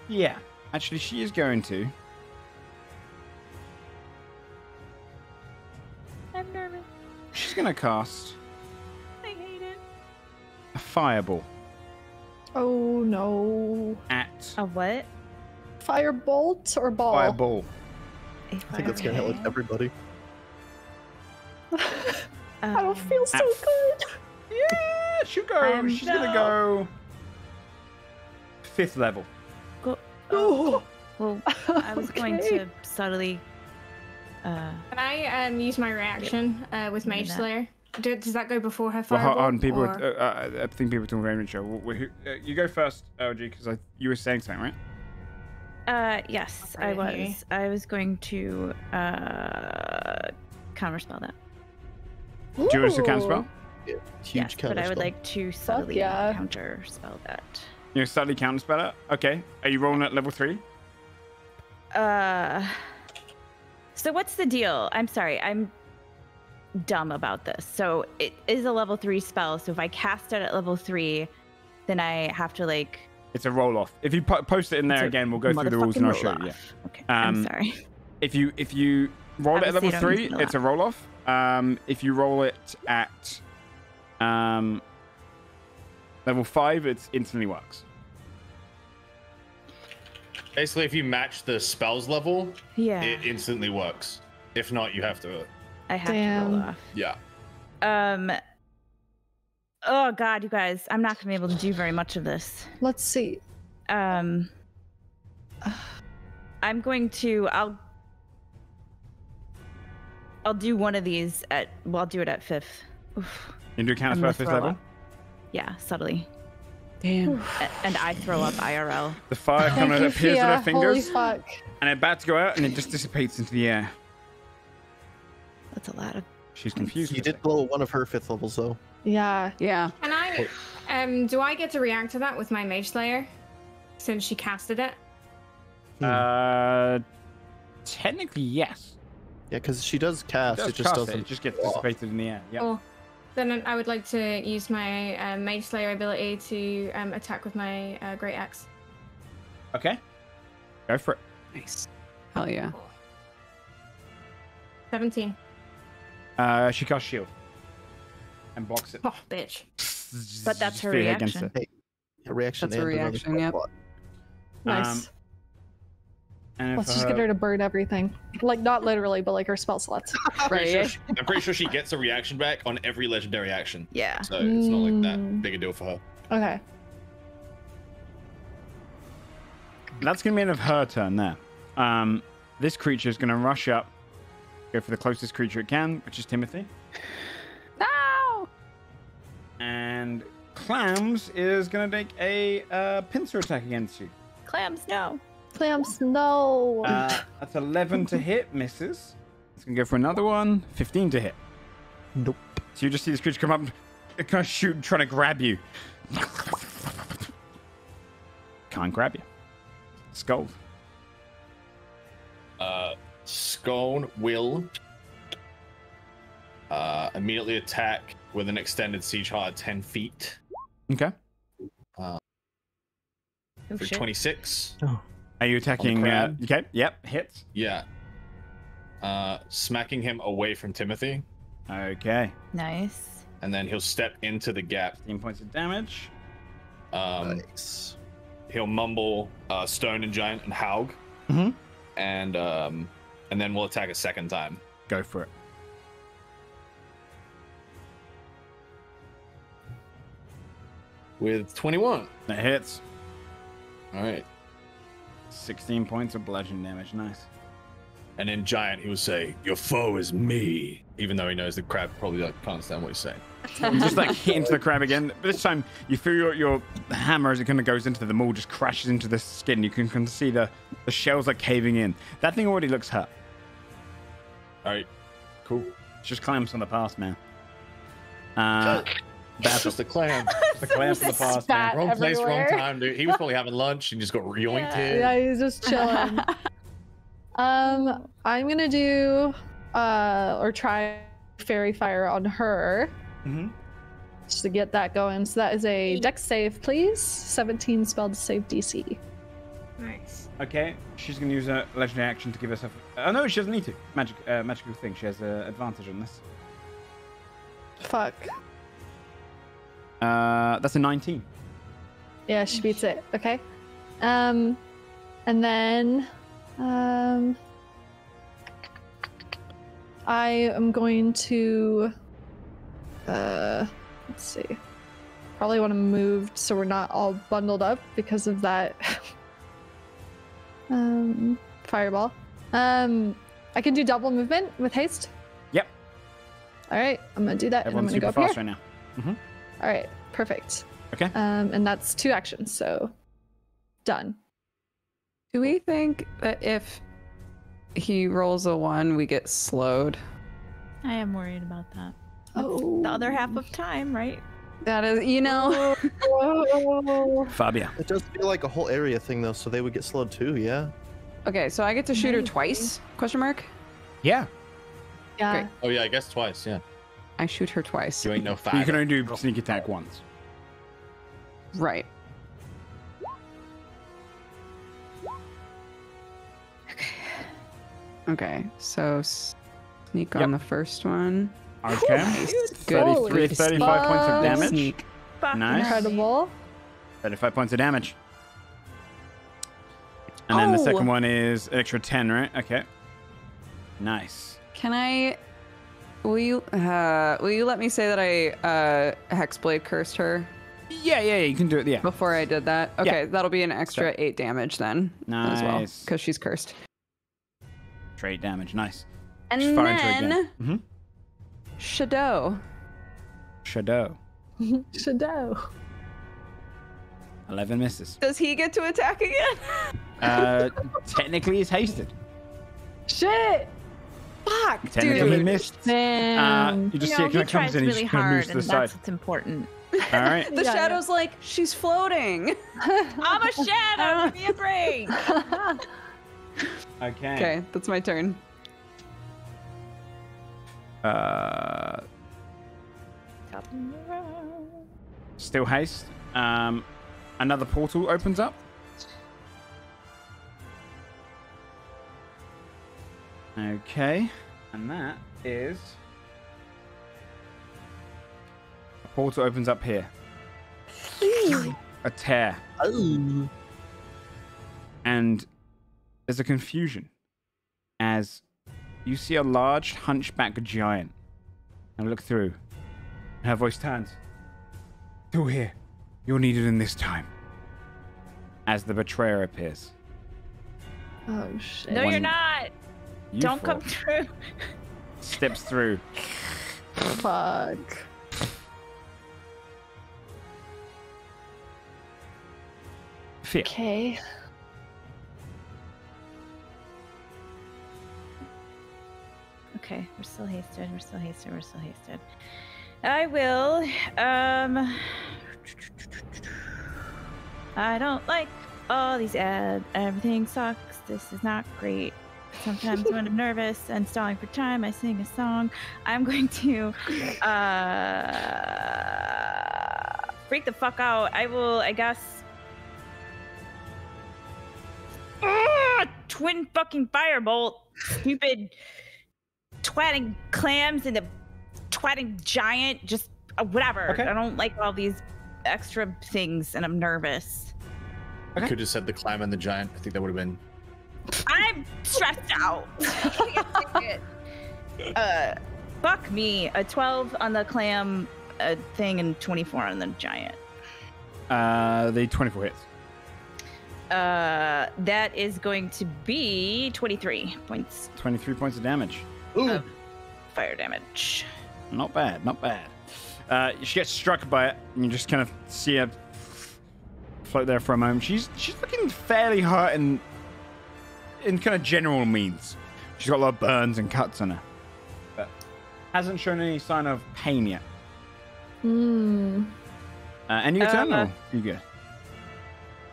Yeah, actually, she is going to...
I'm nervous.
She's going to cast
I hate it.
a fireball
Oh no.
at...
A what?
Firebolt or ball?
Fireball.
A
I think that's going to hit like everybody.
I don't feel so
At-
good.
Yeah, she'll go.
I am
She's going to go 5th level.
Go.
Oh.
Well, I was going
Okay.
to subtly.
Can I use my reaction with Mage
that.
Slayer? Does that go before her
Well,
fireball?
on people,
or-
I think people talking very much. You go first, LG, because you were saying something, right?
Yes,
I
I
didn't hear you.
was. I was going to counterspell that.
Do you want us to counterspell?
Huge
Yes, but I would
counterspell.
like to subtly
yeah.
counterspell that.
You subtly counterspell it? Okay. Are you rolling at level 3?
So what's the deal? I'm sorry, I'm dumb about this. So it is a level 3 spell. So if I cast it at level 3, then I have to like.
It's a roll off. If you post it in there
it's a
again, we'll go through the rules and I'll show
motherfucking
you.
roll-off. Okay, I'm
Um,
sorry.
If you roll it at
Obviously,
level
I don't
3,
use it a
it's a roll off. If you roll it at level 5, it instantly works.
Basically, if you match the spell's level,
Yeah,
it instantly works. If not, you have to.
I have to roll
Damn.
off.
Yeah.
Oh God, you guys, I'm not gonna be able to do very much of this.
Let's see.
I'm going to. I'll do one of these at. Well, I'll do it at 5th. Oof.
You do
I'm
counterspell
gonna
at 5th
throw
level?
up. Yeah, subtly.
Damn.
And I throw up IRL.
The fire kind of
Thank you,
appears with her
Fia. Holy
fingers,
fuck.
and it's about to go out, and it just dissipates into the air.
That's a lot of.
She's confused.
You
with
did
it.
blow one of her 5th levels, though.
Yeah.
Yeah.
Can I? Do I get to react to that with my Mage Slayer? Since she casted it.
Technically, yes.
Yeah, because she does cast, it just doesn't.
It just gets dissipated in the air. Yeah.
Or then I would like to use my Mage Slayer ability to attack with my Great Axe.
Okay. Go for it.
Nice. Hell yeah.
17.
She casts shield and blocks it.
Oh, bitch.
But that's her
Spear against
reaction.
it.
A reaction.
That's a
and another
reaction, yep.
spell.
Nice.
And
Let's
for
just
her-
get her to burn everything. Like, not literally, but like her spell slots.
Right.
I'm pretty sure she gets a reaction back on every legendary action.
Yeah.
So it's not like that
Mm.
big a deal for her.
Okay.
That's going to be the end of her turn there. This creature is going to rush up, go for the closest creature it can, which is Timothy.
No.
And Clams is going to take a pincer attack against you.
Clams, no.
Clams, no.
That's 11 to hit, misses. It's going to go for another one, 15 to hit.
Nope.
So you just see this creature come up, and kind of shoot, trying to grab you. Can't grab you. Skull.
Skull will immediately attack with an extended siege height 10 feet.
Okay.
For 26.
Are you attacking? Okay. Yep. Hits.
Yeah. Smacking him away from Timothy.
Okay.
Nice.
And then he'll step into the gap.
15 points of damage.
Nice.
He'll mumble Stone and Giant and Haug.
Mm-hmm.
And then we'll attack a second time.
Go for it.
With 21.
That hits.
All right.
16 points of bludgeoning damage. Nice.
And in Giant, he will say, "Your foe is me," even though he knows the crab probably can't understand what he's saying.
You just like hit into the crab again. But this time, you feel your hammer as it kind of goes into the maul, just crashes into the skin. You can kind of see the shells like caving in. That thing already looks hurt.
All right. Cool.
It's just clams from the past, man.
That's just a clam.
The clams from the past, man.
Wrong place, wrong
everywhere.
time, dude. He was probably having lunch and just got yoinked here.
Yeah, he's just chilling. I'm gonna do or try fairy fire on her.
Mm-hmm.
Just to get that going. So that is a dex save, please. 17 spelled save DC.
Nice.
Okay, she's going to use a legendary action to give herself... Oh, no, she doesn't need to. Magical thing. She has advantage on this.
Fuck.
That's a 19.
Yeah, she beats it. Okay. And then I am going to let's see. Probably want to move so we're not all bundled up because of that fireball. I can do double movement with haste.
Yep.
All right, I'm gonna do that.
Everyone's
and I'm
super
gonna go up
fast
here.
right now.
All right, perfect.
Okay.
And that's 2 actions, so done.
Do we think that if he rolls a 1, we get slowed?
I am worried about that.
Oh,
The other half of time, right?
That is, you know.
Fabia.
It does feel like a whole area thing though, so they would get slowed too, yeah?
Okay, so I get to shoot her
Maybe.
twice? Question mark?
Yeah.
Yeah.
Great.
Oh, yeah, I guess twice, yeah.
I shoot her twice.
You ain't no
You
fag.
can only do sneak attack once.
Right. Okay, so sneak on the first one.
Okay.
Good.
33, 35 points of
fuck.
damage.
Sneak.
Nice.
Incredible.
35 points of damage. And then the
Oh.
second one is an extra 10, right? Okay. Nice.
Can I? Will you let me say that I Hexblade cursed her
Yeah, you can do it. Yeah.
before I did that? Okay, that'll be an extra 8 damage then as well
Nice.
because she's cursed.
Trade damage. Nice.
And
Just fire into it
then
again. Mm-hmm.
Shadow.
Shadow.
Shadow.
11 misses.
Does he get to attack again?
Technically, he's hasted.
Shit.
Fuck,
Technically
dude.
missed.
Damn.
You just
You
see
know,
it kind
he
of comes
tries
in and
really
he just kind of moves
hard,
to the
and
side.
that's what's important.
All right.
The
Yeah,
shadow's like, she's floating.
I'm a shadow. Give me a break.
Okay.
Okay, that's my turn.
Still haste. Another portal opens up. Okay. And that is... A portal opens up here. A tear.
Oh.
And there's a confusion as you see a large hunchback giant and look through. And her voice turns. Still here. You're needed in this time. As the betrayer appears.
Oh shit.
No,
One-
you're not.
You
Don't
four
come through.
steps through.
Fuck.
Fear.
Okay.
Okay, we're still hasted. We're still hasted. We're still hasted. I will. I don't like all these ads. Everything sucks. This is not great. Sometimes when I'm nervous and stalling for time, I sing a song. I'm going to freak the fuck out. I will, I guess. Twin fucking firebolt. Stupid twatting clams and a twatting giant. Just whatever.
Okay.
I don't like all these extra things and I'm nervous.
I could have said the clam and the giant. I think that would have been.
I'm stressed out. I can't take it. Fuck me. A 12 on the clam thing and 24 on the giant.
The 24 hits.
That is going to be 23 points.
23 points of damage.
Ooh.
Fire damage.
Not bad, not bad. She gets struck by it, and you just kind of see her float there for a moment. She's looking fairly hurt in kind of general means. She's got a lot of burns and cuts on her, but hasn't shown any sign of pain yet.
Hmm.
And you turn, or you good?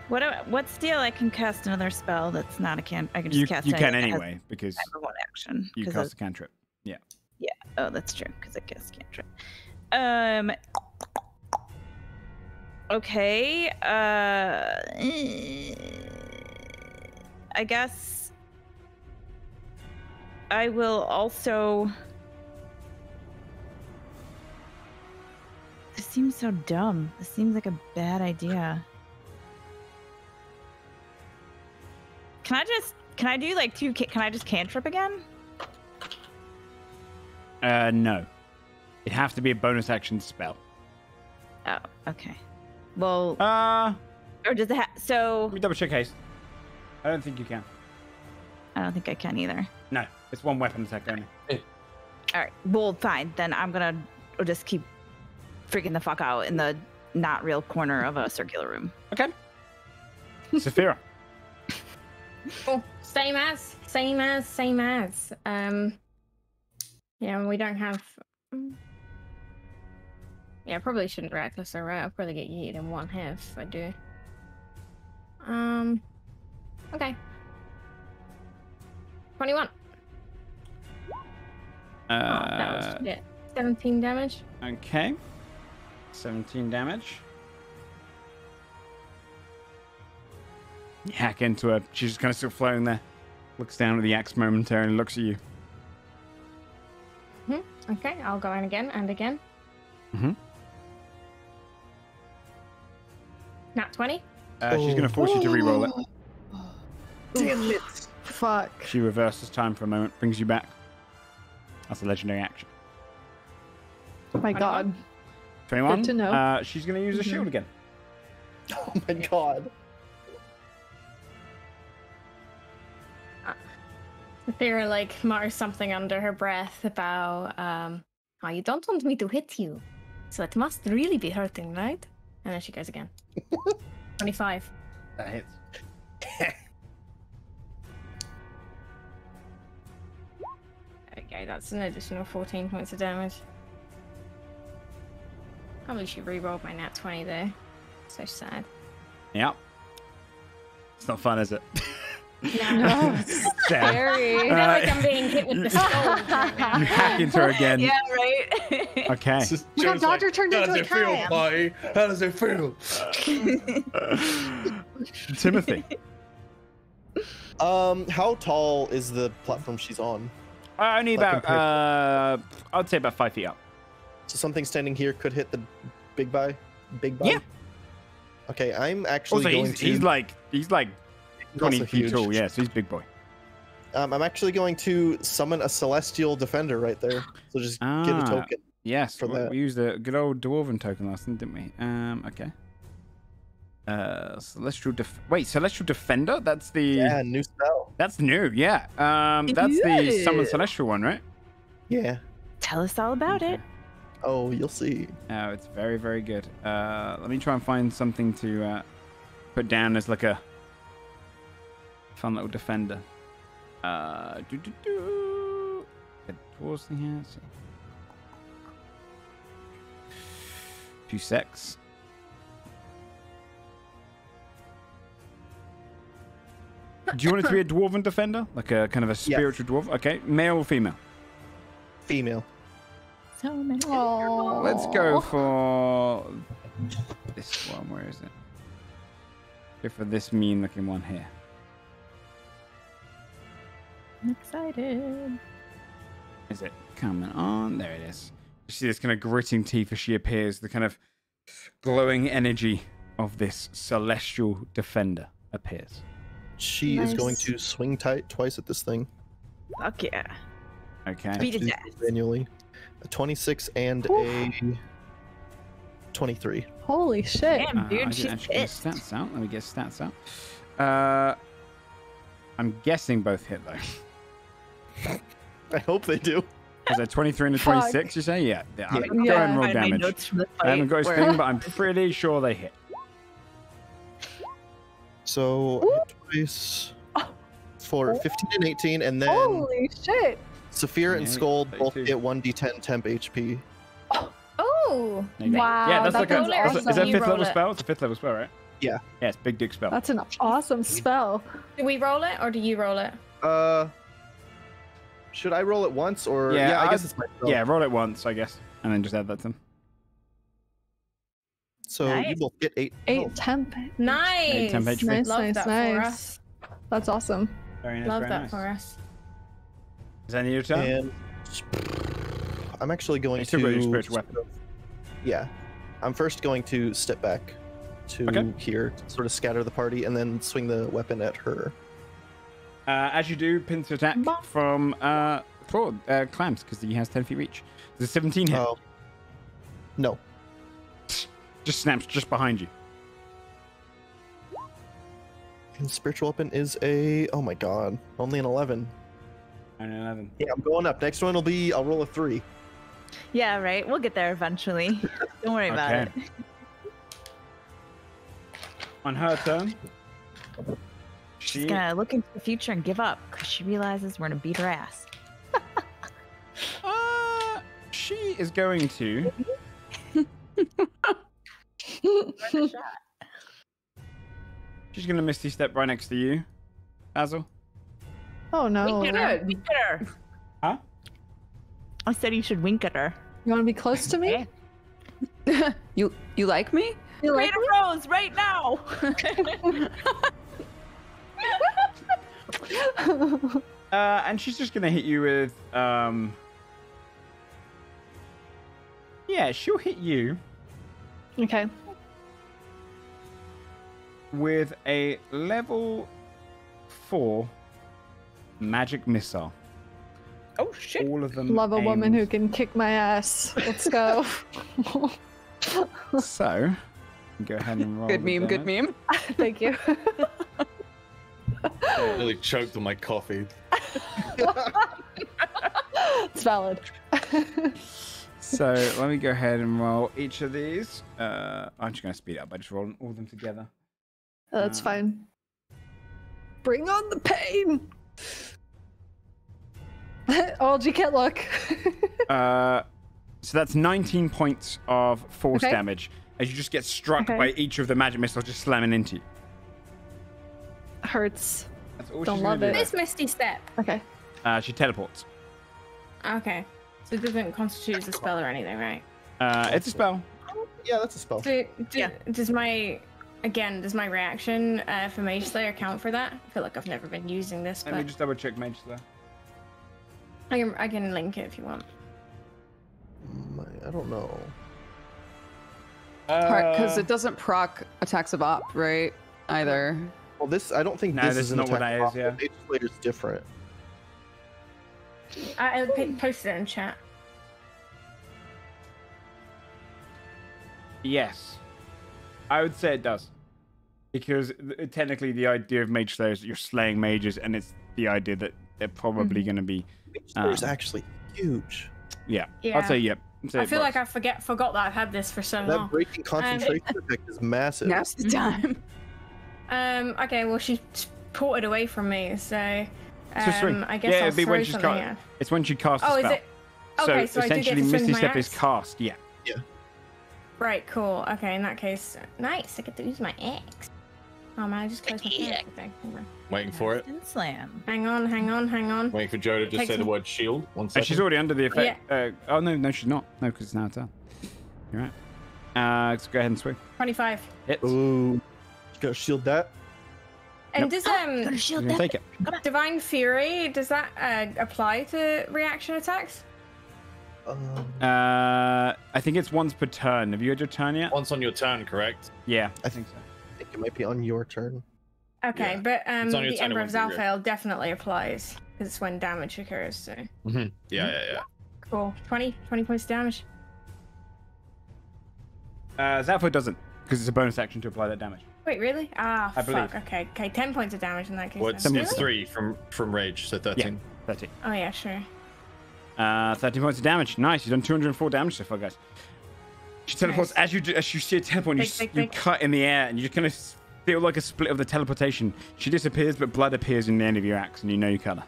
What steel? I can cast another spell that's not a can. I can just cast.
You can
anything that has
anyway because
time of one action.
you cast a cantrip. Yeah.
Yeah. Oh, that's true because I cast cantrip. Okay. I guess I will also. This seems so dumb. This seems like a bad idea. Can I do like two? Can I just cantrip again?
No. It'd have to be a bonus action spell.
Oh, okay. Well, or does it so?
Let me double check haste. I don't think you can.
I don't think I can either.
No, it's one weapon attack only.
All right. Well, fine. Then I'm gonna just keep freaking the fuck out in the not real corner of a circular room.
Okay. Saphira.
Oh, same as. Yeah, we don't have. Yeah, I probably shouldn't reckless her, right? I'll probably get yeeted in one hit if I do. Okay. 21. That was shit. 17 damage.
Okay. 17 damage. You hack into her. She's just kind of still floating there. Looks down at the axe momentarily and looks at you.
Okay, I'll go in again and again. Nat 20.
She's going to force you to re-roll it.
Damn it.
Fuck.
She reverses time for a moment, brings you back. That's a legendary action.
My God.
21.
Good to know.
She's going to use a shield again.
Oh my god.
Saphira like mutters something under her breath about oh, you don't want me to hit you, so it must really be hurting, right? And then she goes again. 25.
That hits.
Okay, that's an additional 14 points of damage. Probably should re-roll my nat 20 there. So sad.
Yeah. It's not fun, is it?
No,
Sad.
Scary.
I feel like I'm being hit with the skull.
You hack into her again.
Yeah, right.
Okay.
My Dodger turned into a clam.
Buddy? How does it feel?
Timothy.
How tall is the platform she's on?
Only
Like
about, I'd say about 5 feet up.
So something standing here could hit the big guy?
Yeah.
Okay, I'm actually
Also,
going to...
he's like 20
also
feet
huge.
tall. Yeah, so he's big boy.
I'm actually going to summon a celestial defender right there. So just get a token.
Yes,
for that.
we used a good old dwarven token last time, didn't we? Okay. Celestial defender. That's the
new spell.
That's new. Yeah. That's the summon celestial one, right?
Yeah.
Tell us all about it.
Oh, you'll see.
Oh, it's very, very good. Let me try and find something to put down as like a fun little defender. Get towards the here. So. 2 secs. Do you want it to be a dwarven defender? Like a kind of a spiritual dwarf? Okay. Male or female?
Female.
So many.
Oh.
Let's go for this one. Where is it? Go for this mean looking one here.
I'm excited.
Is it coming on? There it is. You see this kind of gritting teeth as she appears. The kind of glowing energy of this celestial defender appears.
She is going to swing tight twice at this thing.
Fuck yeah.
Okay.
Beat his ass.
Manually. A 26 and a 23.
Holy shit.
Damn,
I
dude,
didn't
she's
actually get
pissed.
stats out. Let me get stats out. I'm guessing both hit though.
I hope they do.
Is that 23 and a
Fuck.
26? You say? Yeah. Go
Yeah.
ahead and roll
Find my
damage.
notes from the
I haven't got his
fight
thing,
where-
but I'm pretty sure they hit.
So I hit twice for 15 and 18, and then
Holy shit.
Saphira and
Yeah,
Skull both
32.
get 1d10 temp HP.
Oh,
There you go.
Wow,
Yeah, that's
that
like a.
goes
Is
awesome.
that a
You
fifth
roll
level
it.
spell? It's a fifth level spell, right?
Yeah.
Yeah, it's big dick spell.
That's an awesome spell.
do we roll it or do you roll it?
Should I roll it once or
Yeah,
I guess it's my spell.
Yeah, roll it once, I guess, and then just add that to them.
So you
Nice.
both get 8.
8 temp.
Nice.
temp HP.
Nice,
Love
nice,
that for
nice.
us.
That's awesome.
Very nice.
Love
very
that
nice.
for us.
Is that your turn?
And I'm actually going
You still got your
to
spiritual weapon.
Yeah. I'm first going to step back to
Okay.
here, sort of scatter the party, and then swing the weapon at her.
As you do, pincer attack from Claude, Clams, because he has 10 feet reach. There's a 17 hit.
Oh. No.
Just snaps just behind you.
And spiritual weapon is a... Oh my god. Only an 11.
And 11.
Yeah, I'm going up. Next one will be... I'll roll a 3.
Yeah, right. We'll get there eventually. Don't worry about it.
Okay. On her turn,
She's gonna look into the future and give up because she realizes we're gonna beat her ass.
she is going to. She's going to Misty Step right next to you, Basil.
Oh no.
Wink at her. Wink at her.
Huh?
I said you should wink at her.
You want to be close to me?
You like me?
You like
Create a rose right now.
And she's just going to hit you with. Yeah, she'll hit you
Okay.
with a level 4 magic missile.
Oh shit.
All of them.
Love a woman who
aimed-
can kick my ass. Let's go.
So, go ahead and roll.
Good
the
meme, good
damage.
meme.
Thank you.
I really choked on my coffee.
It's valid.
So let me go ahead and roll each of these. I'm just going to speed up by just rolling all of them together.
That's fine. Bring on the pain. Oh, you can't look.
So that's 19 points of force
Okay.
damage as you just get struck
Okay.
by each of the magic missiles just slamming into you.
Hurts.
That's all
Don't
she's
love
gonna
it.
do.
This Misty Step.
Okay.
She teleports.
Okay. So it doesn't constitute as a spell or anything, right?
It's a spell.
Yeah, that's a spell.
So
Yeah.
does my reaction for Mage Slayer count for that? I feel like I've never been using this,
Let me
but
just double check Mage Slayer.
I can link it if you want.
I don't know.
Because it doesn't proc attacks of op, right? Either.
Well, this I don't think
No,
this
this
is
is
an
not what
attack.
that is, yeah.
Mage Slayer's different.
I'll post it in chat.
Yes. I would say it does. Because technically the idea of Mage Slayer is that you're slaying mages, and it's the idea that they're probably going to be...
Mage Slayer's actually huge.
Yeah.
Yeah.
I'll say yep.
I feel like I forgot that I've had this for so
That
long.
breaking concentration effect is massive.
Now's the time.
Okay, well she ported away from me, so
So swing.
I guess
Yeah,
I'll
it'd be
throw
when she's
something
cast.
at.
It's when she casts a
Oh, is
spell.
it? Okay, so I do get
essentially,
to swing
Misty
my
Step
axe?
is cast. Yeah.
Right, cool. Okay, in that case, nice. I get to use my axe. Oh man, I just closed my character thing. Hold on.
Waiting for it.
And slam.
Hang on.
Waiting for Joe to just
Takes
say the
me-
word shield. 1
And
second.
she's already under the effect. Oh, no, she's not. No, because it's now her turn. You're right. Let's go ahead and swing.
25.
Hits.
Ooh. Gotta shield that.
And does
You're gonna take it.
Divine Fury, does that apply to reaction attacks?
I think it's once per turn. Have you had your turn yet?
Once on your turn, correct?
Yeah, I think so.
I think it might be on your turn.
Okay,
Yeah.
but
It's on your
the
turn, it
Emperor of
won't be
Zalfael definitely applies because it's when damage occurs. So
Mm-hmm. Yeah.
cool. 20 points of damage.
Zalfo doesn't, because it's a bonus action to apply that damage.
Wait, really? Ah,
I
fuck.
believe.
Okay, 10 points of damage in that case.
Well,
then.
it's
Really?
3 from rage, so 13.
30.
Oh yeah, sure.
13 points of damage. Nice. You've done 204 damage so far, guys. She teleports.
Nice.
As you see a teleport,
Tick,
you
tick.
cut in the air, and you kind of feel like a split of the teleportation. She disappears, but blood appears in the end of your axe, and you know you cut her.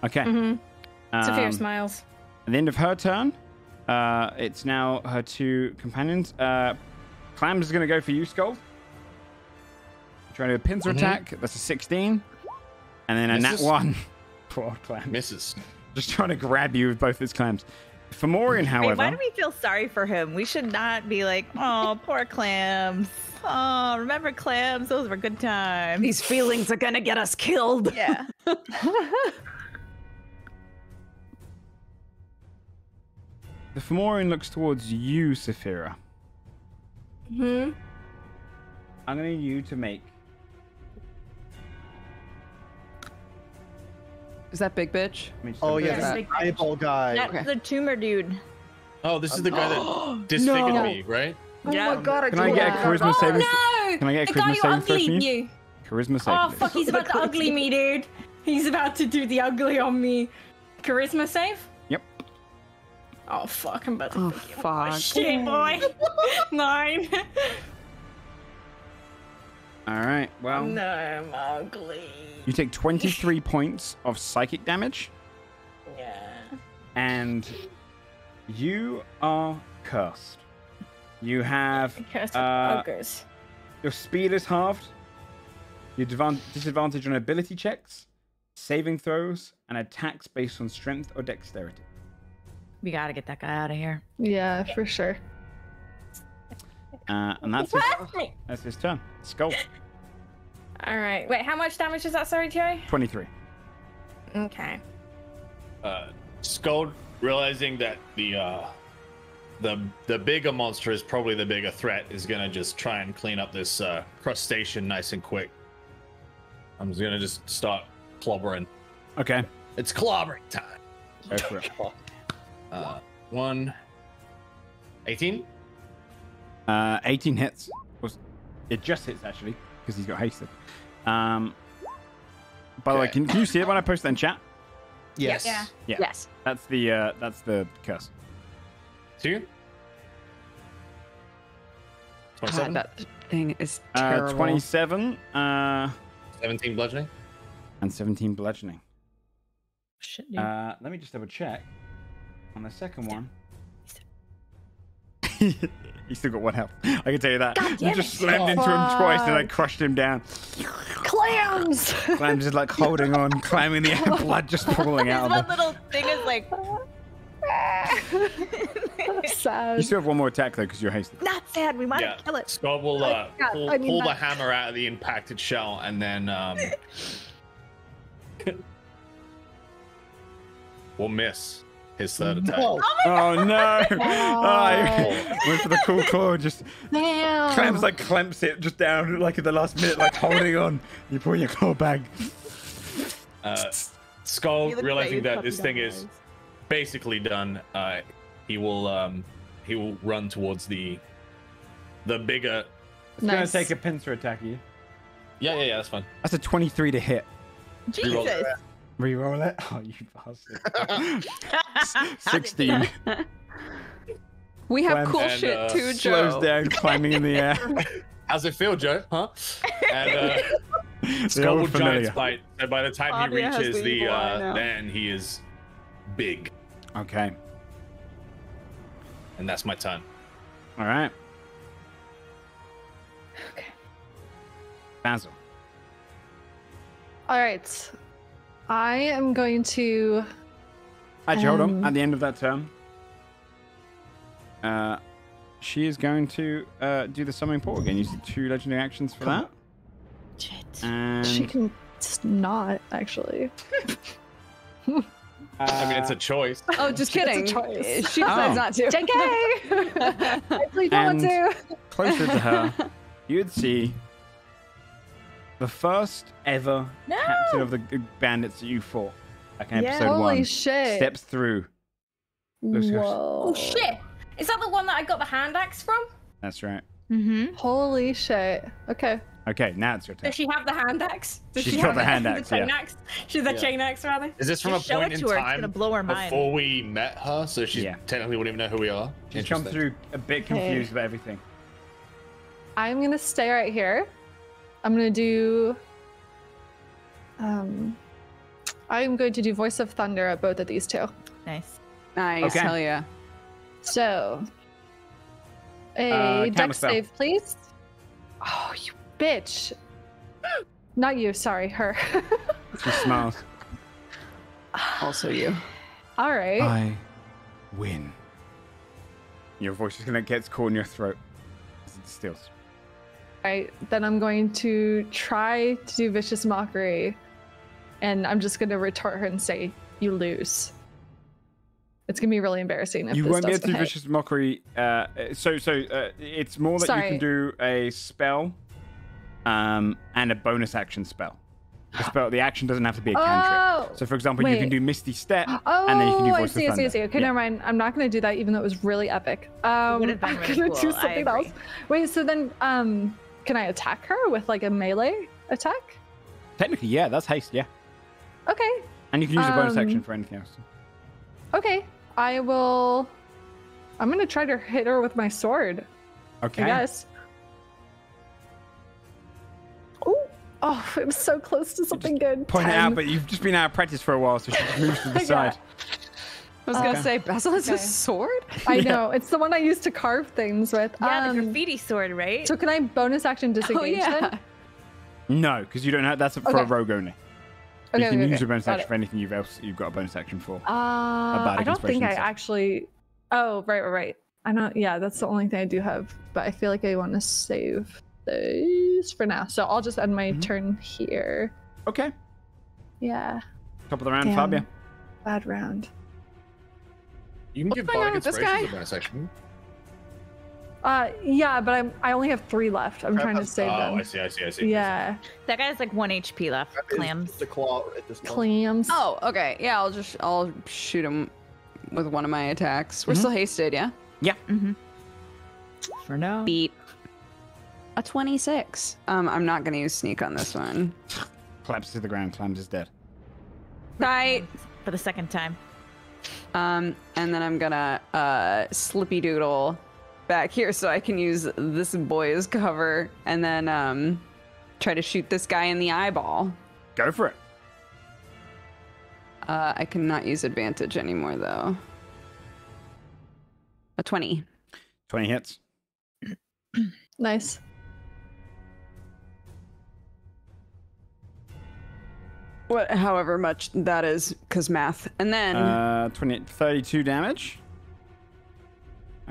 Okay.
Mm-hmm. Sophia smiles.
At the end of her turn, it's now her 2 companions. Clams is going to go for you, Skull. Trying to do a pincer attack. That's a 16. And then a nat
Misses.
1. Poor Clam.
Misses.
Just trying to grab you with both his clams. Fomorian, however.
Wait, why do we feel sorry for him? We should not be like, oh, poor clams. Oh, remember clams? Those were good times.
These feelings are gonna get us killed.
Yeah.
The Fomorian looks towards you, Saphira.
Hmm.
I'm going to need you to make.
Is that big bitch?
Let me just
Oh
double
yeah,
check.
Yes.
this eyeball guy.
That's
Okay.
the tumor dude.
Oh, this is the guy that disfigured me, right?
Yeah.
Oh my god,
Can I get a charisma saving?
No!
Can I get a
The guy
charisma
who
saving throw
uglied
from you?
you.
Charisma save.
Oh
please.
fuck, he's about to ugly me, dude. He's about to do the ugly on me. Charisma save?
Yep.
Oh fuck, I'm about to
Oh,
fucking
fuck.
shit, boy. 9.
All right. Well,
No, I'm ugly.
you take 23 points of psychic damage,
Yeah.
and you are cursed. You have
Cursed with
Uh,
ogres.
your speed is halved. Your disadvantage on ability checks, saving throws, and attacks based on strength or dexterity.
We gotta get that guy out of here.
Yeah, for sure.
And that's his turn. Skull.
Alright, wait, how much damage is that, sorry, Joe?
23.
Okay.
Skull, realizing that the bigger monster is probably the bigger threat, is gonna just try and clean up this crustacean nice and quick. I'm just gonna just start clobbering.
Okay.
It's clobbering time.
Go for it.
18.
18 hits. It just hits, actually, because he's got hasted. By the way, can you see it when I post that in chat?
Yes.
Yeah.
Yeah.
Yes.
That's the curse.
2.
God,
27.
that thing is terrible.
27
17 bludgeoning.
and 17 bludgeoning.
Shit, dude.
Let me just double check on the second one. He's still got 1 health. I can tell you that. You
damn
just
it.
slammed into him twice and I crushed him down.
Clams!
Clam's just like holding on, climbing the air, blood just falling out
His
of
one
him.
little thing is like,
Sad.
You still have 1 more attack though, because you're hasted.
not sad. We might
Yeah.
kill it.
Skull will pull,
I mean,
pull the
that-
hammer out of the impacted shell and then will miss his third attack.
Oh,
Oh no! Oh, went for the cool claw. Just
Damn.
Clam's like clamps it just down like at the last minute, like holding on. You pull your claw back.
Skull,
You look
realizing
like
that
puppy
this thing
dog
is
eyes.
basically done, he will run towards the bigger.
It's gonna
Nice.
take a pincer attack at you.
Yeah, that's fine.
That's a 23 to hit.
Reroll
Jesus.
Reroll it. Oh, you bastard. 16.
We have
Clem
cool
and,
shit too, Joe.
Slows down, climbing in the air.
How's it feel, Joe? Huh? And
They're
Skull
all
will
familiar.
giant bite, and by the time he
Audrey has
reaches
the
the
evil eye now.
then he is big,
Okay.
and that's my turn.
All right. Basil.
All right. I am going to.
Actually, hold on. At the end of that turn, she is going to do the summoning portal again. Use the 2 legendary actions for that.
Shit.
And
She can just not actually.
I mean, it's a choice.
Oh, just
It's a
kidding.
choice.
She decides not to.
JK. I really don't want
And-
to.
closer to her, you'd see the first ever captain of the bandits that you fought back in
Yeah.
episode
Holy
1
shit!
steps through. Looks goes,
Whoa!
Oh shit! Is that the one that I got the hand axe from?
That's right.
Mm-hmm.
Holy shit! Okay.
Okay, now it's your turn.
Does she have the hand axe? Does
She's
she
got
have
the hand
the
axe,
chain
yeah.
axe? She's the
Yeah.
chain axe, rather.
Is this from
Just
a
show
point
it
in
to her, it's
time
gonna blow her mind.
before we met her, so she
Yeah.
technically wouldn't even know who we are?
She's come
Interesting.
through a bit confused about everything.
I'm gonna stay right here. I'm gonna do. I'm going to do Voice of Thunder at both of these two.
Nice.
Nice.
Okay.
Hell yeah.
So, a dex
counterspell.
save, please. Oh, you bitch! Not you. Sorry, her.
She smiles.
Also you.
All right.
I win. Your voice is gonna get caught in your throat as it distills.
Right, then I'm going to try to do Vicious Mockery, and I'm just going to retort her and say, "You lose." It's going to be really embarrassing if
You
this
won't be able to
doesn't
do
hit.
Vicious Mockery. It's more that you
Sorry.
can do a spell, and a bonus action spell. The action doesn't have to be a cantrip.
Oh!
So, for example, you can
wait.
do Misty Step,
Oh,
and then you can do
I
Voice
see,
of
I
Thunder.
see. Okay,
Yeah.
never mind. I'm not going to do that, even though it was really epic.
would've been
I'm
really
gonna
cool,
do
I
something
agree.
else. Wait, so then, can I attack her with like a melee attack?
Technically, yeah, that's haste, yeah.
Okay,
And you can use a bonus
Um,
action for anything else.
okay. I will. I'm going to try to hit her with my sword.
Okay.
I guess. Oh, it was so close to something good.
Point it
10.
out, but you've just been out of practice for a while, so she just moves to the
Yeah.
side.
I was gonna
Okay.
say, Basil has a
Okay.
sword?
I know. It's the one I used to carve things with.
Yeah, the graffiti sword, right?
So can I bonus action disengage
Oh yeah.
then?
No, because you don't have. That's for a
Okay.
rogue only.
Okay,
You can
okay,
use
okay.
a bonus
Got
action
it.
for anything you've got a bonus action for.
I don't
against
think I
potions.
actually. Oh, right. I don't. Yeah, that's the only thing I do have. But I feel like I want to save these for now. So I'll just end my
Mhm.
turn here.
Okay.
Yeah.
Top of the round,
Damn.
Fabia.
Bad round.
You can
What's
give
going on
Bardic
with this
Inspiration
guy?
as a bonus action.
Yeah, but I only have 3 left. I'm trying to save them.
I see.
Yeah.
That guy's like 1 HP left. Clams.
The claw at this point.
Clams.
Oh, okay. Yeah, I'll shoot him with one of my attacks. We're
Mhm.
still hasted, yeah?
Mm-hmm. For now.
Beat. A 26. I'm not gonna use sneak on this one.
Collapses to the ground. Clams is dead.
Tight.
For the second time.
And then I'm gonna slippy doodle back here so I can use this boy as cover, and then try to shoot this guy in the eyeball.
Go for it.
I cannot use advantage anymore though. A 20.
20 hits.
Nice.
However much that is, cause math. And then
32 damage.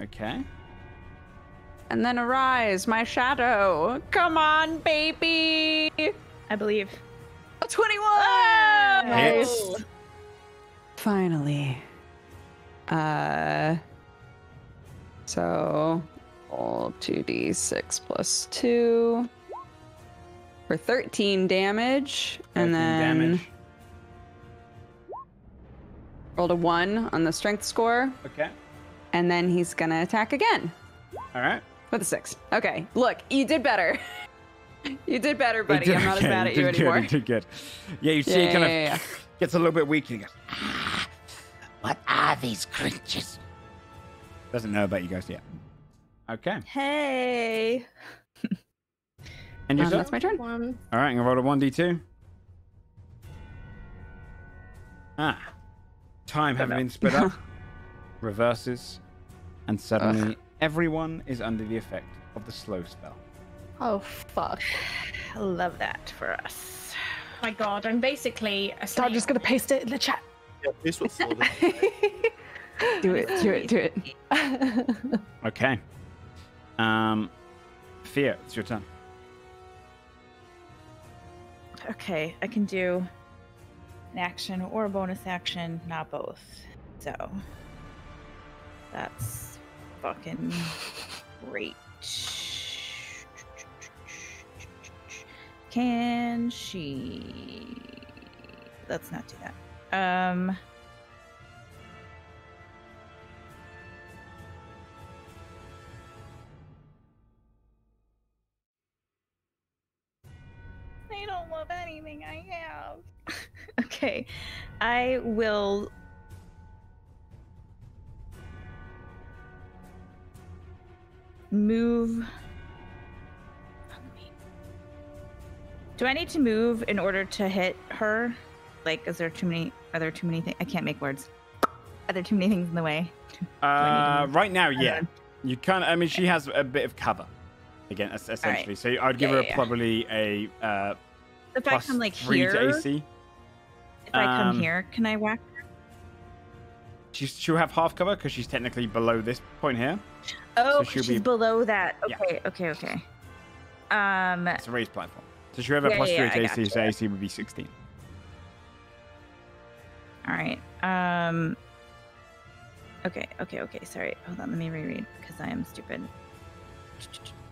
Okay.
and then arise, my shadow. Come on, baby.
I believe.
A 21.
Hits.
Finally. So roll 2d6 plus 2 for 13 damage, and
13
then
damage.
rolled a 1 on the strength score,
Okay.
and then he's gonna attack again
All right.
with a 6. Okay, look, you did better. You did better, buddy. I'm not as bad at you
did
anymore.
Good, you did good. Yeah, you see it kind of
Yeah.
gets a little bit weak and he goes, what are these creatures? Doesn't know about you guys yet. Okay.
Hey.
And yourself?
That's my turn.
One.
All right, I'm going to roll a 1d2. Time having been split up, reverses, and suddenly everyone is under the effect of the slow spell.
Oh, fuck.
I love that for us.
My God, I'm basically a
I'm just gonna paste it in the chat.
Yeah, please what's slow.
Do it.
Okay. Fear, it's your turn.
Okay, I can do an action or a bonus action, not both. So that's fucking great. Can she? Let's not do that. I don't love anything I have. Okay, I will. Move. Do I need to move in order to hit her? Like, are there too many things? I can't make words. Are there too many things in the way?
Right now, yeah. You kind of. I mean, she has a bit of cover. Again, essentially. Right. So I'd give her probably a
if I come like
3
here,
to AC.
If I come here, can I whack her?
She'll have half cover because she's technically below this point here.
Oh, so she's below that. Okay,
yeah.
okay.
It's a raised platform. So she'll have a plus 3 to AC, so AC would be 16.
All right. Okay. Sorry. Hold on. Let me reread because I am stupid.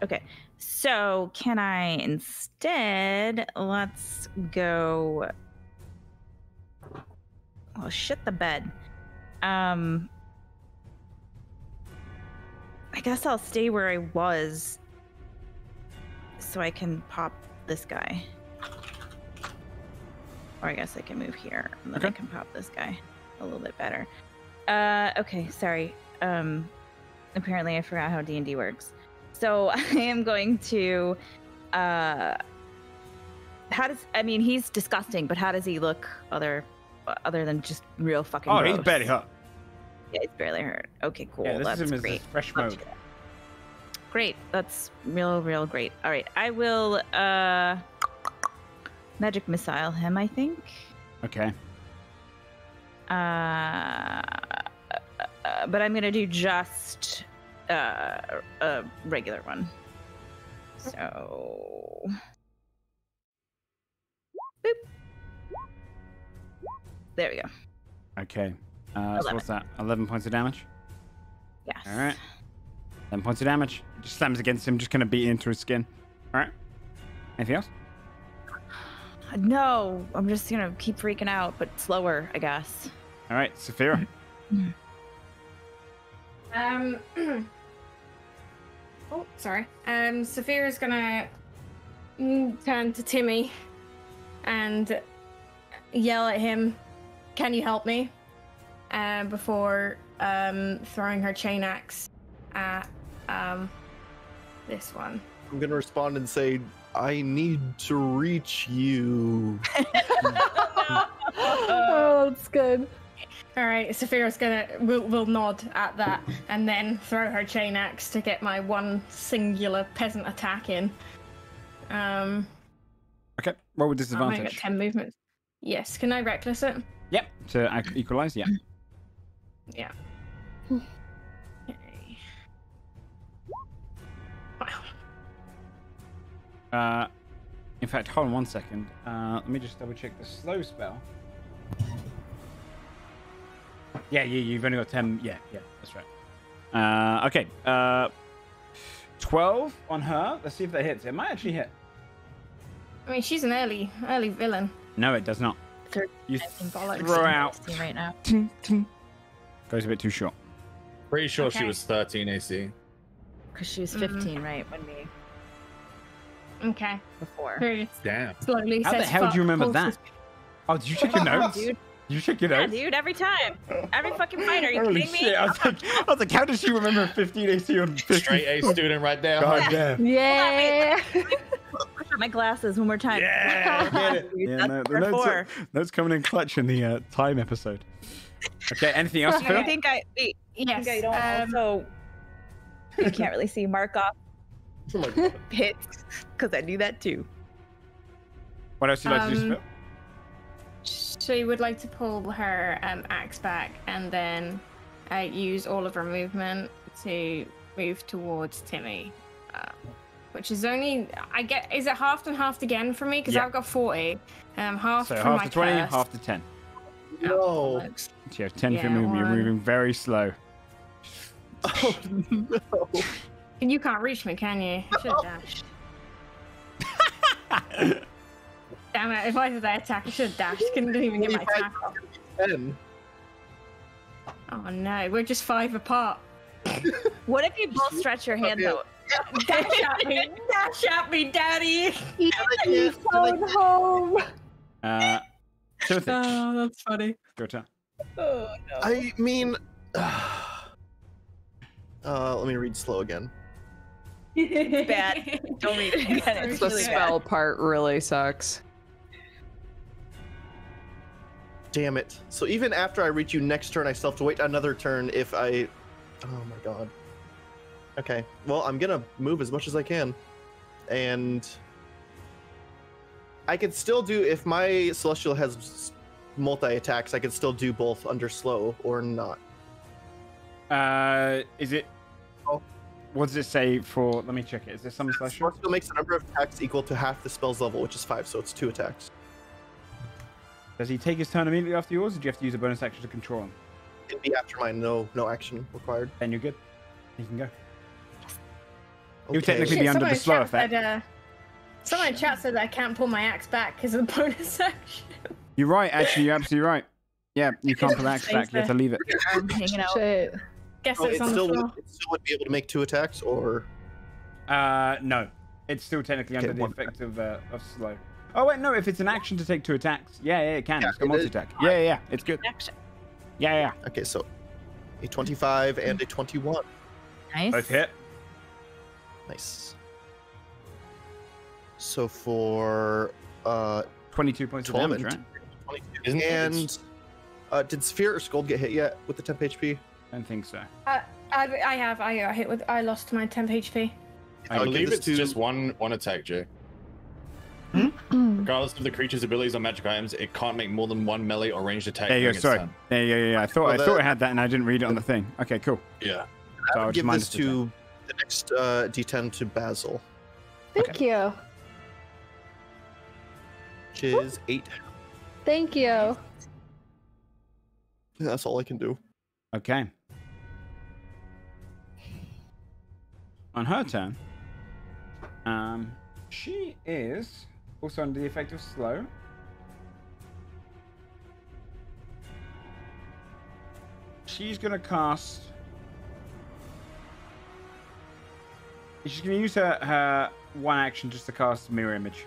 Okay. So can I instead, let's go. Oh, shit the bed. I guess I'll stay where I was so I can pop this guy. Or I guess I can move here and then I can pop this guy a little bit better. Okay, sorry. Apparently I forgot how D&D works. So I am going to he's disgusting, but how does he look other than just real fucking gross?
He's barely hurt.
Yeah, he's barely hurt. Okay, cool.
Yeah,
that's
is
great.
Fresh mode.
Great. That's real great. All right, I will magic missile him, I think.
Okay.
But I'm gonna do just a regular one. So, boop. There we go.
Okay. So what's that? 11 points of damage?
Yes.
All right. 11 points of damage. Just slams against him, just gonna beat into his skin. All right. Anything else?
No, I'm just gonna keep freaking out, but slower, I guess.
All right, Saphira.
Oh, sorry. Saphira's gonna turn to Timmy and yell at him, "Can you help me?" Before throwing her chain axe at this one.
I'm gonna respond and say, "I need to reach you."
Oh, that's good.
All right, Saphira's will nod at that and then throw her chain axe to get my one singular peasant attack in.
Okay, roll with disadvantage.
I got 10 movements. Yes, can I reckless it?
Yep, to equalize, yeah.
Yeah. Okay. Wow.
In fact, hold on 1 second. Let me just double check the slow spell. Yeah, you've only got 10. Yeah, that's right. Okay. 12 on her. Let's see if that hits. It might actually hit.
I mean, she's an early villain.
No, it does not. You throw out.
Right now.
Goes a bit too short.
Pretty sure she was 13 AC.
Because she was 15, right? When we.
Okay.
Before.
Very
Damn.
slowly
How the hell do you remember that? Oh, did you check your notes?
Dude.
You check your notes?
Yeah, dude, every time. Every fucking fight. Are you
Holy
kidding
shit.
me?
I was like, how does she remember 15 AC on 50?
Straight A student right there.
God damn.
Yeah.
Push up my glasses one more time.
Yeah, get it. Yeah, no, the notes coming in clutch in the time episode. Okay, anything else, Phil?
I think
yes.
I don't also. You can't really see mark off
Oh my god.
Hits, because I do that too.
What else would you like to do, Spit?
She would like to pull her axe back and then use all of her movement to move towards Timmy, which is only is it halved and halved again for me? Because
Yeah.
I've got 40. Half
So
from
half
my
to 20,
curse.
half to 10.
No.
So you have 10 feet
Yeah,
movement. You're
one.
moving very slow.
Oh no.
You can't reach me, can you? I should have dashed. Damn it! If I did that attack, I should have dashed. Couldn't even get my attack off.
10.
Oh no, we're just 5 apart.
What if you both stretch your hand out?
Dash at me, daddy!
home.
Timothy,
that's funny.
your turn.
Oh no.
I mean, let me read slow again.
It's bad. Don't read it again. It's
The
really
spell part really sucks.
Damn it. So even after I reach you next turn, I still have to wait another turn if I... Oh my god. Okay. Well, I'm gonna move as much as I can. And... I could still do... If my Celestial has multi-attacks, I could still do both under slow or not.
Is it...
Oh.
What does it say for... Let me check it. Is there some special?
Celestial makes the number of attacks equal to half the spell's level, which is 5, so it's 2 attacks.
Does he take his turn immediately after yours, or do you have to use a bonus action to control him?
It'd be after mine, no action required.
Then you're good. You can go.
Okay.
He'll technically be under the slow effect.
Someone in chat said that I can't pull my axe back because of the bonus action.
You're right, actually. You're absolutely right. Yeah, you can't put axe back. You have to leave it.
I'm hanging out.
Shit.
Guess
Oh,
it's
it
on the
still,
floor.
it still would be able to make 2 attacks, or...
No. It's still technically under
Okay,
the
one
effect of slow. Oh, wait, no. If it's an action to take 2 attacks. Yeah, it can.
Yeah,
It's got
it is.
multi-attack. Yeah. It's good.
Action.
Yeah.
Okay, so a 25 and a 21.
Nice.
Both hit.
Nice. So for
22 points of
12
damage,
and
right?
22.
Isn't it-
And did Sphere or Scold get hit yet with the temp HP?
I don't think so.
I lost my temp HP.
I
I'll
believe
give this
it's
to-
just one attack, Jay. Regardless of the creature's abilities or magic items, it can't make more than 1 melee or ranged attack.
There you go.
during its
Sorry.
turn.
Yeah. I thought
Well,
I thought I had that, and I didn't read it on the thing. Okay, cool.
Yeah.
So I'll
Give
just
this to the next D10 to Basil,
Thank you.
which is 8.
Thank you.
That's all I can do.
Okay. On her turn, she is also under the effect of slow. She's gonna cast. She's gonna use her one action just to cast mirror image,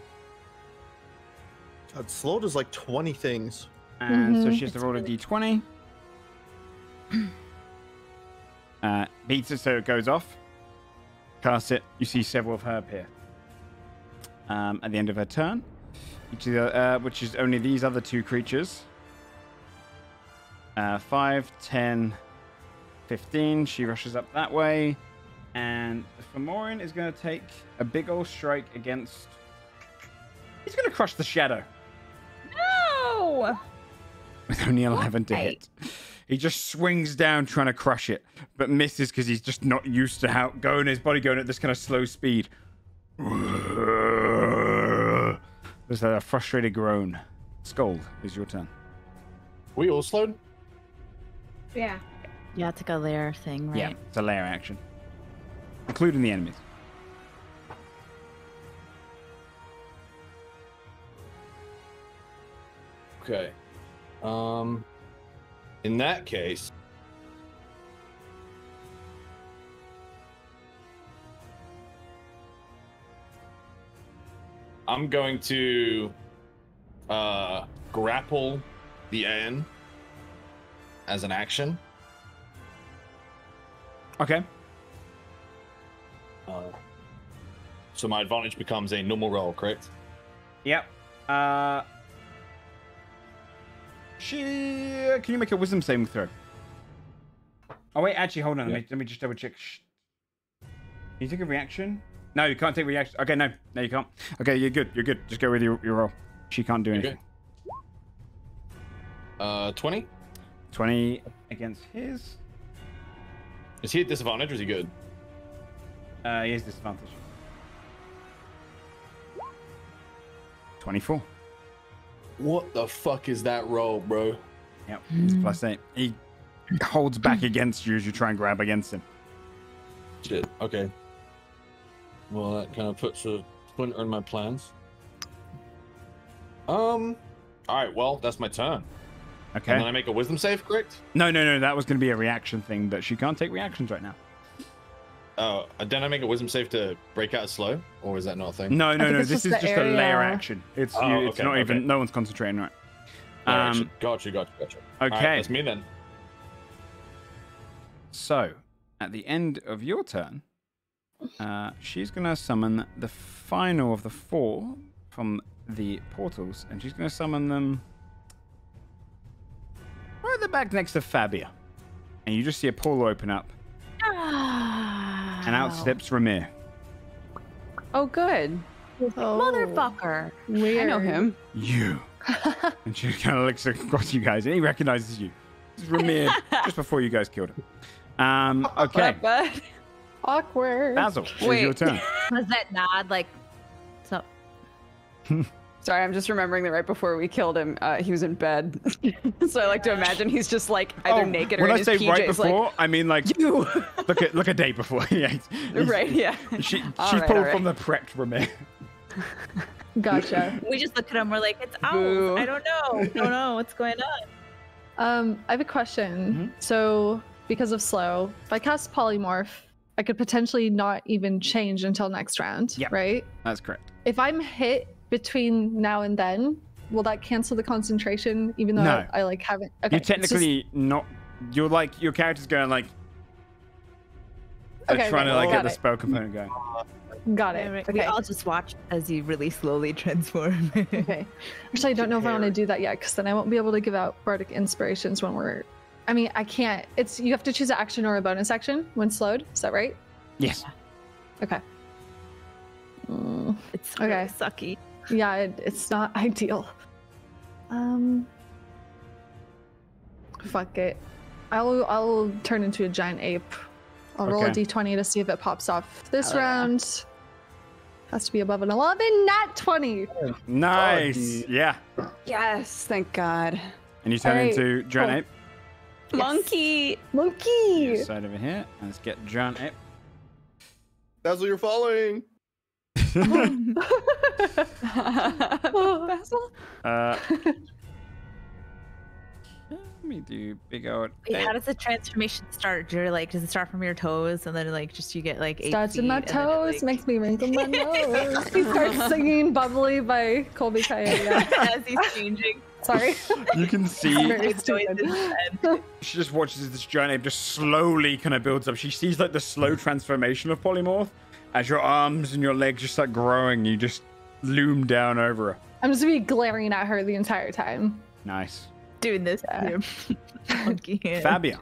God, Slow does like 20 things.
and so she has to roll a d20. Beats it so it goes off. Cast it. You see several of her appear at the end of her turn, which is only these other 2 creatures. 5, 10, 15. She rushes up that way. And Femorin is going to take a big old strike against... He's going to crush the shadow.
No!
With only 11 to hit. He just swings down trying to crush it, but misses because he's just not used to how his body going at this kind of slow speed. There's a frustrated groan. Scold, is your turn.
We all slowed?
Yeah.
Yeah, it's like a lair thing, right?
Yeah, it's a lair action. Including the enemies.
Okay. In that case, I'm going to grapple the Aeon as an action.
Okay.
So my advantage becomes a normal roll, correct?
Yep. Can you make a wisdom saving throw? Oh wait, actually, hold on.
Yeah.
Let me just double check. Can you take a reaction? No, you can't take reaction. Okay, no, you can't. Okay, you're good. You're good. Just go with your roll. She can't do anything.
20.
20 against his.
Is he at disadvantage or is he good?
He has disadvantage. 24.
What the fuck is that roll, bro?
Yep, it's +8. He holds back against you as you try and grab against him.
Shit. Okay. Well, that kind of puts a splinter in my plans. All right. Well, that's my turn.
Okay.
And then I make a wisdom save, correct?
No. That was going to be a reaction thing, but she can't take reactions right now.
Oh, then I make a wisdom save to break out of slow, or is that not a thing?
No.
it's
This is
just
just
the
a layer
area.
action. It's
Oh,
it's
okay,
not even.
okay.
No one's concentrating on it.
Gotcha. All
Okay.
right, that's me then.
So, at the end of your turn, she's going to summon the final of the 4 from the portals, and she's going to summon them right at the back next to Fabia. And you just see a portal open up, and out steps Ramir.
Oh, good.
Motherfucker.
Weird.
I know him.
You. And she kind of looks across you guys, and he recognizes you. This is Ramir, just before you guys killed him. Okay.
Bud?
Awkward.
Basil, it's
Wait.
your turn.
Was that nod like? So
Sorry, I'm just remembering that right before we killed him, he was in bed. So I like to imagine he's just like either naked or
when
in
I
his
say
PJs.
right before, I mean like
You.
look a day before. Yeah,
Right, yeah.
She's
All
pulled
right.
from the prepped Ramir.
Gotcha.
we just look at him. We're like, it's
Boo.
owls. I don't know what's going on.
I have a question. So, because of slow, if I cast polymorph, I could potentially not even change until next round,
Yep.
right?
That's correct.
If I'm hit between now and then, will that cancel the concentration? Even though
No.
I like haven't. Okay,
You're technically not. You're like your character's going like. They're
Okay,
trying to
okay,
like get
got
the
it.
spell component going.
got it.
We
Okay.
all just watch as you really slowly transform.
Okay. Actually, I don't know if I want to do that yet, because then I won't be able to give out bardic inspirations when we're. I mean, I can't. It's you have to choose an action or a bonus action when slowed. Is that right?
Yes.
Okay.
It's
Okay.
really sucky.
Yeah, it's not ideal. Fuck it. I'll turn into a giant ape. I'll roll a
Okay.
d20 to see if it pops off this
Hell yeah.
round. Has to be above an 11, not 20.
Nice. Yeah.
Yes, thank God.
And you turn
Alright,
into giant
cool.
ape.
Monkey.
Monkey.
This side over here. Let's get giant ape.
Basil, you're following.
Basil?
Let me do big old.
Wait,
ape.
how does the transformation start? You're like, does it start from your toes and then like just you get like 8
Starts in my
feet, and then it,
toes,
like-
makes me wrinkle my nose. He starts singing Bubbly by Colby Coyote.
as he's changing.
Sorry.
You can see
Very
It's always
stupid.
in his head.
she just watches as this giant ape just slowly kind of builds up. She sees like the slow transformation of polymorph as your arms and your legs just start growing. You just loom down over her.
I'm just gonna be glaring at her the entire time,
Nice.
Doing this
Yeah.
to your monkey hand.
Fabia.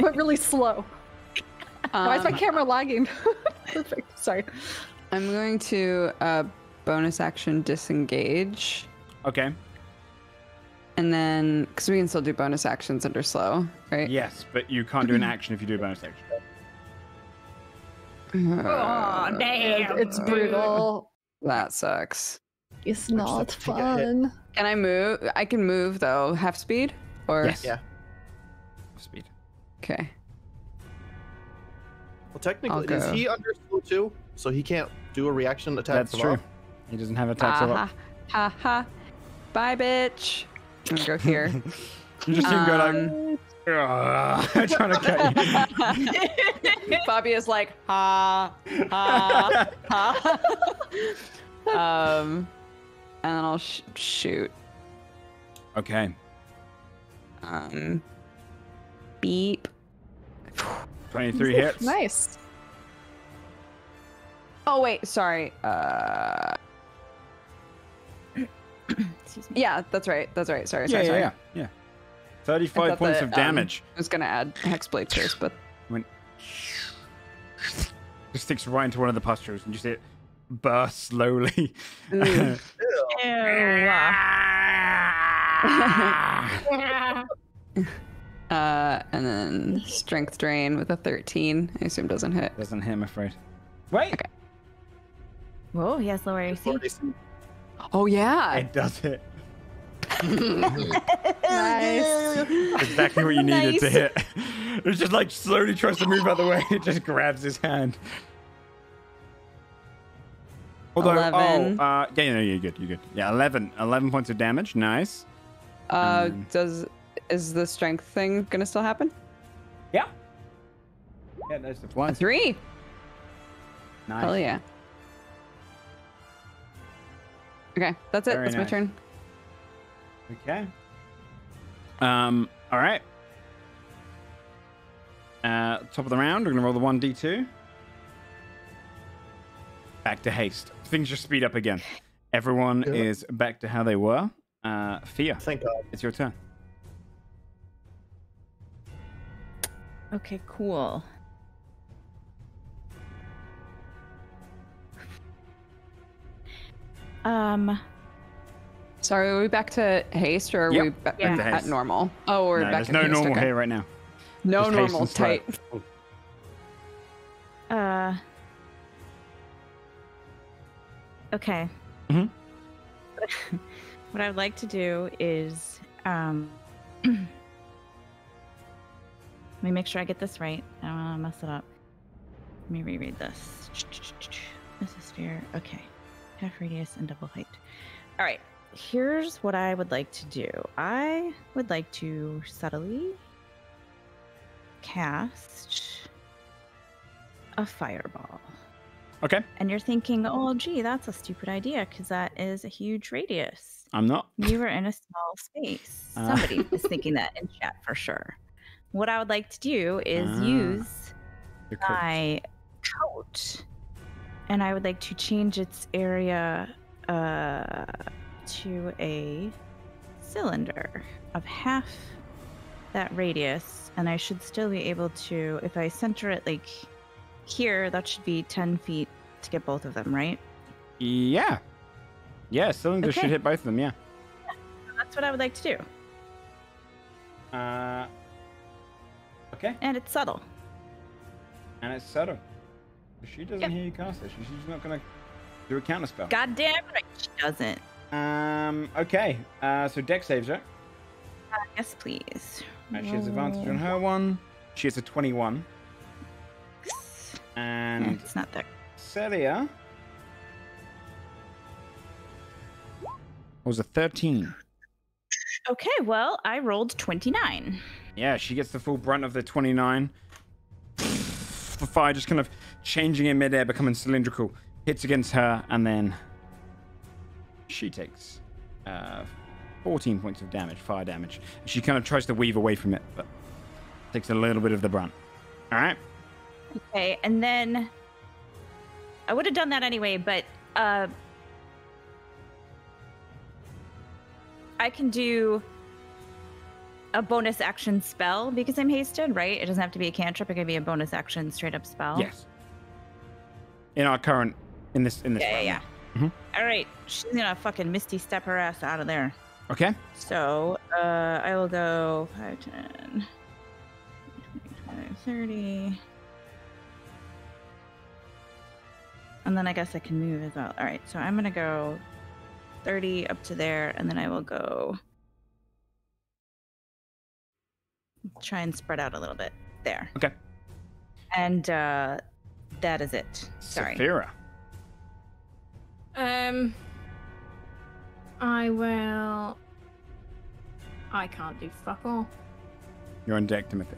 but really slow. Why is my camera lagging? Perfect. Sorry.
I'm going to bonus action disengage.
Okay.
And then, because we can still do bonus actions under slow, right?
Yes, but you can't do an action if you do a bonus action.
Aw, damn.
It's brutal.
That sucks.
It's not
have to take a hit.
fun.
Can I move? I can move though. Half speed? Or
Yes.
Yeah.
Speed.
Okay.
Well, technically,
I'll
is
go.
he under slow too? So he can't do a reaction attack.
That's
from
true.
off?
He doesn't have attacks of
Ha ha ha. Bye, bitch. I'm gonna go here.
You just see him go like, "Ugh," trying to cut you.
Bobby is like, ha, ha, ha. And then I'll shoot.
Okay.
Beep.
23 hits.
Nice.
Oh wait, sorry.
Excuse me.
Yeah, that's right. That's right. Sorry,
Yeah,
sorry, sorry.
yeah.
I
35
thought
points
that,
of damage.
I was gonna add hexblade first, but
Went Just sticks right into one of the pustules and just it bursts slowly.
Ew.
And then strength drain with a 13. I assume doesn't hit.
Doesn't hit, I'm afraid. Wait.
Okay.
Whoa, he has lower AC.
Oh yeah.
It does hit.
Nice.
Exactly what you needed to hit. It just like slowly tries to move out of the way. It just grabs his hand. Although,
11.
yeah, no, you're good. You're good. Yeah, 11 points of damage. Nice.
Is the strength thing gonna still happen?
Yeah. Yeah, that's the one.
3.
Nice.
Hell yeah. Okay, that's it.
Very
That's my
nice.
turn.
Okay. All right. Top of the round, we're gonna roll the 1d2. Back to haste. Things just speed up again. Everyone
Yeah.
is back to how they were. Fia,
Thank God.
it's your turn.
Okay, cool.
Sorry, are we back to haste or are
Yep,
we
back to
at
haste.
normal? Oh, we're
No,
back
there's
at
no
haste.
normal
okay.
here right now.
No
Just haste
normal.
and strike.
Tight.
Okay.
Mhm.
What I would like to do is, let me make sure I get this right. I don't want to mess it up. Let me reread this. This is sphere. Okay. Half radius and double height. All right. Here's what I would like to do. I would like to subtly cast a fireball.
Okay.
And you're thinking, oh, gee, that's a stupid idea because that is a huge radius.
I'm not.
You were in a small space. Somebody is thinking that in chat for sure. What I would like to do is use
Your coat.
my coat, and I would like to change its area to a cylinder of half that radius, and I should still be able to, if I center it like here, that should be 10 feet to get both of them, right?
Yeah. Yeah, cylinder
Okay.
should hit both of them, yeah.
That's what I would like to do.
Okay.
And it's subtle.
And it's subtle. She doesn't
Yep.
hear you cast it. She's not going to do a counter spell.
God damn right she doesn't.
Okay. So Dex saves her.
Yes, please.
She has advantage on her one. She has a 21. And
It's not there.
Celia was a 13.
Okay, well, I rolled 29.
Yeah, she gets the full brunt of the 29. The fire just kind of changing in midair, becoming cylindrical. Hits against her, and then she takes 14 points of damage, fire damage. She kind of tries to weave away from it, but takes a little bit of the brunt. All right.
Okay, and then I would have done that anyway, but I can do a bonus action spell because I'm hasted, right? It doesn't have to be a cantrip. It can be a bonus action straight up spell.
Yes. In our current, in this round.
Yeah.
Mhm.
All right, she's gonna fucking misty step her ass out of there.
Okay.
So I will go 5, 10, 20, 30. And then I guess I can move as well. All right, so I'm going to go 30 up to there, and then I will go try and spread out a little bit there.
Okay.
And that is it. Sorry.
Saphira.
I can't do fuck all.
You're on deck, Timothy.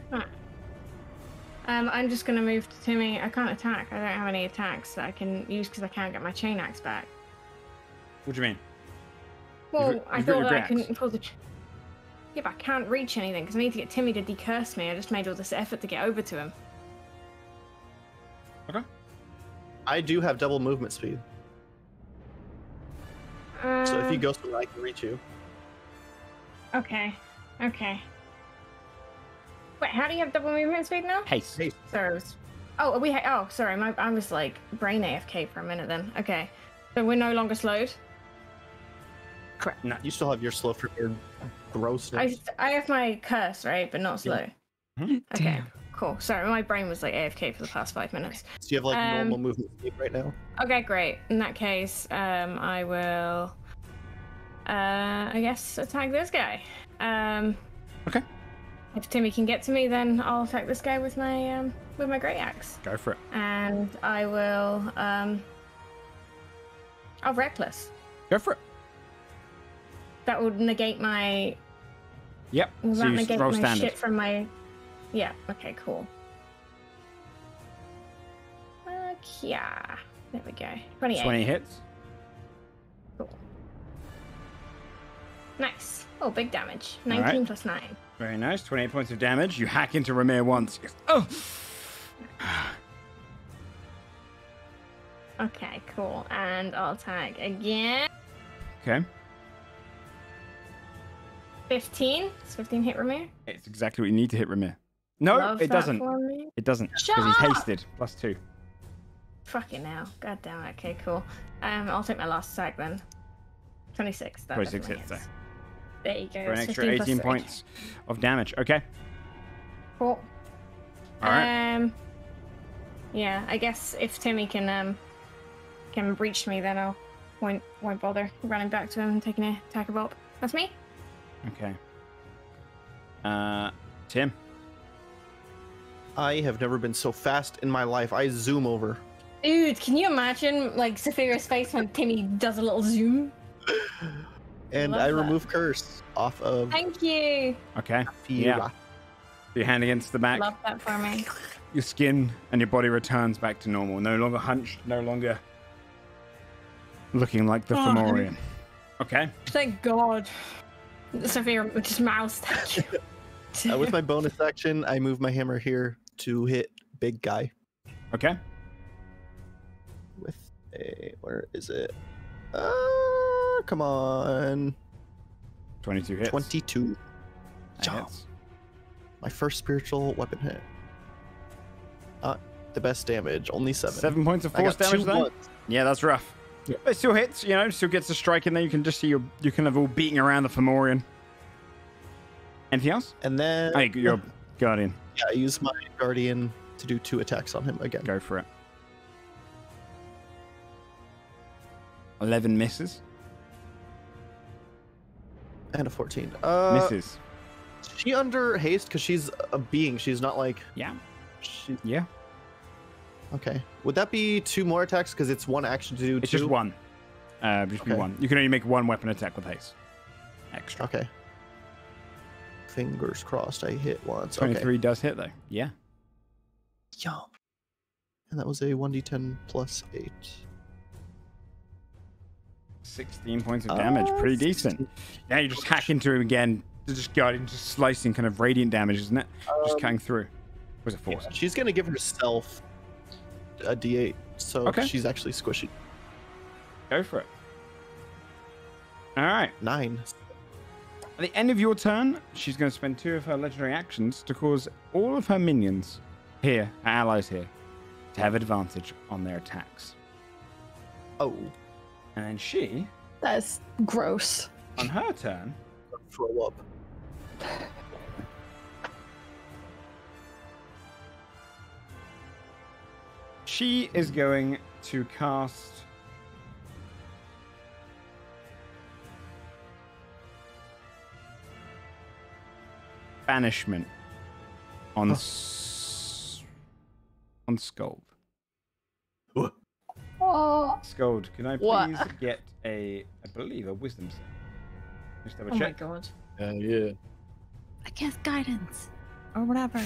I'm just gonna move to Timmy. I can't attack. I don't have any attacks that I can use because I can't get my chain axe back.
What do you mean?
Well,
You've
I
got
thought
your
that I
grass.
couldn't pull the. Yeah, but I can't reach anything because I need to get Timmy to decurse me. I just made all this effort to get over to him.
Okay.
I do have double movement speed, so if you go somewhere, I can reach you.
Okay. Wait, how do you have double movement speed now?
Haste.
Haste.
So it was... Oh, oh, sorry. I was like brain AFK for a minute then. Okay. So we're no longer slowed?
Correct.
No.
You still have your slow for your grossness.
I have my curse, right? But not slow.
Hmm?
Okay.
Damn.
Cool. Sorry, my brain was like AFK for the past 5 minutes.
So you have like normal movement speed right now?
Okay, great. In that case, I will, I guess, attack this guy.
Okay.
If Timmy can get to me, then I'll attack this guy with my great axe.
Go for it.
And I will, I'll reckless.
Go for it.
That would negate my.
Yep.
Will
So
that
you
negate
roll
my
standard.
shit from my? Yeah. Okay. Cool. Yeah. There we go. 28.
20 hits.
Cool. Nice. Oh, big damage.
All
19
right.
plus 9.
Very nice. 28 points of damage. You hack into Ramir once. He goes, oh!
Okay, cool. And I'll attack again.
Okay.
15. Does 15 hit Ramir?
It's exactly what you need to hit Ramir. No,
Love
it
that
doesn't.
for me.
It doesn't.
Shut
Because he's
up!
hasted. +2.
Fucking hell. God damn it. Okay, cool. I'll take my last attack then. 26. That
26
definitely
hits there.
There you go.
For an
It's
extra
15 plus
18
3.
points of damage. Okay.
Cool.
All right.
Yeah, I guess if Timmy can reach me, then I'll won't bother running back to him and taking an attack of op. That's me.
Okay. Tim.
I have never been so fast in my life. I zoom over.
Dude, can you imagine like Saphira's face when Timmy does a little zoom?
And
Love
I
that.
remove curse off of
Thank you.
Okay.
Fira.
Yeah. Your hand against the back.
Love that for me.
Your skin and your body returns back to normal. No longer hunched. No longer looking like the Fomorian. Okay.
Thank God. Saphira just moused.
With my bonus action, I move my hammer here to hit big guy.
Okay.
With a... Where is it? Come on.
22 hits.
22.
That hits.
My first spiritual weapon hit. The best damage, only 7.
7 points of
I
force
got
damage
2
there?
ones.
Yeah, that's rough.
Yeah.
But it still hits, you know, still gets a strike in there. You can just see you kind of all beating around the Fomorian. Anything else?
And then...
Oh, your guardian.
Yeah, I use my guardian to do 2 attacks on him again.
Go for it. 11 misses.
And a 14.
Misses.
Is she under haste? Because she's a being. She's not like...
Yeah.
She...
Yeah.
Okay. Would that be 2 more attacks? Because it's 1 action to do 2?
It's just 1. Just be
Okay.
1. You can only make 1 weapon attack with haste. Extra.
Okay. Fingers crossed I hit once.
23 does hit, though. Yeah.
Yum. And that was a 1d10 plus 8.
16 points of damage. Pretty decent. Now you just hack into him again. Just guarding, just slicing kind of radiant damage, isn't it? Just cutting through. Was it force?
She's going to give herself a d8. So
Okay.
she's actually squishy.
Go for it. All right.
9.
At the end of your turn, she's going to spend 2 of her legendary actions to cause all of her minions here, her allies here, to have advantage on their attacks.
Oh.
And then she,
That's gross.
on her turn,
Throw up.
she is going to cast banishment on on Scold.
Oh,
Scold, can I please
What?
get I believe, a wisdom save? Just double
Oh my
check.
God.
Yeah.
I guess guidance or whatever.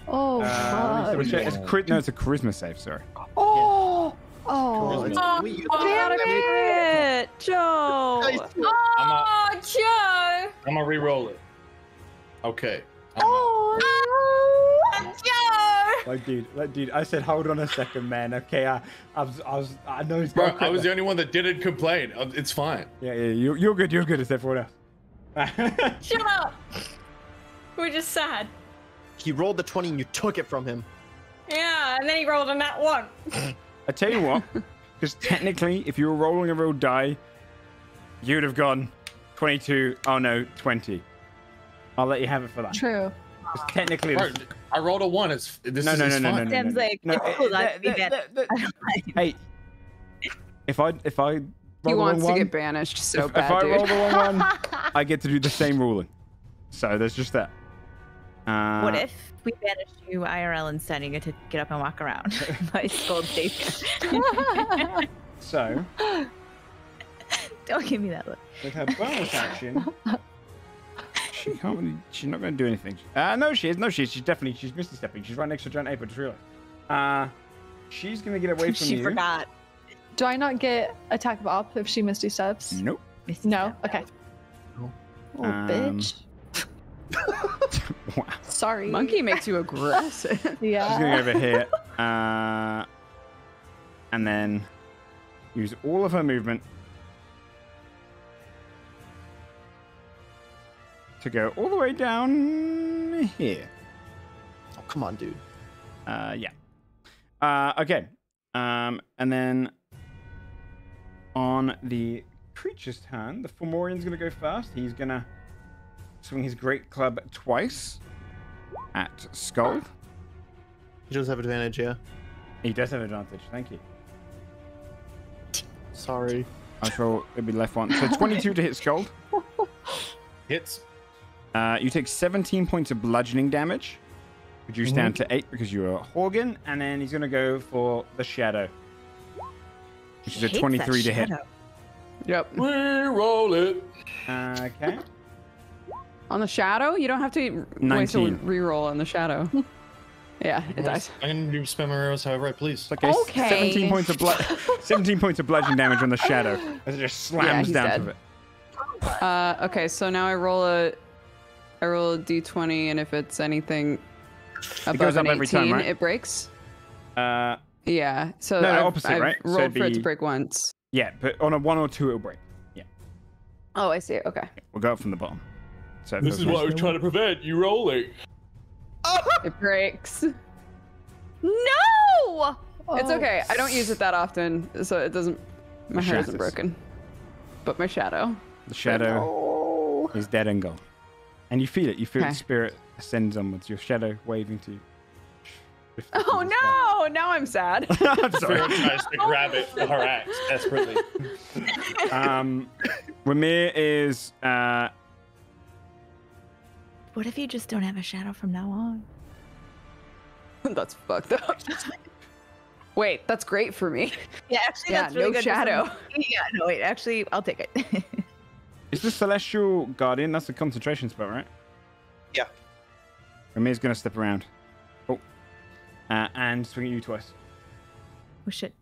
oh,
Let me just
God.
double check. No, it's a charisma save, sorry.
Oh,
Charisma.
oh.
We use
Damn it, Joe!
Oh, Joe!
I'm gonna re-roll it. Okay.
Oh,
Joe!
Like, dude, I said, hold on a second, man. Okay, I know he's
Bro,
got
I was the only one that didn't complain. It's fine.
Yeah, you're good. You're good, except for everyone else.
Shut up! We're just sad.
He rolled the 20 and you took it from him.
Yeah, and then he rolled a nat 1.
I tell you what, because technically, if you were rolling a real die, you'd have gone 22. Oh no, 20. I'll let you have it for that.
True.
'Cause technically,
Right, I rolled a 1. It's this
No,
is
no,
it's
no, no,
fine.
no,
Sam's like,
no,
"Oh, that'd be better."
Hey, if I
He
roll the
wants
wrong
to
one,
get banished so
if
bad,
I
dude.
roll the wrong one, I get to do the same ruling. So there's just that.
What if we banished you IRL instead and you get to get up and walk around? My skull stays here.
So
Don't give me that look.
with her bonus action, she can't really. She's not going to do anything. No, she is. No, she's definitely. She's misty stepping. She's right next to giant ape. I just realized. She's going to get away from
She
you.
forgot.
Do I not get attack of op if she misty steps?
Nope.
No. Okay.
No.
Oh,
Um,
bitch.
Wow.
Sorry.
Monkey makes you aggressive.
Yeah.
She's going to go over here. And then use all of her movement to go all the way down here.
Oh, come on, dude.
Yeah. Okay. And then on the creature's turn, the Fomorian's going to go first. He's going to swing his great club twice at Skull.
He does have advantage, yeah.
He does have advantage. Thank you.
Sorry.
I shall. It'll be left one. So 22 to hit Skull.
Hits.
You take 17 points of bludgeoning damage. Reduced down to 8 because you're a Horgan. And then he's going to go for the Shadow. Which is a
Hates
23
that
to hit.
shadow.
Yep.
Reroll it.
Okay.
On the shadow, you don't have to waste a
19.
reroll on the shadow. Yeah, it dies.
I can do spam my arrows however I please.
Okay.
Okay.
17 points of 17 points of bludgeoning damage on the Shadow as it just slams
he's
down
dead.
to it.
Okay, so now I roll a d20, and if it's anything above
goes up
an 18,
every time, right?
it breaks.
Uh,
Yeah. So
No,
I've,
opposite,
I've
right? So
rolled
it'd
for it to
be-
break once.
yeah, but on a 1 or 2 it'll break. Yeah,
Oh, I see. Okay.
we'll go up from the bottom. So
This is what I was trying to prevent. You rolling.
It breaks.
No!
It's okay. I don't use it that often, so it doesn't. My hair isn't
Shatters.
broken. But my shadow.
The Shadow is dead and gone, and you feel it. You feel
Okay.
the spirit ascends onwards. Your Shadow waving to you.
Oh no! Now I'm sad.
I'm sorry.
Spirit tries to grab it with her axe desperately.
Ramir is
What if you just don't have a shadow from now on?
That's fucked up. Wait, that's great for me.
Yeah, actually,
Yeah,
that's really
no
good.
shadow.
Yeah, no, wait, actually, I'll take it.
Is the Celestial Guardian? That's a concentration spell, right?
Yeah.
Ramir's gonna step around. Oh. And swing at you twice.
Oh, shit.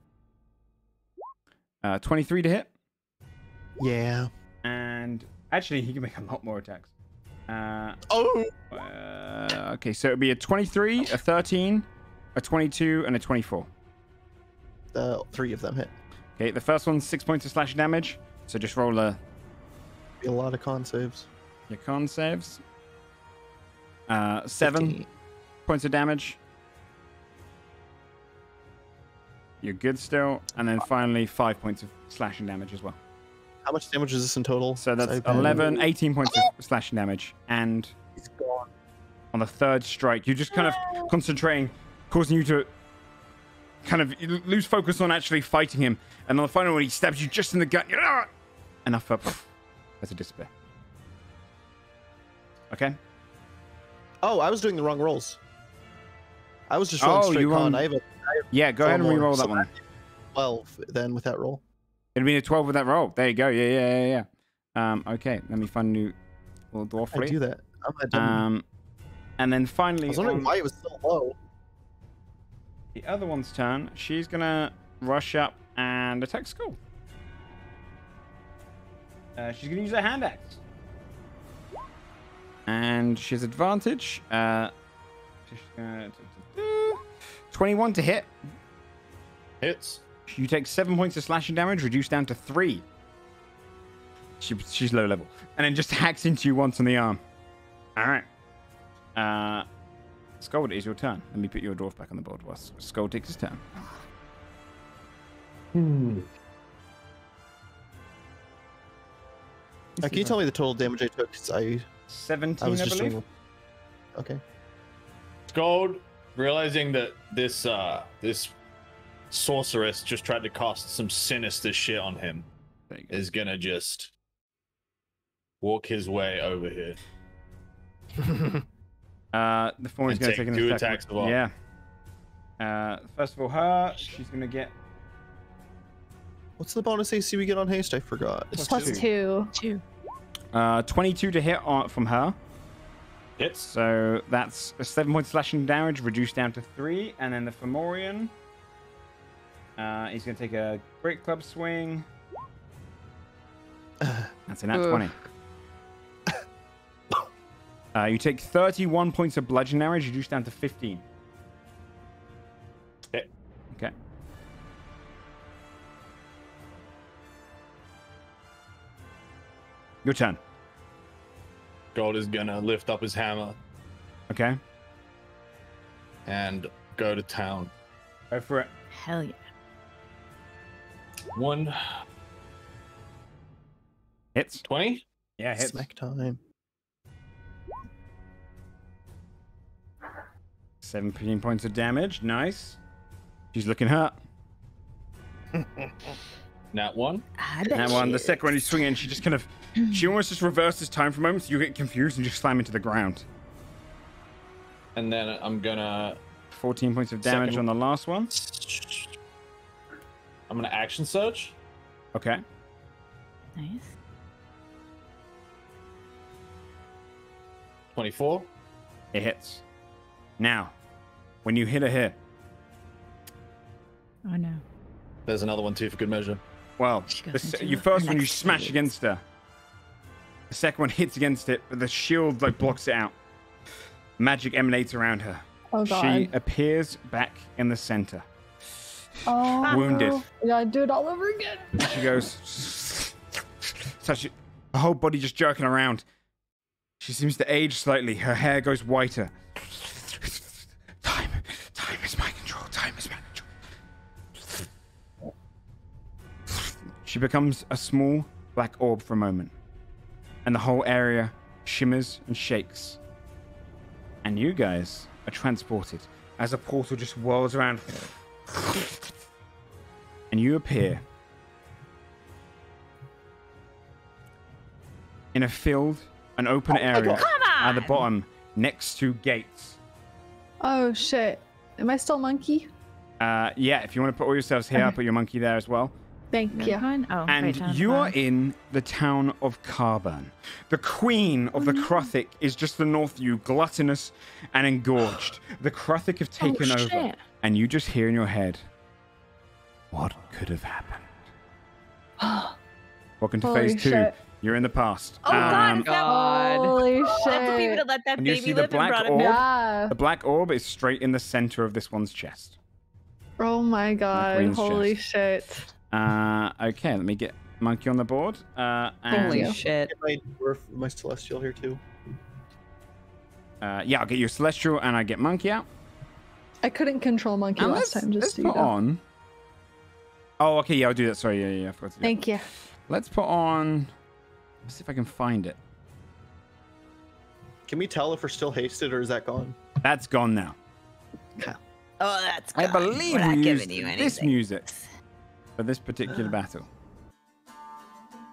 23 to hit.
Yeah.
And actually, he can make a lot more attacks.
Oh!
Okay, so it'll be a 23, a 13, a 22, and a 24.
3 of them hit.
Okay, the first one's 6 points of slash damage. So just roll
Be a lot of con saves.
your con saves. 7
15.
points of damage. You're good still. And then finally, 5 points of slashing damage as well.
How much damage is this in total?
So that's
I-
11, 18 points of slashing damage. And
He's gone.
on the third strike, you're just kind of concentrating, causing you to kind of lose focus on actually fighting him. And on the final one, he stabs you just in the gut. Enough for as a disappear. Okay.
Oh, I was doing the wrong rolls. I was just rolling straight
you
con.
rolled-
I have a
Yeah, go ahead and
more,
re-roll that
so
one.
12 then with that roll.
It'll be a 12 with that roll. There you go. Yeah. Okay, let me find a new little dwarf for
I do
you.
that. I'm not dumb.
And then
I
finally,
was wondering
on
why it was so low.
the other one's turn, she's gonna rush up and attack Skull. She's gonna use her hand axe. And she has advantage. She's gonna 21 to hit.
Hits.
You take 7 points of slashing damage, reduced down to 3. She's low level. And then just hacks into you once on the arm. Alright. Skull, it is your turn. Let me put your dwarf back on the board whilst Skull takes his turn.
Can you tell me the total damage I took? 'Cause I
17,
was
I
just
believe.
doing... Okay.
Gold, realizing that this sorceress just tried to cast some sinister shit on him,
There you go.
is gonna just walk his way over here.
The form is
And
going to
take
take an
two
attack.
attacks of all.
Yeah. First of all, her, she's going to get
What's the bonus AC we get on haste? I forgot. It's
Plus two.
22 to hit from her.
Hits.
So that's a 7 point slashing damage reduced down to 3. And then the Fomorian, he's going to take a great club swing. That's a nat 20. You take 31 points of bludgeon damage, reduced down to 15.
Okay.
Okay. Your turn.
Gold is gonna lift up his hammer
Okay.
and go to town.
Go for it.
Hell yeah.
120.
Yeah, hits.
Smack time.
17 points of damage. Nice. She's looking hurt.
Nat 1.
That one, the second one you swing in, she just kind of, she almost just reverses time for a moment, so you get confused and just slam into the ground.
And then I'm gonna
14 points of damage
Second.
on the last one.
I'm gonna action surge.
Okay.
Nice.
24.
It hits. Now, when you hit a hit,
Oh no.
There's another one too for good measure.
well,
She goes into
your first
her
one you
next
smash
phase.
against her. The second one hits against it, but the shield like blocks it out. Magic emanates around her.
Oh god.
She appears back in the center.
Oh,
Wounded.
We gotta do it all over again.
She goes, so her whole body just jerking around. She seems to age slightly. Her hair goes whiter. Time is my control. Time is my control. She becomes a small black orb for a moment, and the whole area shimmers and shakes. And you guys are transported as a portal just whirls around, and you appear in a field, an open area at the bottom next to gates.
Oh shit. Am I still monkey?
Yeah, if you want to put all yourselves here, I'll put your monkey there as well.
Thank you.
Oh,
And
right,
you are in the town of Carburn. The queen of the Krothic is just to the north of you, gluttonous and engorged. The Krothic have taken over,
shit.
and you just hear in your head, what could have happened? Welcome to
Holy
phase 2.
shit.
You're in the past.
Oh god, is that
Holy
that's if we would
shit.
have let that
And you
baby
see the
live and
black
brought him
orb?
back.
Yeah.
The black orb is straight in the center of this one's chest.
Oh my god.
queen's
Holy
chest.
shit.
Okay, let me get monkey on the board. And,
Holy
you.
shit.
Get my dwarf, my celestial here too.
yeah, I'll get your celestial and I get monkey out.
I couldn't control monkey
And
last time,
let's
just so you
put
know.
on. Oh, okay, yeah, I'll do that. Sorry, yeah, I forgot to do that.
Thank you.
Let's put on. Let's see if I can find it.
Can we tell if we're still hasted or is that gone?
That's gone now.
Oh, that's
I
gone.
believe
We're not
we
giving
used
you
this
anything.
music for this particular battle.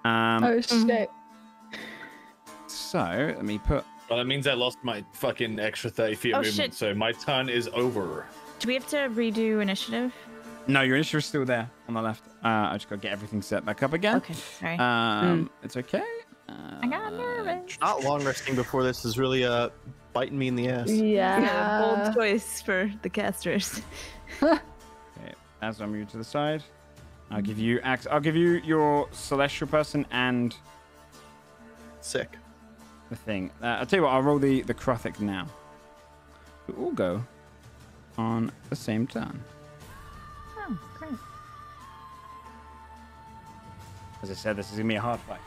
Oh shit.
So let me put.
Well, that means I lost my fucking extra 30 feet of
Oh,
movement,
shit.
so my turn is over.
Do we have to redo initiative?
No, your initiative is still there on the left. I just gotta get everything set back up again.
Okay, sorry.
It's okay.
I got nervous.
Not long resting before this is really biting me in the ass.
Yeah.
Bold choice for the casters.
Okay, as I move to the side, I'll give you I'll give you your celestial person and
Sick.
the thing. I'll tell you what. I'll roll the Krothic now. We all go on the same turn.
Oh, great.
As I said, this is gonna be a hard fight.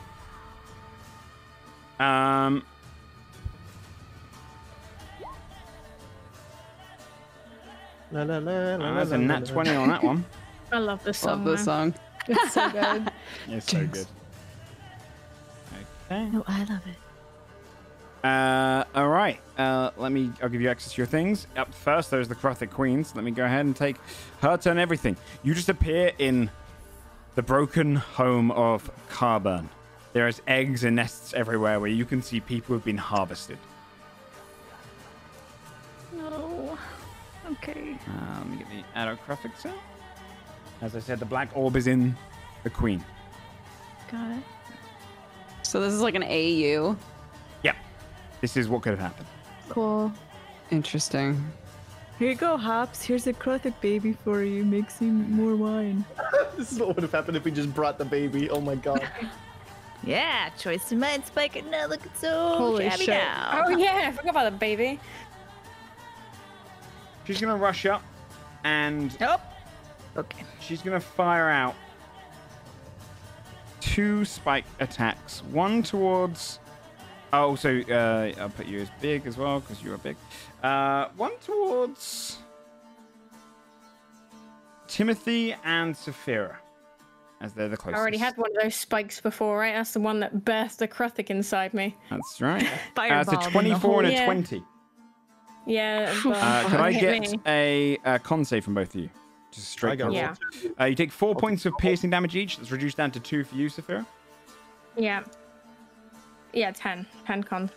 La, la, la, la,
That's
la,
a
la,
nat
la.
20 on that one.
I love this song.
Love this
man.
song.
It's so good.
It's so good. Okay.
No, I love it.
All right. I'll give you access to your things. Up first, there's the Crothic Queens. Let me go ahead and take her turn. Everything. You just appear in the broken home of Carburn. There is eggs and nests everywhere where you can see people have been harvested.
No. Okay.
Let me get the Adocrothic cell. As I said, the black orb is in the Queen.
Got it.
So this is like an AU.
Yep. This is what could have happened.
Cool.
Interesting.
Here you go, Hops. Here's a Crothic baby for you. Make some more wine.
This is what would have happened if we just brought the baby. Oh my god.
Yeah, choice of mind, Spike. And now look, it's so
Holy
shabby
shit.
now.
Oh yeah, I forgot about the baby.
She's going to rush up and
Nope. Okay.
she's going to fire out 2 spike attacks. One towards... Oh, so I'll put you as big as well because you are big. One towards Timothy and Saphira, as they're the
I
closest.
already had one of those spikes before, right? That's the one that birthed the Crothic inside me.
That's right. It's
Fireball.
a 24 and a
Yeah.
20.
Yeah. But
Could I
hit
get
me.
a con save from both of you? Just
I
straight
got
con
Yeah.
save. You take 4 points of piercing damage each. That's reduced down to 2 for you, Saphira.
Yeah. Yeah, 10. 10 con.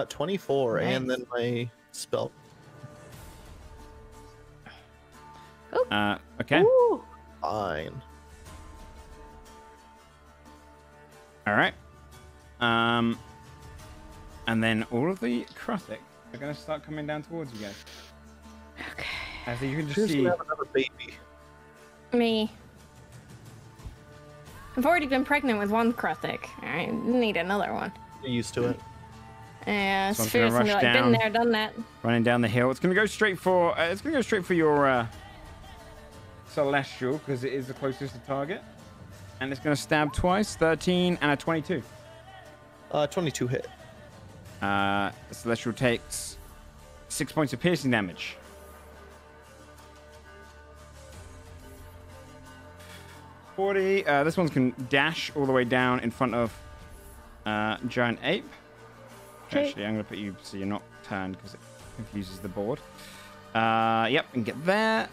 24,
Nice.
and then my spell.
Okay.
Ooh, fine.
All right. And then all of the Crothic are going to start coming down towards you guys.
Okay.
As you can just
Who's
see.
gonna have another baby?
Me. I've already been pregnant with one Crothic. I need another one.
You're used to it.
Yeah,
So I'm gonna
Sphere's gonna be
rush
like,
down.
been there, done that.
Running down the hill. It's going to go straight for. It's going to go straight for your celestial because it is the closest to target, and it's going to stab twice. 13 and a 22.
22 hit.
The celestial takes 6 points of piercing damage. This one can dash all the way down in front of Giant Ape.
Okay.
Actually, I'm going to put you so you're not turned because it confuses the board. Yep, and get there.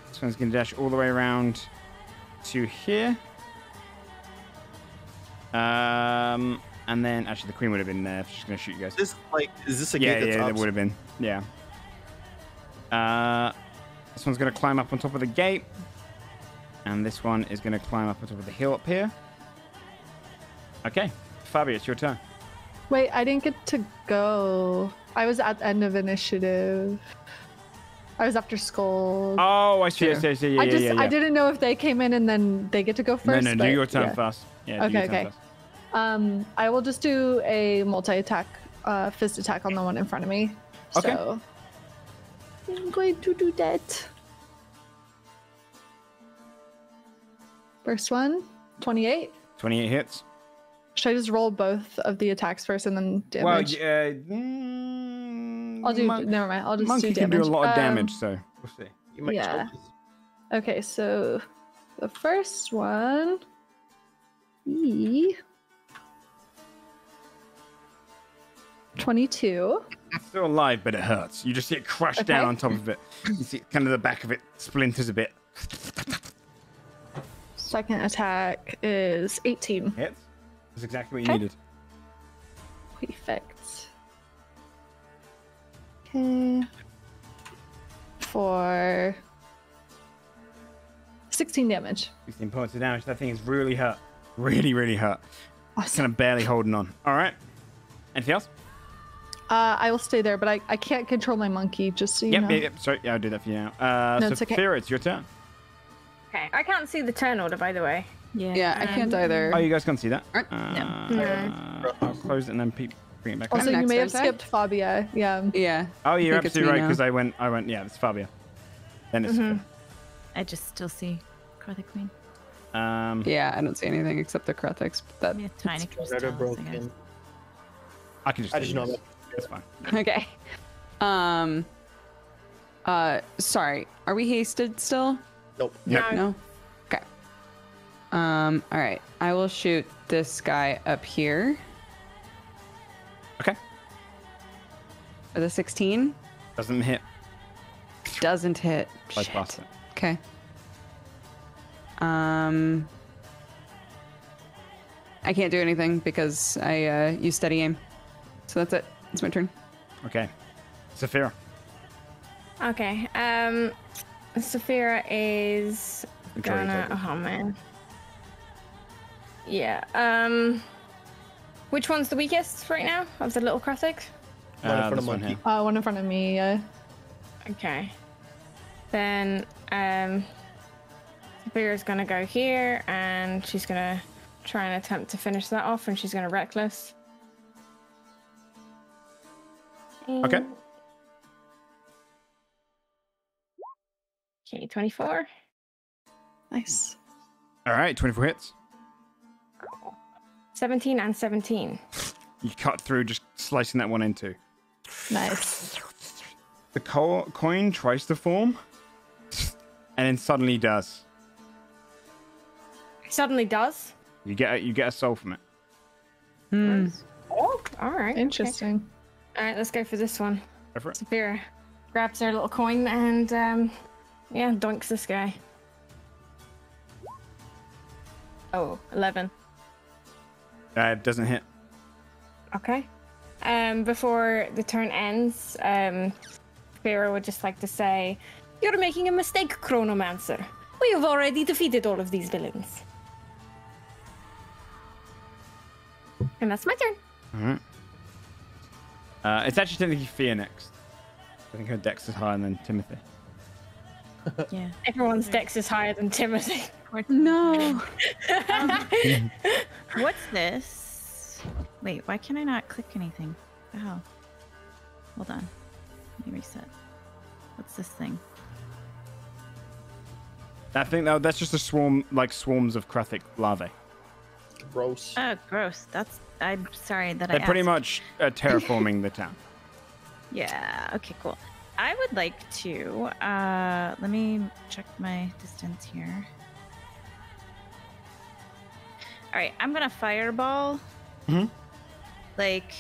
This one's going to dash all the way around to here. And then, actually, the queen would have been there. She's going to shoot you guys.
Is this a
Yeah,
gate that's
yeah,
up?
it would have been. Yeah. This one's going to climb up on top of the gate. And this one is going to climb up on top of the hill up here. Okay. Fabi, it's your turn.
Wait, I didn't get to go. I was at the end of initiative. I was after Skull.
Oh, I see.
Sure.
I see. Yeah, yeah.
I didn't know if they came in and then they get to go first.
No, do
but
your turn
yeah.
first. Yeah, do
Okay,
your turn
okay.
first.
I will just do a multi-attack, fist attack on the one in front of me.
Okay.
So I'm going to do that. First one, 28.
28 hits.
Should I just roll both of the attacks first and then damage?
Well,
I'll do. Never mind. I'll just
Monkey
do
can
damage.
do a lot of damage, so we'll see.
You might
Yeah.
kill this.
Okay, so the first one. 22.
It's still alive, but it hurts. You just see it crush down
Okay.
on top of it. You see kind of the back of it splinters a bit.
Second attack is 18.
Hits. That's exactly what you
Okay.
needed.
Perfect. Okay. For 16 damage.
16 points of damage. That thing is really hurt. Really, really hurt. It's
Awesome.
kind of barely holding on. All right. Anything else?
I will stay there, but I can't control my monkey, just so you know.
Yep. Sorry. Yeah, I'll do that for you now.
No,
So,
it's okay.
Fira, it's your turn.
Okay, I can't see the turn order, by the way.
Yeah, I can't either.
Oh, you guys can't see that?
Alright.
I'll close it and then bring it back.
Also,
up.
you may have
next, aren't
skipped Fabia. Yeah.
Yeah.
Oh, you're
I think it's
absolutely
me
right because
now.
I went. Yeah, it's Fabio. Then it's.
I just still see Crothic Queen.
Yeah, I don't see anything except the Crothics. That
Yeah, tiny
Rather
crystals, I guess.
broken.
I can just.
I just know that.
That's fine.
okay. Sorry. Are we hasted still?
Nope.
No. Okay. All right. I will shoot this guy up here.
Okay.
For the 16.
Doesn't hit.
Doesn't hit.
Flies
Shit.
past it.
Okay. I can't do anything because I use steady aim. So that's it. It's my turn.
Okay. Saphira.
Okay. Saphira is
Control your
gonna.
table.
Oh man. Yeah. Which one's the weakest right now of the little Krothiks?
One in front of
This one
monkey.
here.
One in front of me.
Okay. Then Saphira's gonna go here, and she's gonna try and attempt to finish that off, and she's gonna reckless.
Okay.
Okay, 24.
Nice.
All right, 24 hits.
17 and 17.
You cut through, just slicing that one in two.
Nice.
The coin tries to form, and then suddenly does.
Suddenly does.
You get a soul from it.
Oh, all right.
Interesting.
Okay. All right, let's go for this one.
Go for it.
Saphira grabs her little coin and, yeah, doinks this guy. Oh, 11.
It doesn't hit.
Okay. Before the turn ends, Saphira would just like to say, "You're making a mistake, Chronomancer. We have already defeated all of these villains." And that's my turn.
All right. It's actually technically Fia next. I think her dex is higher than Timothy.
Yeah.
Everyone's dex is higher than Timothy.
No.
What's this? Wait, why can I not click anything? Oh. Hold on. Let me reset. What's this thing?
That thing, that's just a swarm, like swarms of Krothic larvae.
Gross.
Oh, gross. I'm sorry that
They're
I
pretty
asked.
much terraforming the town.
Yeah, okay, cool. I would like to, let me check my distance here. All right, I'm gonna fireball.
Mhm.
Like,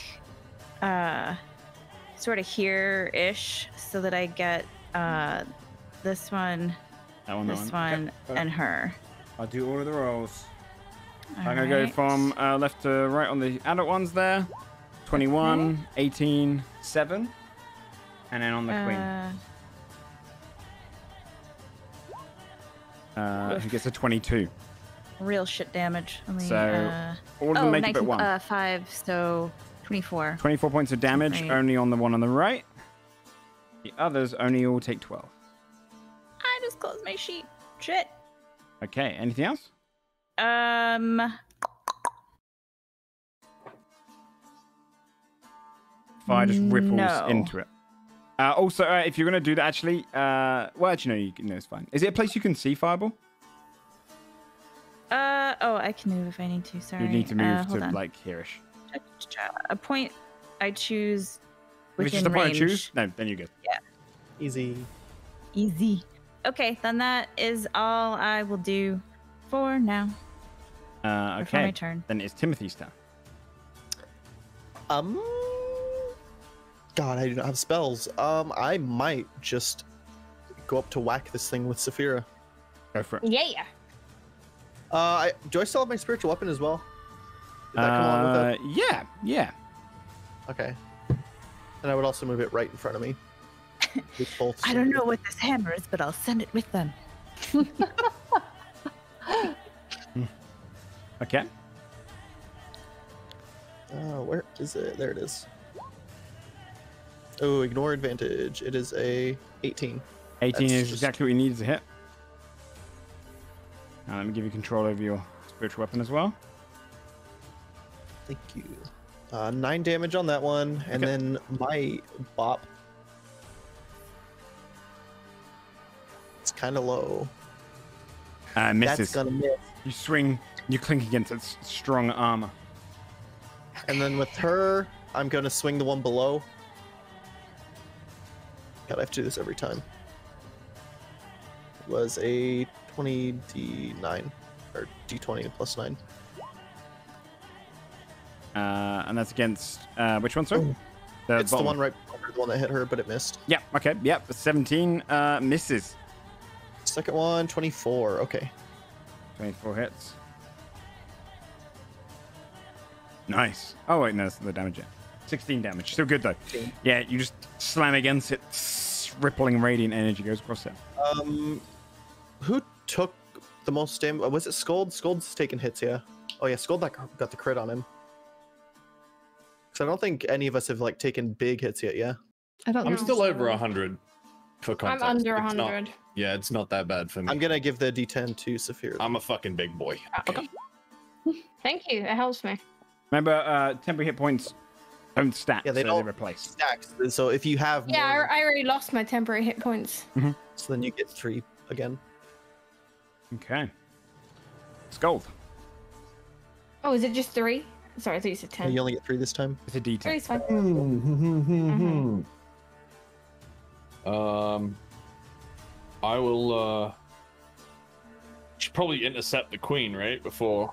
sort of here-ish, so that I get, this one,
That one,
this one, and her.
I'll do all of the rolls.
All
I'm going to go
right.
from left to right on the adult ones there. 21, 18, 7. And then on the queen. Who gets a 22.
Real shit damage. Only,
So, all of them make it but
19,
one.
5, so 24.
24 points of damage,
Right.
only on the one on the right. The others only all take 12.
I just closed my sheet. Shit.
Okay, anything else? Fire just ripples
No.
into it. Also, if you're going to do that, actually, well, actually, no, no, it's fine. Is it a place you can see Fireball?
Oh, I can move if I need to. Sorry.
You need to move
hold
to,
on.
like, here-ish.
A point I choose
If it's
within
just a point
range.
to choose, no, then you're good.
Easy.
Easy. Okay, then that is all I will do for now. Before
Okay,
my turn.
then it's Timothy's turn.
God, I do not have spells. I might just go up to whack this thing with Saphira.
Go for it.
Yeah.
Do I still have my spiritual weapon as well? Did that come along with it?
Yeah.
Okay. And I would also move it right in front of me. With both
I don't know
swords.
what this hammer is, but I'll send it with them.
Okay.
Where is it? There it is. Oh, ignore advantage. It is a 18.
18
That's
is
just-
exactly what you need as a hit. Now, let me give you control over your spiritual weapon as well.
Thank you. 9 damage on that one, and
Okay.
then my bop. It's kind of low.
Misses.
That's gonna miss.
You swing, you clink against its strong armor.
And then with her, I'm gonna swing the one below. God, I have to do this every time. It was a 20d9 or d20 plus 9.
And that's against which one, sir?
It's the one right over the one that hit her, but it missed.
Yeah, okay, yep. 17 misses.
Second one, 24. Okay.
24 hits. Nice. Oh, wait, no, that's the damage yet. 16 damage. Still good, though. Yeah, you just slam against it. Rippling radiant energy goes across it.
Who took the most damage? Was it Scold? Scold's taking hits, yeah. Oh, yeah, Scold got the crit on him. Because I don't think any of us have, like, taken big hits yet, yeah?
I don't know.
I'm still over 100 for context.
I'm under
It's
100.
Yeah, it's not that bad for me.
I'm going to give the d10 to Saphir.
I'm a fucking big boy.
Okay. Thank you. It helps me.
Remember, temporary hit points don't stack,
Yeah, they
so
don't
they replace.
Stacks. So if you have
Yeah,
more,
I already lost my temporary hit points.
so then you get 3 again.
Okay. Scold.
Oh, is it just 3? Sorry, I thought you said 10.
You only get 3 this time.
It's a D10.
3's fine.
I will should probably intercept the queen, right? Before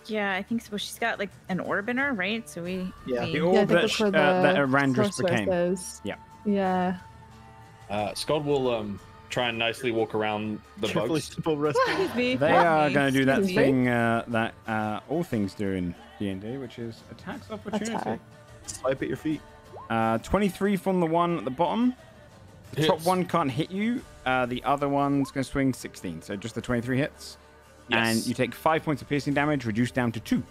Yeah, I think so. She's got like an orb in her, right? So we.
Yeah.
The
we-
orb
Yeah, I think
that,
that's where
that Arandris
sorceress
became.
is.
Yeah.
Yeah.
Scott will try and nicely walk around the
Carefully
bugs.
step over us.
They are going to do that
Excuse me?
thing that all things do in D&D, which is attacks opportunity.
Attack.
Swipe at your feet.
23 from the one at the bottom. The top
Hits.
one can't hit you. The other one's going to swing 16. So just the 23 hits. And
Yes.
you take 5 points of piercing damage, reduced down to 2.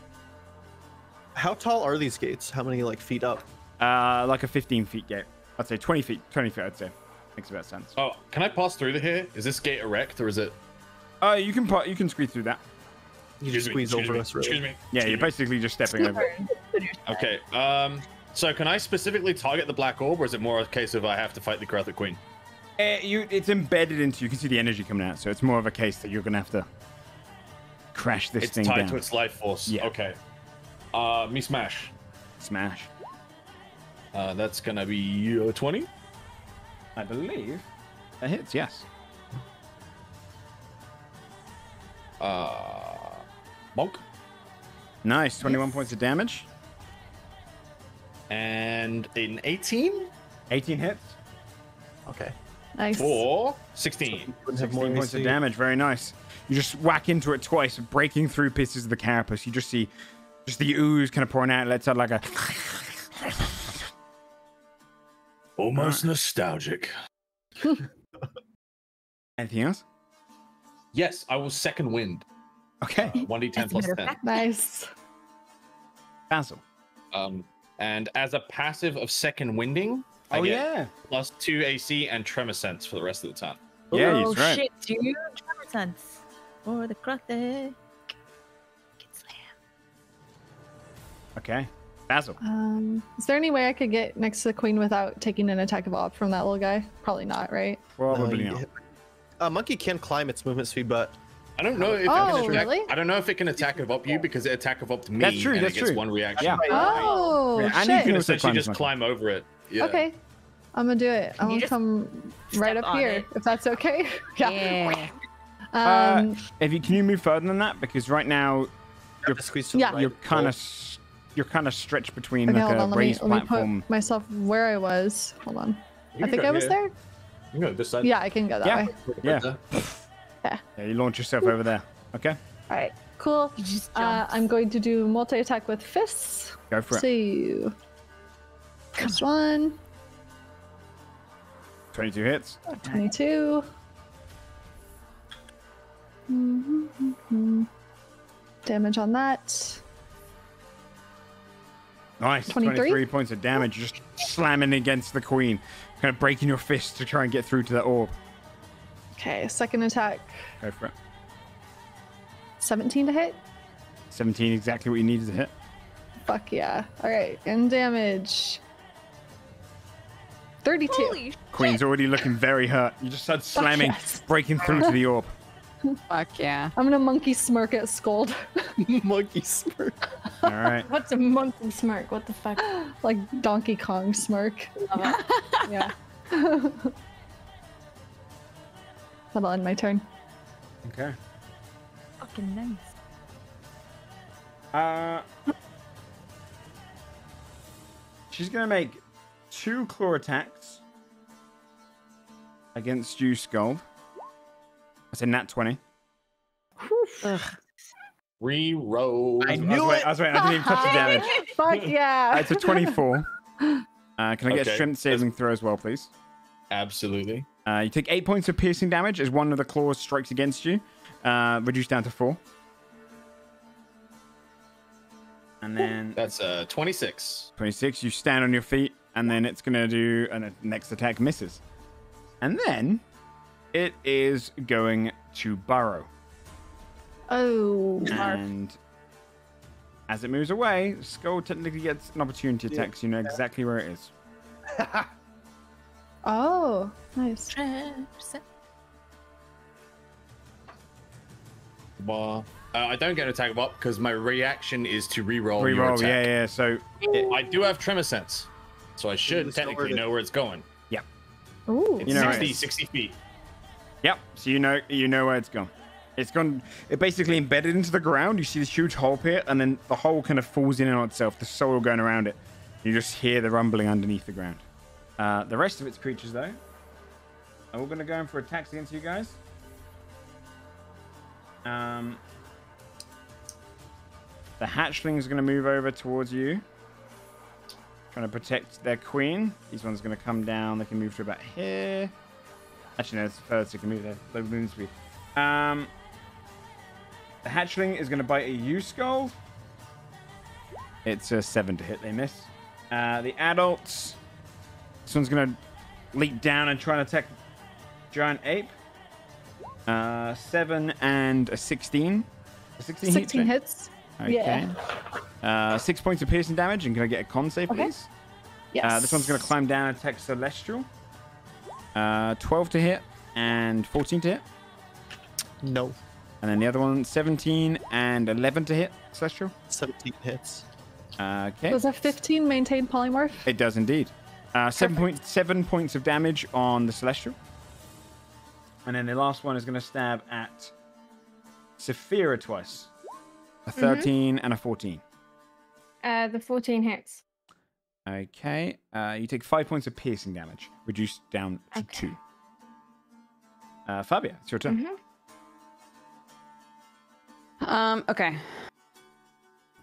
How tall are these gates? How many like feet up?
Like a 15 feet gate. I'd say 20 feet. 20 feet, I'd say. Makes about sense.
Oh, can I pass through here? Is this gate erect or is it?
You can squeeze through that.
You just squeeze over us, really.
Excuse me.
Yeah,
Excuse
you're
me.
basically just stepping over.
Okay. So can I specifically target the black orb, or is it more a case of I have to fight the Grothic Queen?
It's embedded into you. You can see the energy coming out, so it's more of a case that you're gonna have to crash this
It's
thing
tied
down.
to its life force.
Yeah.
Okay. Me smash.
Smash.
That's gonna be 20.
I believe that hits. Yes.
Monk.
Nice. 21 points of damage.
And an 18
18 hits.
Okay.
Nice.
for 16.
Wouldn't have
16
more
points of
AC.
damage. Very nice. You just whack into it twice, breaking through pieces of the carapace. You just see just the ooze kind of pouring out. It lets out like a...
Almost nostalgic.
Anything else?
Yes, I will second wind.
Okay.
1d10 plus 10.
Nice.
Basil.
And as a passive of second winding, I
Oh,
get
yeah.
plus 2 AC and tremor sense for the rest of the time.
Yeah,
oh,
he's right.
shit, dude. Tremor sense. For the Grothic. Get slam.
Okay. Basil.
Is there any way I could get next to the queen without taking an attack of op from that little guy? Probably not, right?
Probably
No, you
not.
get hit. Monkey can climb its movement speed, but
I don't know if
Oh,
it can attack,
really?
I don't know if it can attack of up you because it attack of up to me.
That's true,
and
that's
it gets
true.
one reaction.
Yeah.
Oh,
Yeah, and you
shit.
You can
also
essentially
climb
just
as much.
climb over it. Yeah.
Okay. I'm gonna do it. I'm
You
gonna
just
come right
step
up
on
here,
it.
if that's okay.
Yeah.
Can you move further than that? Because right now
you're squeezed to
Yeah.
the right.
you're kind of stretched between
Okay,
like
hold
a
on.
raised
Let me
platform.
put myself where I was. Hold on.
You
I
can
think
go
I was
here.
there.
You can go this side.
Yeah, I can go that
Yeah.
way.
Yeah.
Yeah.
Yeah, you launch yourself over there. Okay.
All right. Cool.
You just jump.
I'm going to do multi-attack with fists.
Go for it.
So, first one,
22 hits.
22. Damage on that.
Nice.
23?
23 points of damage. Just slamming against the queen. Kind of breaking your fist to try and get through to that orb.
Okay, second attack,
Go for it.
17 to hit.
17, exactly what you needed to hit.
Fuck yeah. All right, and damage. 32.
Holy
Queen's already looking very hurt. You just start slamming,
yes.
breaking through to the orb.
Fuck yeah.
I'm gonna monkey smirk at Scold.
Monkey smirk.
All right.
What's a monkey smirk? What the fuck?
Like Donkey Kong smirk.
Love it.
Yeah. That'll end my turn.
Okay.
Fucking nice.
She's gonna make 2 claw attacks against you, Skull. That's a nat 20.
Reroll.
I knew it.
I was waiting. I didn't even touch the damage.
Fuck yeah.
It's a 24. Can I get a
Okay.
strength saving throw as well, please?
Absolutely.
You take 8 points of piercing damage as one of the claws strikes against you. Reduced down to 4. And then
That's 26.
26, you stand on your feet, and then it's going to do a next attack misses. And then it is going to burrow.
Oh.
And as it moves away, Skull technically gets an opportunity attack, so you know exactly where it is.
Oh, nice.
Well, I don't get an attack up because my reaction is to reroll. your
Reroll,
attack.
yeah. So,
I do have tremor sense, so I should
just know
technically
where
know where it's going.
Ooh.
It's
You know
60,
it.
60 feet.
yep. So you know where it's gone. It's gone. It basically embedded into the ground. You see this huge hole here, and then the hole kind of falls in on itself. The soil going around it. You just hear the rumbling underneath the ground. The rest of its creatures, though, are all going to go in for attacks against you guys. The hatchling is going to move over towards you, trying to protect their queen. These ones are going to come down. They can move to about here. Actually, no, it's further, so they can move their low movement speed. The hatchling is going to bite at you, Skull. It's a 7 to hit. They miss. The adults. This one's going to leap down and try and attack giant ape. 7 and a 16. A 16 hits,
16
right?
hits.
Okay.
Yeah.
6 points of piercing damage. And can I get a con save,
Okay.
please?
Yes.
This one's going to climb down and attack Celestial. 12 to hit and 14 to hit.
No.
And then the other one, 17 and 11 to hit Celestial.
17 hits.
Okay.
Does a 15 maintain polymorph?
It does indeed. 7 points of damage on the Celestial. And then the last one is going to stab at Saphira twice. A 13 and a 14.
The 14 hits.
Okay. You take 5 points of piercing damage, reduced down to
Okay.
2. Fabia, it's your turn.
Okay.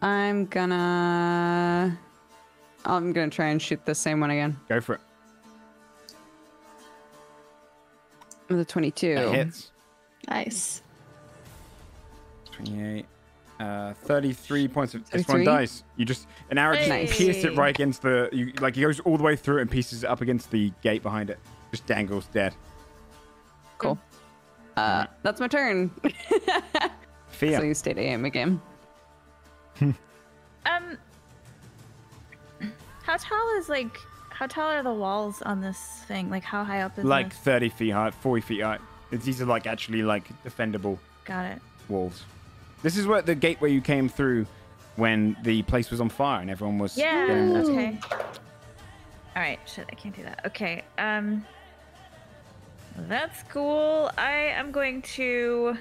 I'm gonna try and shoot the same one again.
Go for it.
With a 22.
That hits.
Nice.
28. 33 points of this one
33?
dice. You just an arrow just
Nice.
pierced it right against the it goes all the way through it and pieces it up against the gate behind it. Just dangles dead.
Cool. That's my turn.
Fear.
So you stayed aim again.
How tall are the walls on this thing? Like how high up is
Like
this?
30 feet high, 40 feet high. These are actually defendable
Got it.
walls. This is where the gate where you came through when the place was on fire and everyone was
Yeah.
getting
Okay. All right. Shit, I can't do that. Okay. That's cool. I am going to.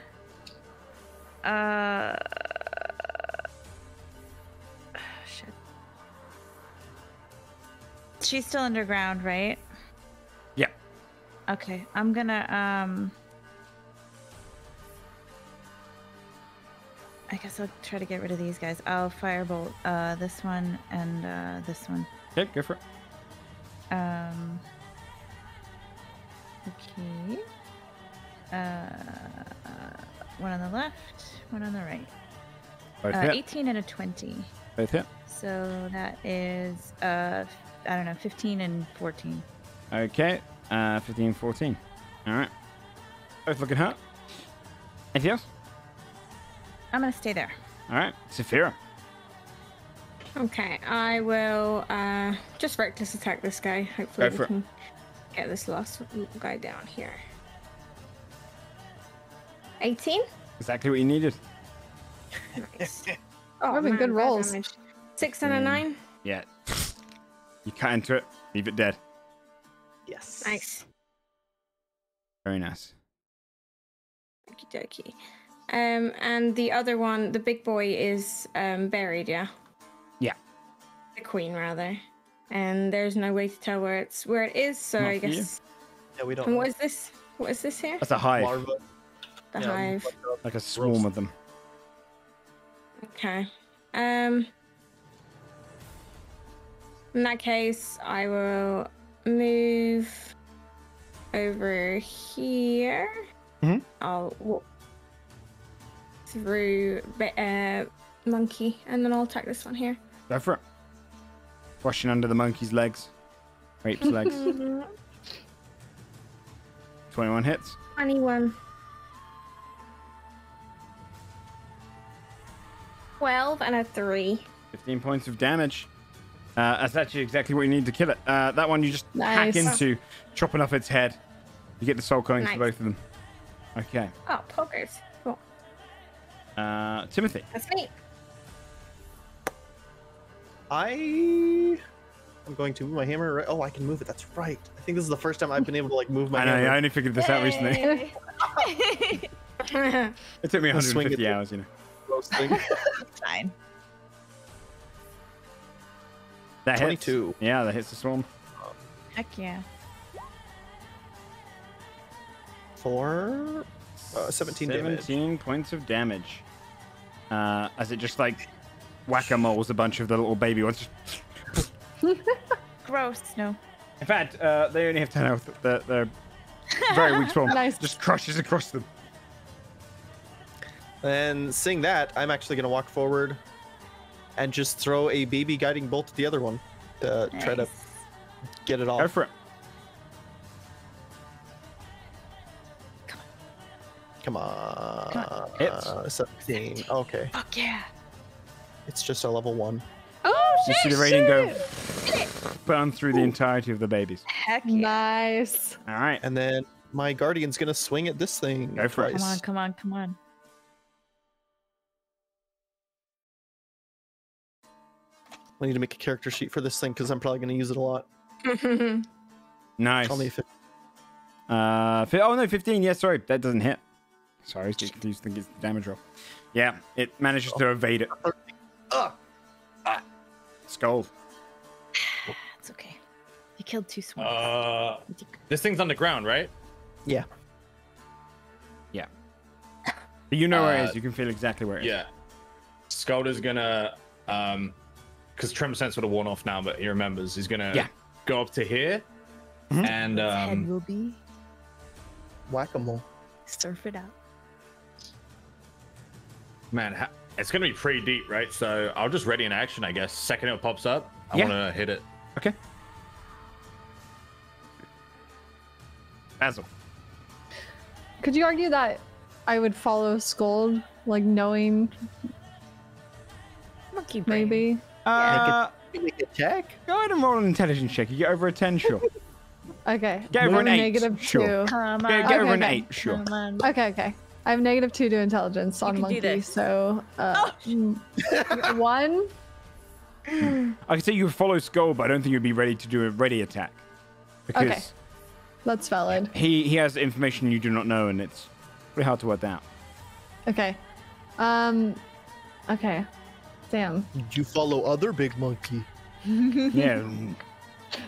Shit. She's still underground, right?
Yeah.
Okay. I'm gonna I guess I'll try to get rid of these guys. I'll firebolt this one and this one.
Okay, go for it.
Okay. One on the left, one on the right.
Both hit.
18 and a 20.
Both hit.
So that is I don't know, 15 and 14.
Okay. 15, 14. All right. Both looking hurt. Anything else?
I'm gonna stay there.
All right. Saphira.
Okay, I will just reckless attack this guy. Hopefully
Go
we
for it.
can get this last guy down here. 18.
Exactly what you needed.
Nice.
We're having good
bad
rolls.
damage. 6 and a 9.
Yeah. You cut into it, leave it dead.
Yes.
Nice.
Very nice.
Okie dokie. And the other one, the big boy, is buried, yeah?
Yeah.
The queen, rather. And there's no way to tell where it is, so
Not
I
for you.
guess.
Yeah, we don't.
And
know.
what is this? What is this here?
That's a hive,
Larva.
The
Yeah,
hive.
like a swarm of them.
Okay. In that case, I will move over here.
Mhm.
I'll walk through monkey, and then I'll attack this one here.
Go for it. Washing under the monkey's legs. Rape's legs. 21 hits.
21. 12 and a 3.
15 points of damage. That's actually exactly what you need to kill it. That one you just hack
Nice.
into, chopping off its head. You get the soul coins for
Nice.
both of them. Okay.
Oh, pokers. Cool.
Timothy.
That's neat.
I'm going to move my hammer. Right? Oh, I can move it. That's right. I think this is the first time I've been able to like move my
I know,
hammer.
I only figured this out recently.
Yay.
It took me
I'll swing
150
it.
hours, you know.
Roasting.
Fine.
That hits.
22.
Yeah, that hits the swarm.
Heck yeah.
For 17 damage.
17 points of damage. As it just like whack-a-moles a bunch of the little baby ones.
Gross. No.
In fact, they only have 10 health. They're very weak swarm.
Nice.
Just crushes across them.
And seeing that, I'm actually going to walk forward and just throw a baby guiding bolt at the other one to try to
Nice.
get it
Go
off.
for it.
Come on.
Hits.
17. Okay.
Fuck yeah.
It's just a level 1.
Oh
You see the radiant go burn through the entirety of the babies.
Heck yeah.
Nice.
All right.
And then my guardian's going to swing at this thing.
Go for it.
Come on, come on, come on.
I need to make a character sheet for this thing because I'm probably going to use it a lot.
Nice.
Tell me if it...
Oh no, 15. Yeah, sorry, that doesn't hit. Sorry, I was getting confused. Think it's the damage roll. Yeah, it manages to evade it. Skull.
It's okay. You killed 2 swans.
This thing's underground, right?
Yeah.
But you know where it is. You can feel exactly where it is.
Yeah. Skulder's gonna, because Tremor Sense would have worn off now, but he remembers. He's gonna go up to here,
Mhm.
and
Its head will be.
Whack-a-mole.
Surf it out.
man, it's gonna be pretty deep, right? So I'll just ready an action, I guess. Second it pops up, I
Yeah.
want to hit it.
Okay. Basil.
Could you argue that I would follow Scold, like knowing
Monkey brain.
maybe?
Make a check?
Go ahead and roll an intelligence check. You get over a 10, sure.
Okay.
Get over an
I'm
8,
negative
sure.
2.
Come
Get,
on.
get over an
Okay,
8, sure.
Come on.
Okay. I have negative 2 to intelligence on
can do
monkey,
this.
so 1.
I could say you would follow Skull, but I don't think you'd be ready to do a ready attack. Because
Okay. That's valid.
he has information you do not know, and it's pretty hard to work out.
Okay. Okay. Damn.
Did you follow other big monkey?
Yeah.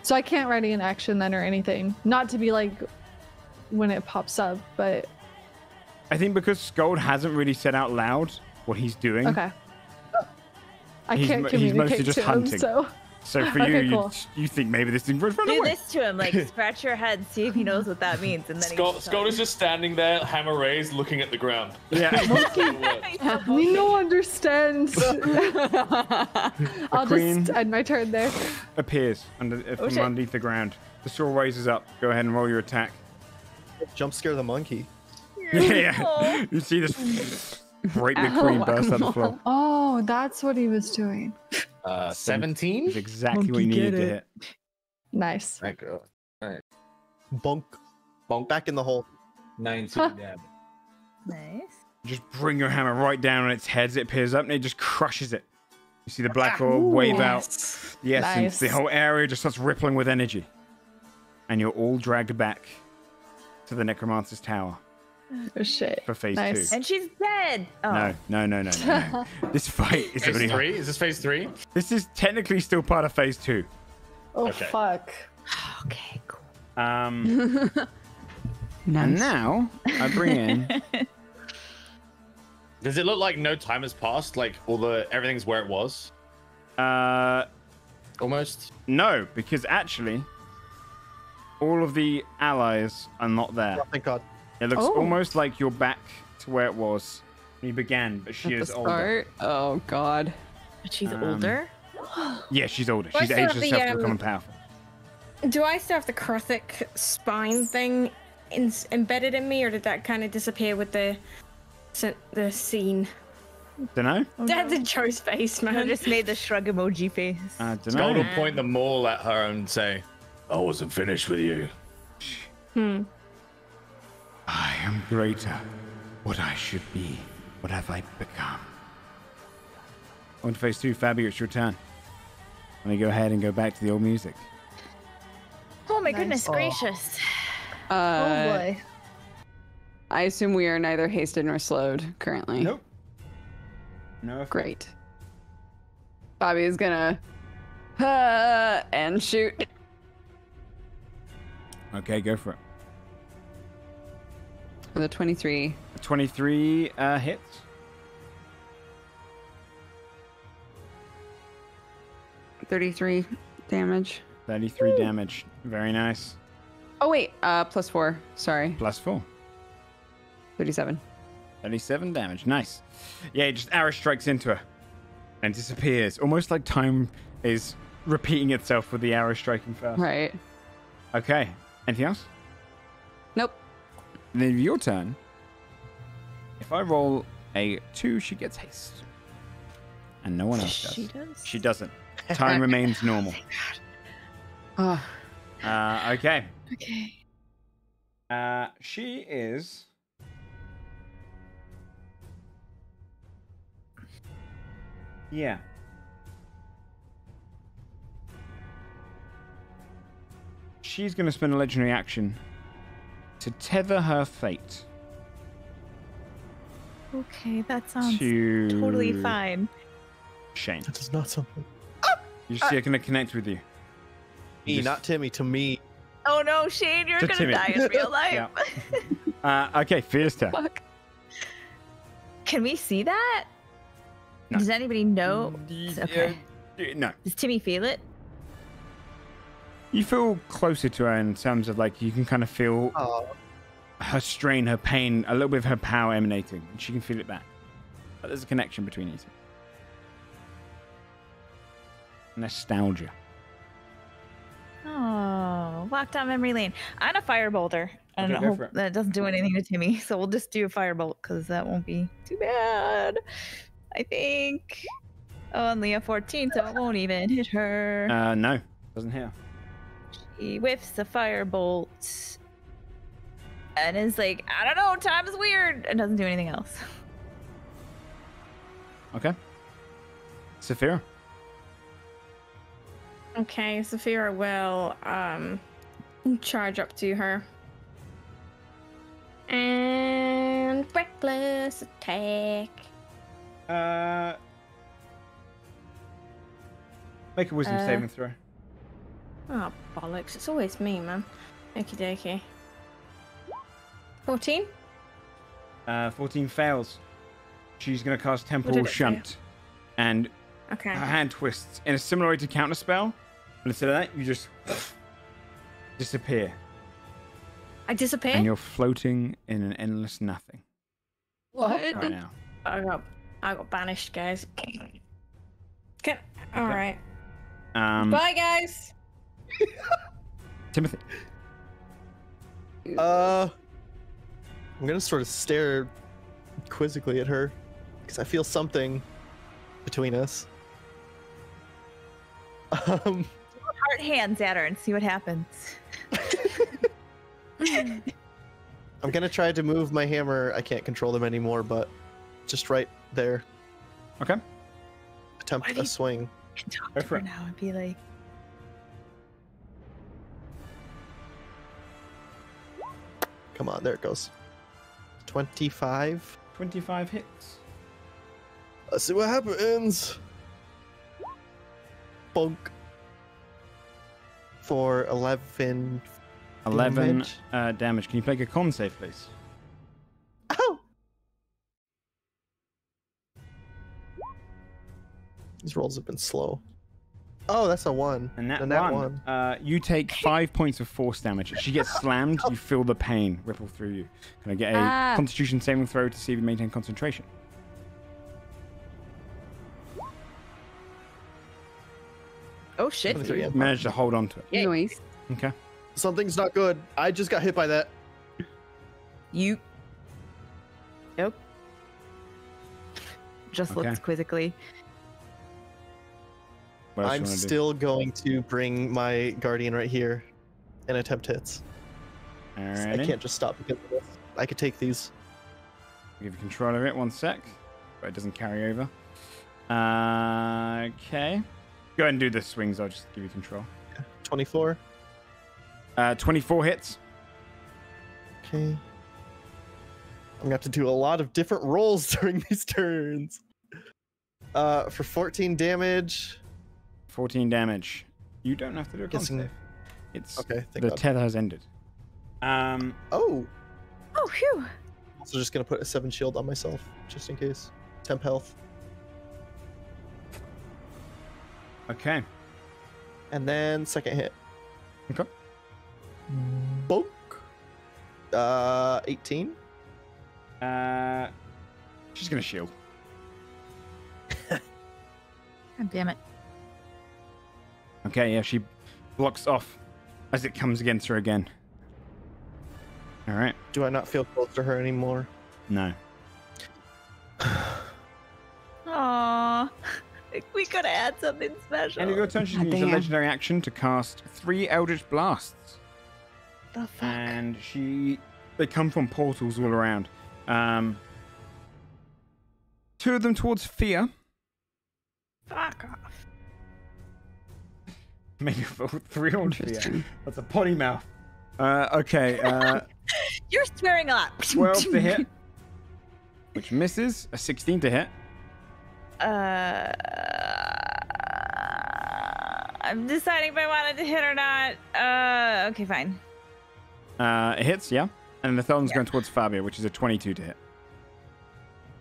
So I can't ready an action then or anything. Not to be like when it pops up, but
I think because Skull hasn't really said out loud what he's doing.
okay. I
He's
can't
mo- he's
communicate
mostly just
to
hunting.
him, so
So for you,
Okay, cool.
you think maybe this thing runs
Do
away.
this to him, like scratch your head, see if he knows what that means, and then
Skull is just standing there, hammer raised, looking at the ground.
Yeah.
we no understand. I'll
queen-
just end my turn there.
Appears from
shit.
underneath the ground. The sword raises up. Go ahead and roll your attack.
Jump scare the monkey.
Yeah. You see this great big queen burst out the floor.
Oh, that's what he was doing.
17?
It's exactly what you needed to hit.
Nice.
Thank God.
Bonk.
Bonk.
Back in the hole.
19 damage.
Nice.
Just bring your hammer right down on its head as it appears up, and it just crushes it. You see the black orb wave out the essence. The whole area just starts rippling with energy. And you're all dragged back to the necromancer's tower.
Oh shit.
For phase 2.
And she's dead. Oh.
No. This fight is
Phase
only
3? Is this phase 3?
This is technically still part of phase 2.
Oh
Okay.
fuck.
Okay, cool.
And
Nice.
now I bring in.
Does it look like no time has passed? Like everything's where it was? Almost?
No, because actually, all of the allies are not there.
Oh, thank God.
It looks almost like you're back to where it was when you began, but she is older.
Oh god.
But she's older?
Yeah, she's older.
Well,
She's
I still
aged
have the,
herself to become powerful.
Do I still have the Krothic spine thing embedded in me, or did that kind of disappear with the scene?
Dunno?
That's a Joe's face,
I
man.
just made the shrug emoji face.
Gold
Dunno.
will point the maul at her and say, I wasn't finished with you.
I am greater. What I should be. What have I become? On to phase 2, Fabio, it's your turn. Let me go ahead and go back to the old music.
Oh my
Nice.
goodness gracious.
Oh boy.
I assume we are neither hasted nor slowed currently.
Nope. No effect.
Great. Bobby is gonna and shoot.
Okay, go for it.
With a 23.
23 hits.
33 damage.
33 damage. Very nice.
Oh wait, +4. Sorry.
+4.
37.
37 damage. Nice. Yeah, just arrow strikes into her and disappears. Almost like time is repeating itself with the arrow striking first.
Right.
Okay. Anything else?
Nope.
Then your turn. If I roll a 2, she gets haste. And no one else does.
She does?
She doesn't. Time remains normal.
Oh,
Okay.
Okay.
She is... Yeah. She's going to spend a legendary action to tether her fate
Okay, that sounds
to
totally fine.
Shane.
That is not something.
You see, I can connect with you.
Me,
Just-
not Timmy, to me.
Oh no, Shane, you're
To
gonna
Timmy.
die in real life.
Okay, Fear's turn.
fuck.
Can we see that?
No.
Does anybody know? Okay.
No.
Does Timmy feel it?
You feel closer to her in terms of like you can kind of feel
Oh,
her strain, her pain, a little bit of her power emanating, and she can feel it back. But there's a connection between you two. Nostalgia.
Oh, walk down memory lane. I'm a firebolter. I
Okay,
don't
go
hope
for it.
that doesn't do anything to Timmy, so we'll just do a firebolt because that won't be too bad. I think. Only a 14, so it won't even hit her.
No, doesn't hit her.
He whiffs the firebolt and is like, I don't know, time is weird, and doesn't do anything else.
Okay. Saphira.
Okay, Saphira will charge up to her. And reckless attack.
Make a wisdom saving throw.
Oh, bollocks. It's always me, man. Okie dokie. 14?
14 fails. She's going to cast
did
Temporal
it fail?
Shunt. And
Okay.
her hand twists in a similar way to Counterspell. But instead of that, you just disappear.
I disappear?
And you're floating in an endless nothing
What?
right now.
I got banished, guys. Okay. Alright. Bye, guys!
Timothy.
I'm gonna sort of stare quizzically at her because I feel something between us.
Heart hands at her and see what happens.
I'm gonna try to move my hammer. I can't control them anymore, but just right there.
Okay.
Attempt a swing.
Can talk
Go
to
for
her
it.
now and be like,
Come on, there it goes. 25.
25 hits.
Let's see what happens. Bonk. For 11.
11
Damage.
damage. Can you make a con save, please?
Ow! These rolls have been slow. Oh, that's a 1.
And that,
And
one, you take 5 points of force damage. As she gets slammed, you feel the pain ripple through you. Can I get a Constitution saving throw to see if you maintain concentration?
oh shit.
23.
Managed to hold on to it.
Yay.
Nice.
Okay.
Something's not good. I just got hit by that.
You. Nope. Just
Okay.
looks quizzically.
What else
I'm
you wanna do?
still going to bring my guardian right here and attempt hits.
Alrighty.
I can't just stop because of this. I could take these.
I'll give you control of it. 1 sec. But it doesn't carry over. Okay. Go ahead and do the swings. I'll just give you control.
24.
24 hits.
Okay. I'm gonna have to do a lot of different rolls during these turns. For 14 damage.
14 damage. You don't have to do a con
Guessing-
save. It's
Okay, thank
the
God.
tether has ended.
Oh,
Oh, phew.
also just gonna put a 7 shield on myself, just in case. Temp health.
Okay.
And then second hit.
Okay.
Bonk. 18.
She's gonna shield.
God damn it.
Okay, yeah, she blocks off as it comes against her again. All right.
Do I not feel close to her anymore?
No.
Aww. We could add something special.
End of your turn, she can use a
Damn.
legendary action to cast 3 Eldritch Blasts.
The fuck?
And they come from portals all around. 2 of them towards Fear.
Fuck off.
Make a full 3 on Fear. That's a potty mouth. Okay.
You're swearing a lot.
12 to hit. Which misses. A 16 to hit.
I'm deciding if I wanted to hit or not. Okay, fine.
It hits, yeah. And the Thorn's going towards Fabio, which is a 22 to hit.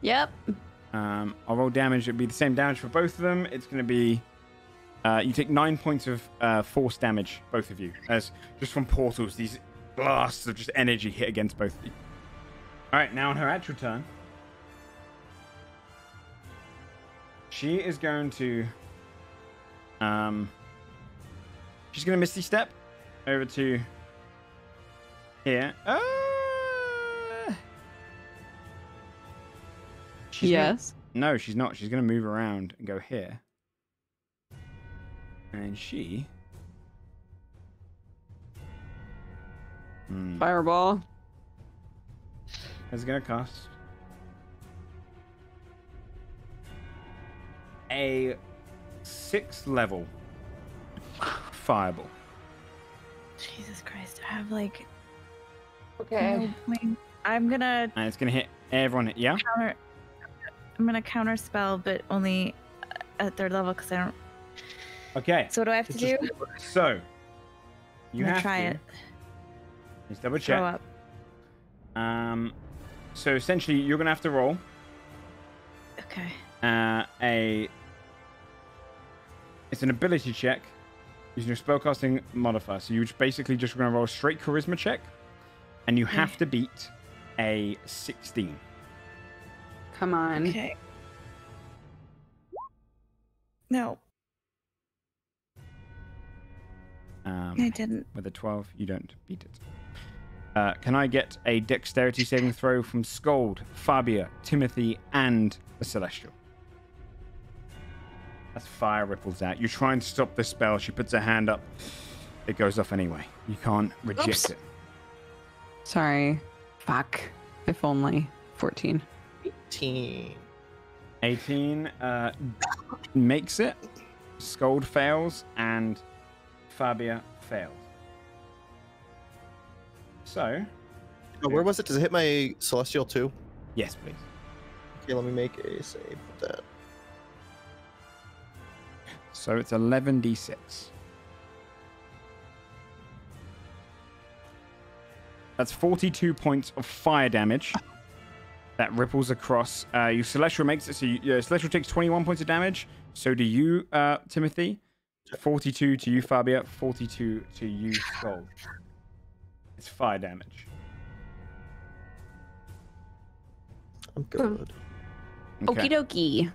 Yep.
I'll roll damage. It'll be the same damage for both of them. It's going to be... you take 9 points of force damage, both of you. As just from portals, these blasts of just energy hit against both of you. Alright, now on her actual turn. She is going to... she's going to Misty Step over to here. She's
Yes.
No, she's not. She's going to move around and go here. And she...
Fireball.
is going to cast a 6th level fireball.
Jesus Christ. I have like.
Okay.
no point. I'm gonna
And it's going to hit everyone. Yeah?
counter. I'm gonna counter spell, but only at 3rd level because I don't.
Okay.
So what do I have to do?
So, you
I'm gonna
have
try
to...
it.
Let's double
Show
check.
up.
So essentially, you're going to have to roll
Okay.
It's an ability check using your spellcasting modifier. So you're basically just going to roll a straight charisma check, and you have to beat a 16.
Come on.
Okay. No, I didn't.
With a 12, you don't beat it. Can I get a dexterity saving throw from Scold, Fabia, Timothy, and the Celestial? As fire ripples out. You're trying to stop the spell. She puts her hand up. It goes off anyway. You can't reject
Oops.
it.
Sorry. Fuck. If only. 14.
18.
Makes it. Scold fails, and Fabia fails. So.
Oh, where was it? Does it hit my celestial too?
Yes, please.
Okay, let me make a save with that.
So it's 11d6. That's 42 points of fire damage that ripples across. Your Celestial makes it, so your Celestial takes 21 points of damage. So do you, Timothy. 42 to you, Fabia. 42 to you, Skull. It's fire damage.
I'm good.
Okie dokie.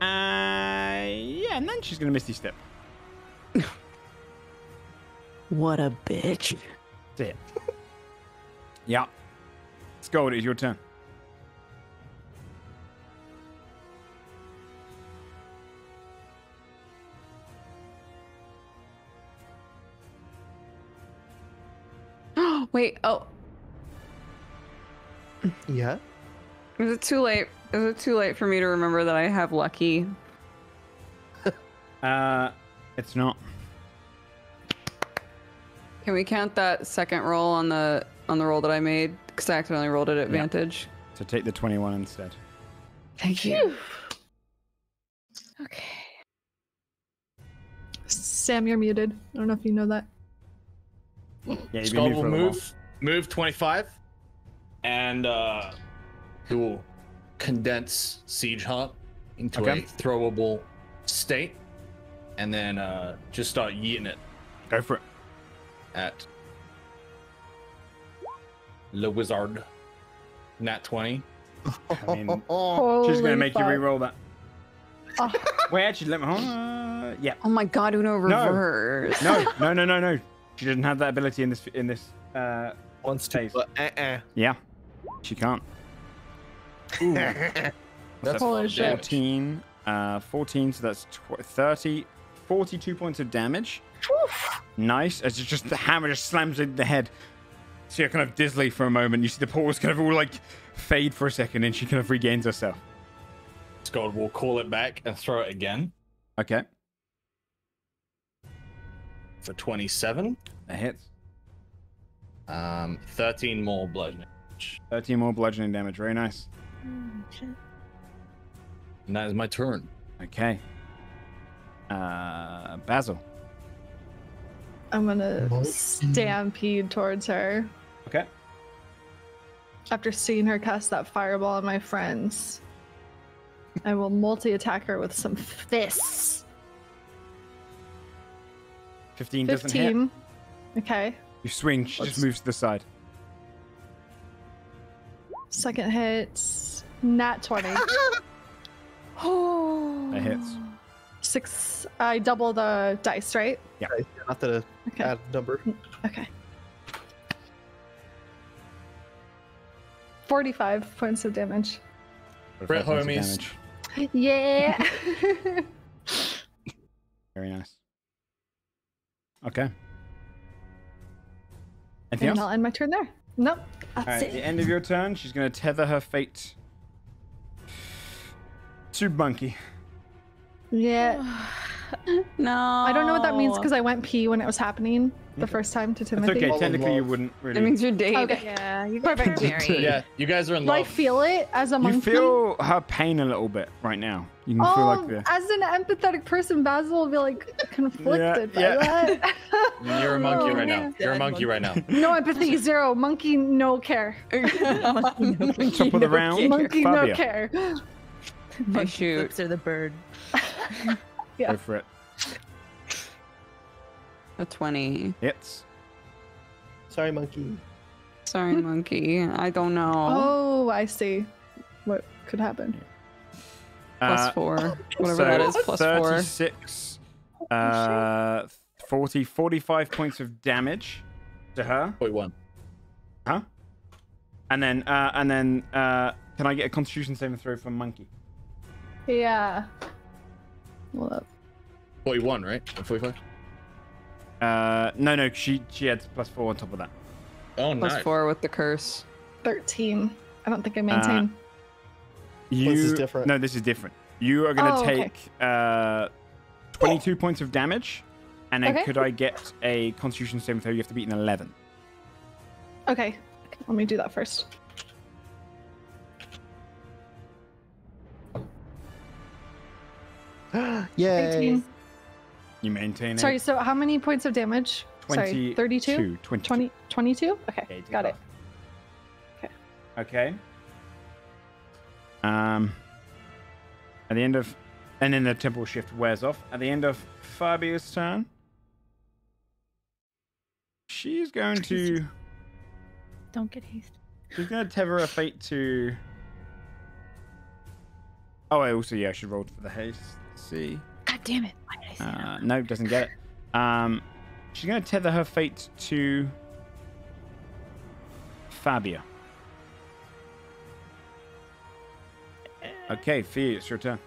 Yeah, and then she's gonna Misty Step.
What a bitch.
That's it. Yeah. Skull, it is your turn.
Wait, oh.
Yeah.
Is it too late? Is it too late for me to remember that I have lucky?
It's not.
Can we count that second roll on the roll that I made? Because I accidentally rolled it at advantage.
So take the 21 instead.
Thank you.
Okay.
Sam, you're muted. I don't know if you know that.
Yeah, you've
Skull
been
will
for a while.
move 25, and he will condense Siege Heart into
Okay.
a throwable state, and then just start yeeting it
Go for it.
at Le Wizard. Nat 20.
I mean,
Oh,
she's gonna
Holy
make you
fuck.
re-roll that.
Oh.
Wait, actually, let me. Yeah.
Oh my god, Uno reverse.
No. She doesn't have that ability in this.
wants to,
phase.
but
Yeah, she can't.
That's
Holy shit.
14. 14. So that's 30. 42 points of damage. Nice. As just the hammer just slams in the head. So you're kind of dizzily for a moment. You see the paws kind of all like fade for a second, and she kind of regains herself.
Skull will call it back and throw it again
Okay,
for 27.
that hits.
13 more bludgeoning.
13 more bludgeoning damage. Very nice.
And that is my turn.
Okay. Basil.
I'm gonna stampede towards her
Okay.
after seeing her cast that fireball on my friends. I will multi-attack her with some fists.
15 doesn't hit.
15. Okay.
You swing. She just moves to the side.
Second hit. Nat 20.
That hits.
6. I double the dice, right?
not the
Okay.
add number.
Okay. 45 points of damage.
Brett
45 points of
homies.
damage.
Yeah.
Very nice. Okay. Anything
And
else?
I'll end my turn there. Nope. That's
Alright,
it.
the end of your turn, she's going to tether her fate to Monkey.
Yeah.
No.
I don't know what that means because I went pee when it was happening the first time to
It's
Timothy.
okay.
Fall in
Technically, you
love.
wouldn't really.
It means you're dating.
Okay.
Yeah, you
Perfect.
guys are married.
Yeah, you guys are in
Do I
love.
feel it as a
You
monkey?
feel her pain a little bit right now. You can feel like the.
As an empathetic person, Basil will be like conflicted
Yeah,
by that.
You're a monkey
Oh,
right now.
man.
You're a monkey right now.
No empathy, 0. Monkey, no care.
Top of the round,
Monkey,
Fabia.
no care.
I shoot.
Flips are the bird.
Yeah.
Go for it.
A 20.
Hits.
Sorry, monkey.
Sorry, monkey. I don't know.
Oh, I see. What could happen?
Plus 4. Whatever that is, plus 4.
36, 40, 45 points of damage to her.
41.
Huh? And then, can I get a Constitution saving throw from Monkey?
Yeah. Hold up.
41, right? Or 45?
No, she had +4 on top of that.
Oh, nice.
+4 with the curse.
13. I don't think I maintain.
You,
This is different.
No, this is different. You are going to
Oh, okay.
take 22 points of damage, and then
Okay.
could I get a Constitution saving throw? You have to beat an 11.
Okay. Let me do that first.
Yay!
18.
You maintain
Sorry,
it.
so how many points of damage? Sorry, 32?
20.
22? Okay,
Yeah, you take
got it.
half. Okay. At the end of, and then the temple shift wears off. At the end of Fabia's turn, she's going to.
Don't get hasty.
She's going to tether her fate to. Oh, I also I should roll for the haste. Let's see.
God damn it! Why did I say that?
No, doesn't get it. She's going to tether her fate to Fabia. Okay, Fia, it's your turn.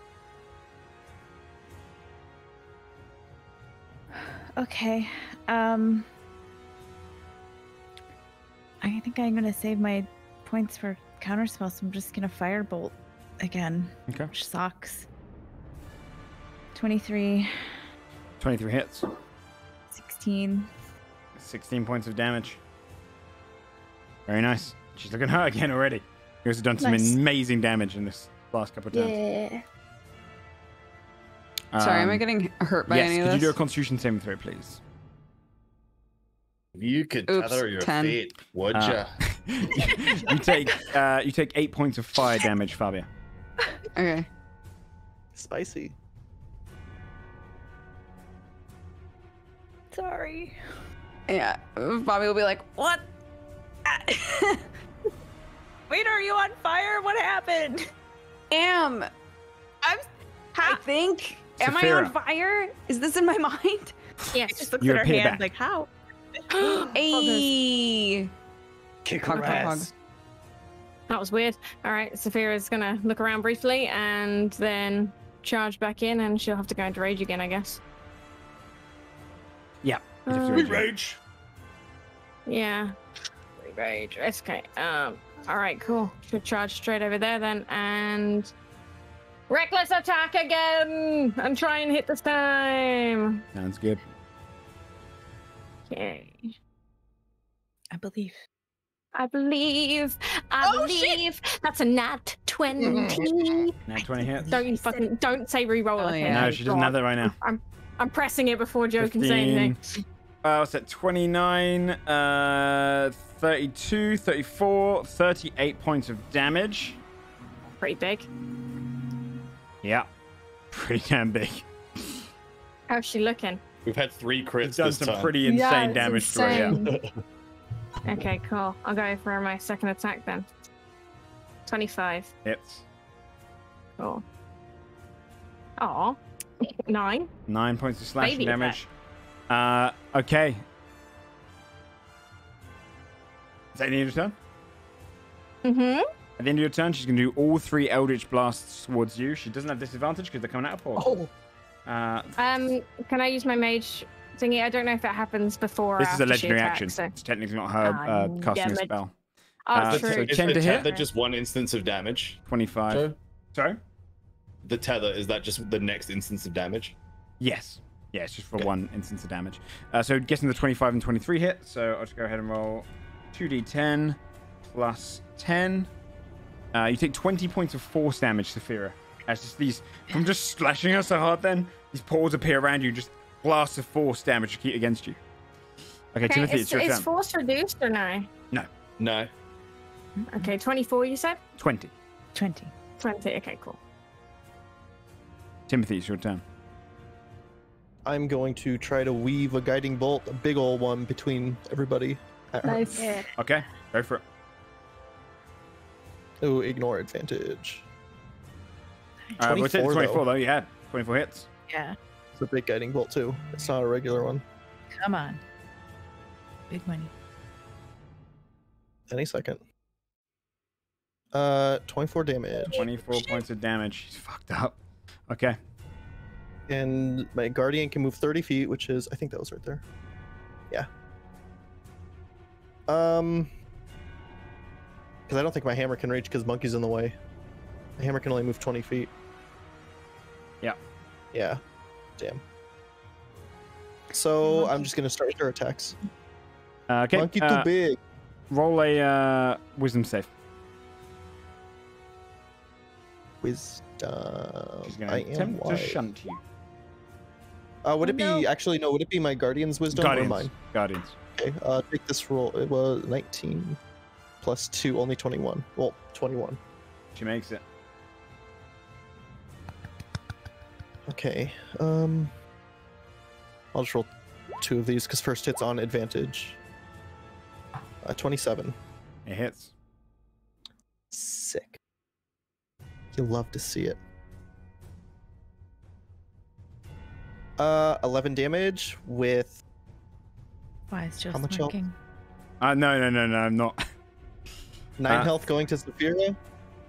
Okay. I think I'm gonna save my points for counterspell, so I'm just gonna firebolt again.
Okay.
Which sucks. 23,
23 hits.
16.
16 points of damage. Very nice. She's looking hurt again already. You guys have done some
Nice.
amazing damage in this last couple of turns.
Yeah.
Sorry, am I getting hurt by
yes,
any of
could
this?
you do a Constitution saving throw, please?
You could
Oops,
tether your
10.
fate, would ya?
you take 8 points of fire damage, Fabia.
Okay.
Spicy.
Sorry.
Yeah. Bobby will be like, what?
Wait, are you on fire? What happened?
Am. I think. Am I on
Saphira.
fire? Is this in my mind?
Yes. Just looks
You
at her
appear
hand
back.
like, how?
Ayy.
Kick
Hog,
her
hog, hog.
ass.
That was weird. All right, Saphira's gonna look around briefly and then charge back in, and she'll have to go into rage again, I guess.
Yeah. you have to
Uh,
rage.
Rage.
Yeah. Rage. It's okay. All right, cool. Should charge straight over there then, and reckless attack again, and try and hit this time.
Sounds good.
Okay.
I believe.
I believe. That's a nat 20.
Now 20 hits.
Don't say reroll.
Oh,
okay?
yeah.
No, she doesn't have that right now.
I'm pressing it before Joe can say anything.
What's that? 29, 32, 34, 38 points of damage.
Pretty big.
Yeah. Pretty damn big.
How's she looking?
We've had 3
It's
crits
done
this
some
time.
pretty
Yeah,
insane
it's
damage to her. Yeah.
insane.
Okay, cool. I'll go for my second attack then. 25.
Hits.
Cool. Aw. 9.
9 points of slashing
Baby
damage. Okay. Is that the end of your turn?
Mm-hmm.
At the end of your turn, she's going to do all 3 Eldritch Blasts towards you. She doesn't have disadvantage because they're coming out of portal.
Oh,
Can I use my mage thingy? I don't know if that happens before or
This is a
after she
legendary
attacks,
action.
so-
It's technically not her casting a
damn it.
spell.
Oh,
so
true.
10 to hit?
Tether just one instance of damage?
25.
Joe?
Sorry?
The tether, is that just the next instance of damage?
Yes. Yeah, it's just for
Okay.
1 instance of damage. So guessing the 25 and 23 hit. So I'll just go ahead and roll 2d10 plus 10. You take 20 points of force damage, Saphira. As just these, from just slashing her so hard then, these paws appear around you, just blasts of force damage against you. Okay, Timothy, it's your
is
turn.
force reduced or no?
No.
Okay, 24 you said?
20.
20.
20, okay, cool.
Timothy, it's your turn.
I'm going to try to weave a guiding bolt, a big old one, between everybody. At her.
Nice.
Yeah.
Okay, go for it.
Oh, ignore advantage.
We'll take the
24
24
though.
though. You had 24 hits.
Yeah.
It's a big guiding bolt too. It's not a regular one.
Come on. Big money.
Any second. 24 damage.
24 points of damage. She's fucked up. Okay.
And my guardian can move 30 feet, which is, I think that was right there. Yeah. Because I don't think my hammer can reach because Monkey's in the way. The hammer can only move 20 feet.
Yeah.
Yeah. Damn. So I'm just gonna start with her attacks.
Okay.
Monkey too big.
Roll a wisdom save.
Wisdom.
She's gonna
I am
attempt to
wise.
shunt you.
Would it be actually no? Would it be my guardian's wisdom or mine?
Guardians.
Okay. Take this roll. It was 19 plus 2, only 21. Well, 21.
She makes it.
Okay. I'll just roll 2 of these because first hit's on advantage. 27.
It hits.
Sick. You'll love to see it. 11 damage with
Why is Joe
how much health?
smirking?
No, I'm not.
9 health going to Saphira.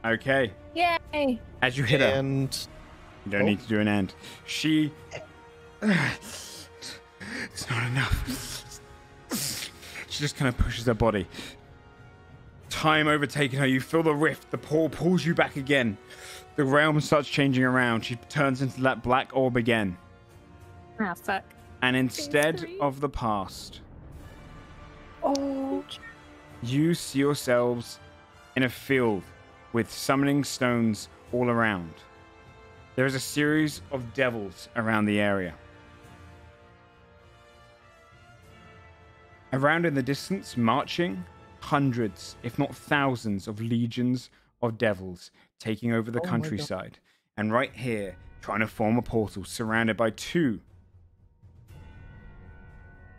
Okay.
Yay!
As you hit her,
And
you don't need to do an end. She. It's not enough. She just kind of pushes her body. Time overtaking her. You feel the rift. The portal pulls you back again. The realm starts changing around. She turns into that black orb again.
Ah, fuck.
And instead of the past, you see yourselves in a field with summoning stones all around. There is a series of devils around the area. Around in the distance, marching, hundreds, if not thousands, of legions of devils taking over the countryside. And right here, trying to form a portal, surrounded by 2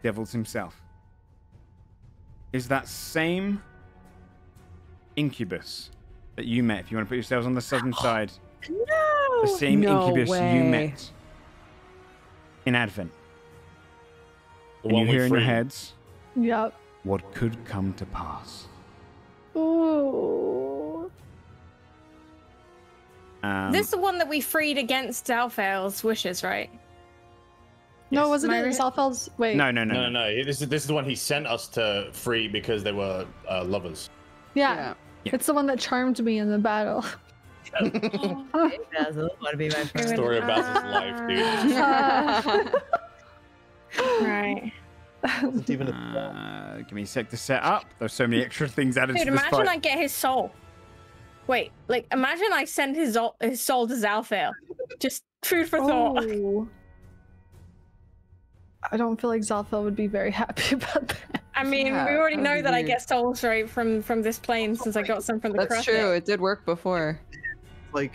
devils himself, is that same incubus that you met. If you want to put yourselves on the southern side,
No!
the same
No
incubus you
way.
met in Advent.
The
And you
one we
hear in your
freed.
heads,
Yep.
what could come to pass?
Ooh.
This is the one that we freed against Dalfael's wishes, right?
No,
Yes.
wasn't
Am I
it
right?
Zalfel's? Wait.
No.
No. This is the one he sent us to free because they were lovers.
Yeah.
Yeah.
It's the one that charmed me in the battle.
It doesn't want to be my friend.
Story of Basil's life, dude.
Right.
wasn't even a
Give me a sec to set up. There's so many extra things added
Dude,
to this
imagine
fight.
I get his soul. Wait, like, imagine I send his soul to Zalfael. Just food for thought.
Oh. I don't feel like Zalfel would be very happy about that.
I mean,
Yeah,
we already
that'd
know
be
that I
weird.
get souls right from this plane since I got some from the
That's
cross.
true. It did work before.
like.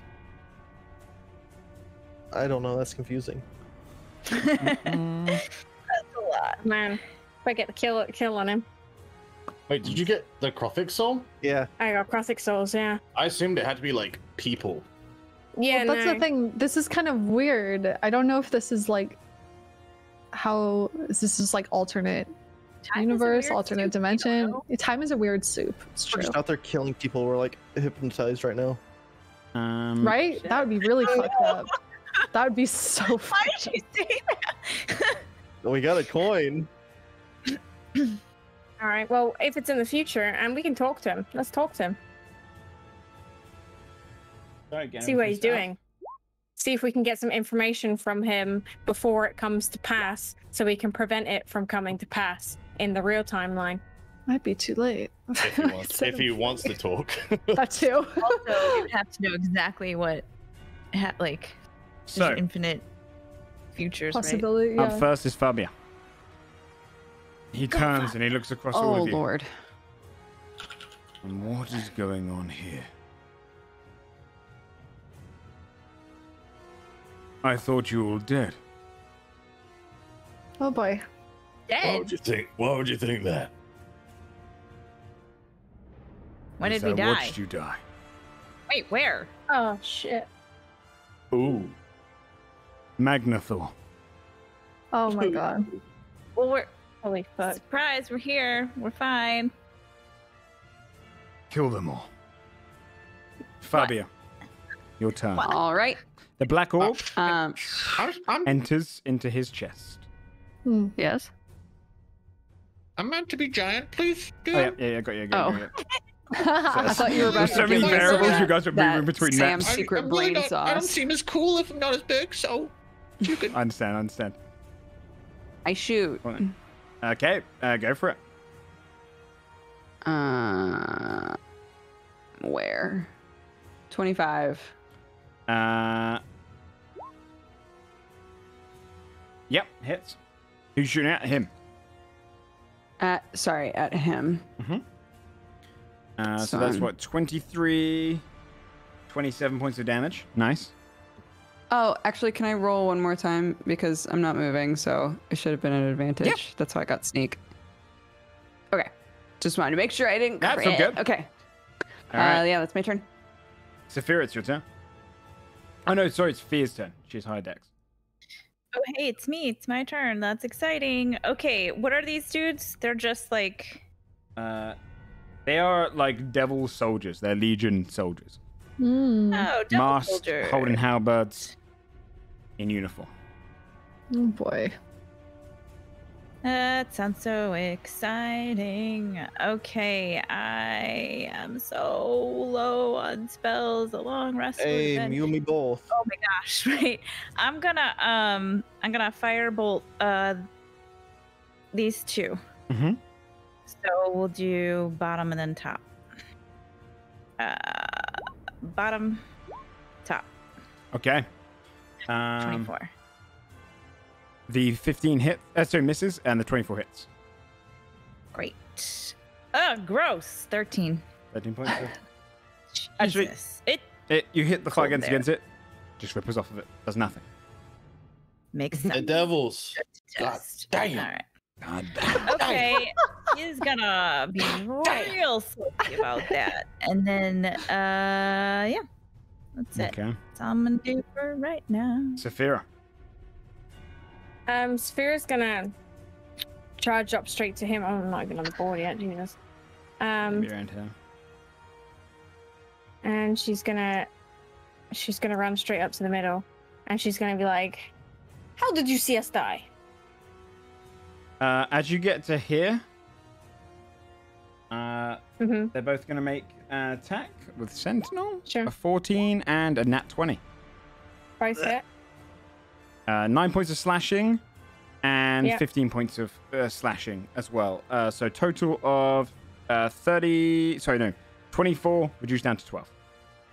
I don't know. That's confusing.
That's a lot.
Man, if I get the kill on him.
Wait, did you get the Crothic soul?
Yeah.
I got Crothic souls, yeah.
I assumed it had to be like people.
Yeah,
Well, that's
no.
the thing. This is kind of weird. I don't know if this is like how this is like alternate
Time is a
universe,
weird
alternate
soup, you
dimension.
know?
Time is a weird soup. It's
We're
true,
just out there killing people. We're like hypnotized right now.
right? That would be really fucked up. That would be so
Why
fucked
did you say that?
We got a coin.
All right, well, if it's in the future and we can talk to him, let's talk to him. See what he's doing. See if we can get some information from him before it comes to pass so we can prevent it from coming to pass in the real timeline.
Might be too late.
If he wants to talk.
That too.
Also, you'd have to know exactly what, like,
So,
there's infinite futures, right?
Possibility.
up
Yeah.
first is Fabia. He turns and he looks across all
Oh
of you.
lord.
And what is going on here? I thought you were all dead.
Oh boy.
Dead?
you think? Why would you think that?
When did
As
we
I
die?
watched you die.
Wait, where?
Oh, shit.
Ooh.
Magnathor.
Oh my god.
Well, we're
Holy fuck.
surprised. We're here. We're fine.
Kill them all. Fabia, your turn.
All right.
The black orb
Um.
enters into his chest.
Hmm.
Yes.
I'm meant to be giant, please.
Oh, yeah, got you.
I thought you were about
There's
to
so many
give us
variables you guys are
that
moving between
Sam's
maps.
secret
I'm
brain
really not, I don't
sauce.
seem as cool if I'm not as big, so you can.
I understand.
I shoot.
Okay, go for it.
Where? 25.
Yep, hits. Who's shooting at him?
At him.
So that's what, 23, 27 points of damage. Nice.
Oh, actually, can I roll one more time? Because I'm not moving, so it should have been an advantage.
Yep.
That's why I got sneak. Okay. Just wanted to make sure I didn't crit.
That's all good.
Okay.
All right.
Yeah, that's my turn.
Saphira, it's your turn. Oh, no, sorry, it's Fear's turn. She has high dex.
Oh, hey, it's me. It's my turn. That's exciting. Okay, what are these dudes? They're just like...
They are like devil soldiers. They're legion soldiers.
Oh, devil
Masked,
soldier.
holding halberds, in uniform.
Oh boy.
That sounds so exciting. Okay, I am so low on spells. A long rest would have
Hey,
been-
you and me both.
Oh my gosh! Wait, I'm gonna firebolt these two.
Mm-hmm.
So we'll do bottom and then top. Bottom, top.
Okay.
24.
The 15 misses, and the 24 hits.
Great. Oh, gross. 13.
13 points. Actually,
Jesus.
you hit the
Cold
against
there.
it, just rippers off of it. Does nothing.
Makes
The
sense.
devils. God
Just-
damn.
All right.
God damn.
Okay, he's gonna be real salty about that. And then, yeah, that's it.
Okay.
That's all I'm gonna do for right now.
Saphira.
Sphera's gonna charge up straight to him. Oh, I'm not even on the board yet, Jesus.
Be around here.
And she's gonna run straight up to the middle, and she's gonna be like, "How did you see us die?"
As you get to here,
Mm-hmm.
they're both going to make an attack with Sentinel.
Sure.
A 14 and a nat 20.
Both hit.
9 points of slashing and
Yep.
15 points of slashing as well. So total of 24 reduced down to 12.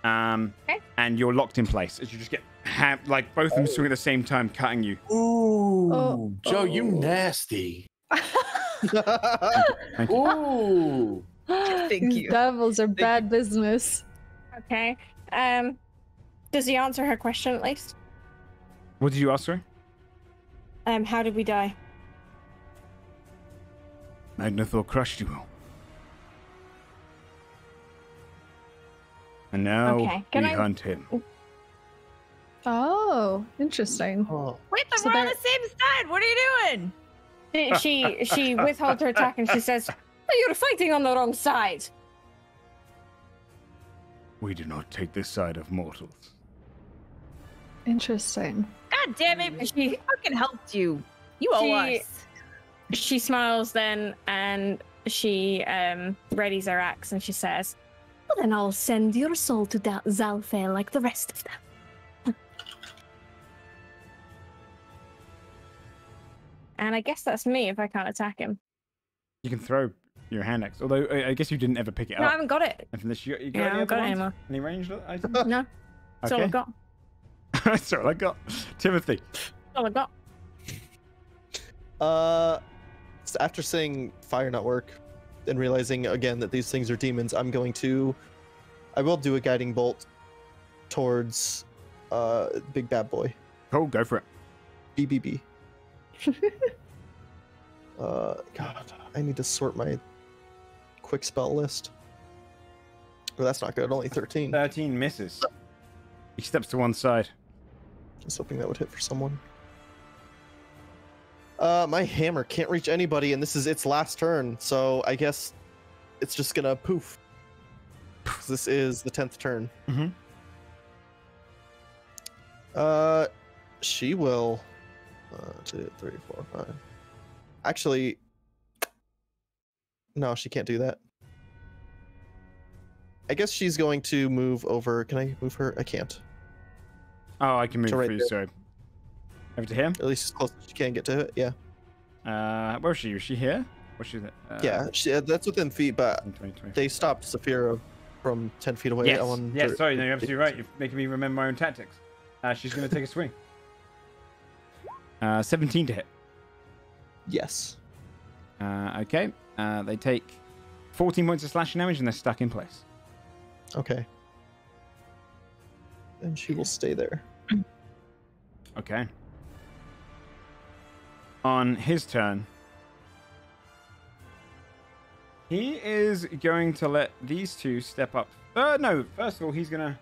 Okay.
And you're locked in place as you just get like both of them swing at the same time, cutting you.
Ooh,
Oh.
Joe, you nasty.
Thank you.
Ooh.
Thank
These
you.
devils are bad business.
Okay. Does he answer her question at least?
What did you ask her?
How did we die?
Magnathor crushed you all. And now
Okay, can
we
I-
hunt him.
Oh, interesting.
Oh.
Wait, but
So
we're on
they're-
the same side. What are you doing?
She withholds her attack and she says, "Oh, you're fighting on the wrong side."
We do not take this side of mortals.
Interesting.
God damn it! She fucking helped you. You owe
She-
us.
She smiles then and she readies her axe and she says, "Well, then I'll send your soul to Zalfair like the rest of them." And I guess that's me if I can't attack him.
You can throw your hand axe, although I guess you didn't ever pick it
No, I
up.
haven't got it.
And from this, you got
Yeah, I
any
haven't
other
got it
ones?
anymore.
Any ranged items?
No, that's all
Okay.
I've got.
That's all I got. Timothy.
That's all I've got.
So after saying fire not work and realizing again that these things are demons, I will do a guiding bolt towards big bad boy.
Cool, go for it.
BBB. God, I need to sort my quick spell list. Oh, that's not good. Only 13.
13 misses. He steps to one side.
I was hoping that would hit for someone. My hammer can't reach anybody, and this is its last turn, so I guess it's just gonna poof. 'Cause this is the 10th turn.
Mm-hmm.
She will. 2, 3, 4, 5. Actually, No, she can't do that. I guess she's going to move over. Can I move her? I can't.
Oh, I can move
So right
for you,
there.
so over to him.
At least as close as she can get to it. Yeah.
Where is she? Is she here? What's she?
Yeah, that's within feet, but
20, 20.
they stopped Saphira from 10 feet away.
Yes.
on
Yes.
their-
Sorry, no, you're absolutely right. You're making me remember my own tactics. She's going to take a swing. 17 to hit.
Yes.
Okay. They take 14 points of slashing damage and they're stuck in place.
Okay. And she will stay there.
Okay. On his turn, he is going to let these two step up. No, first of all, he's going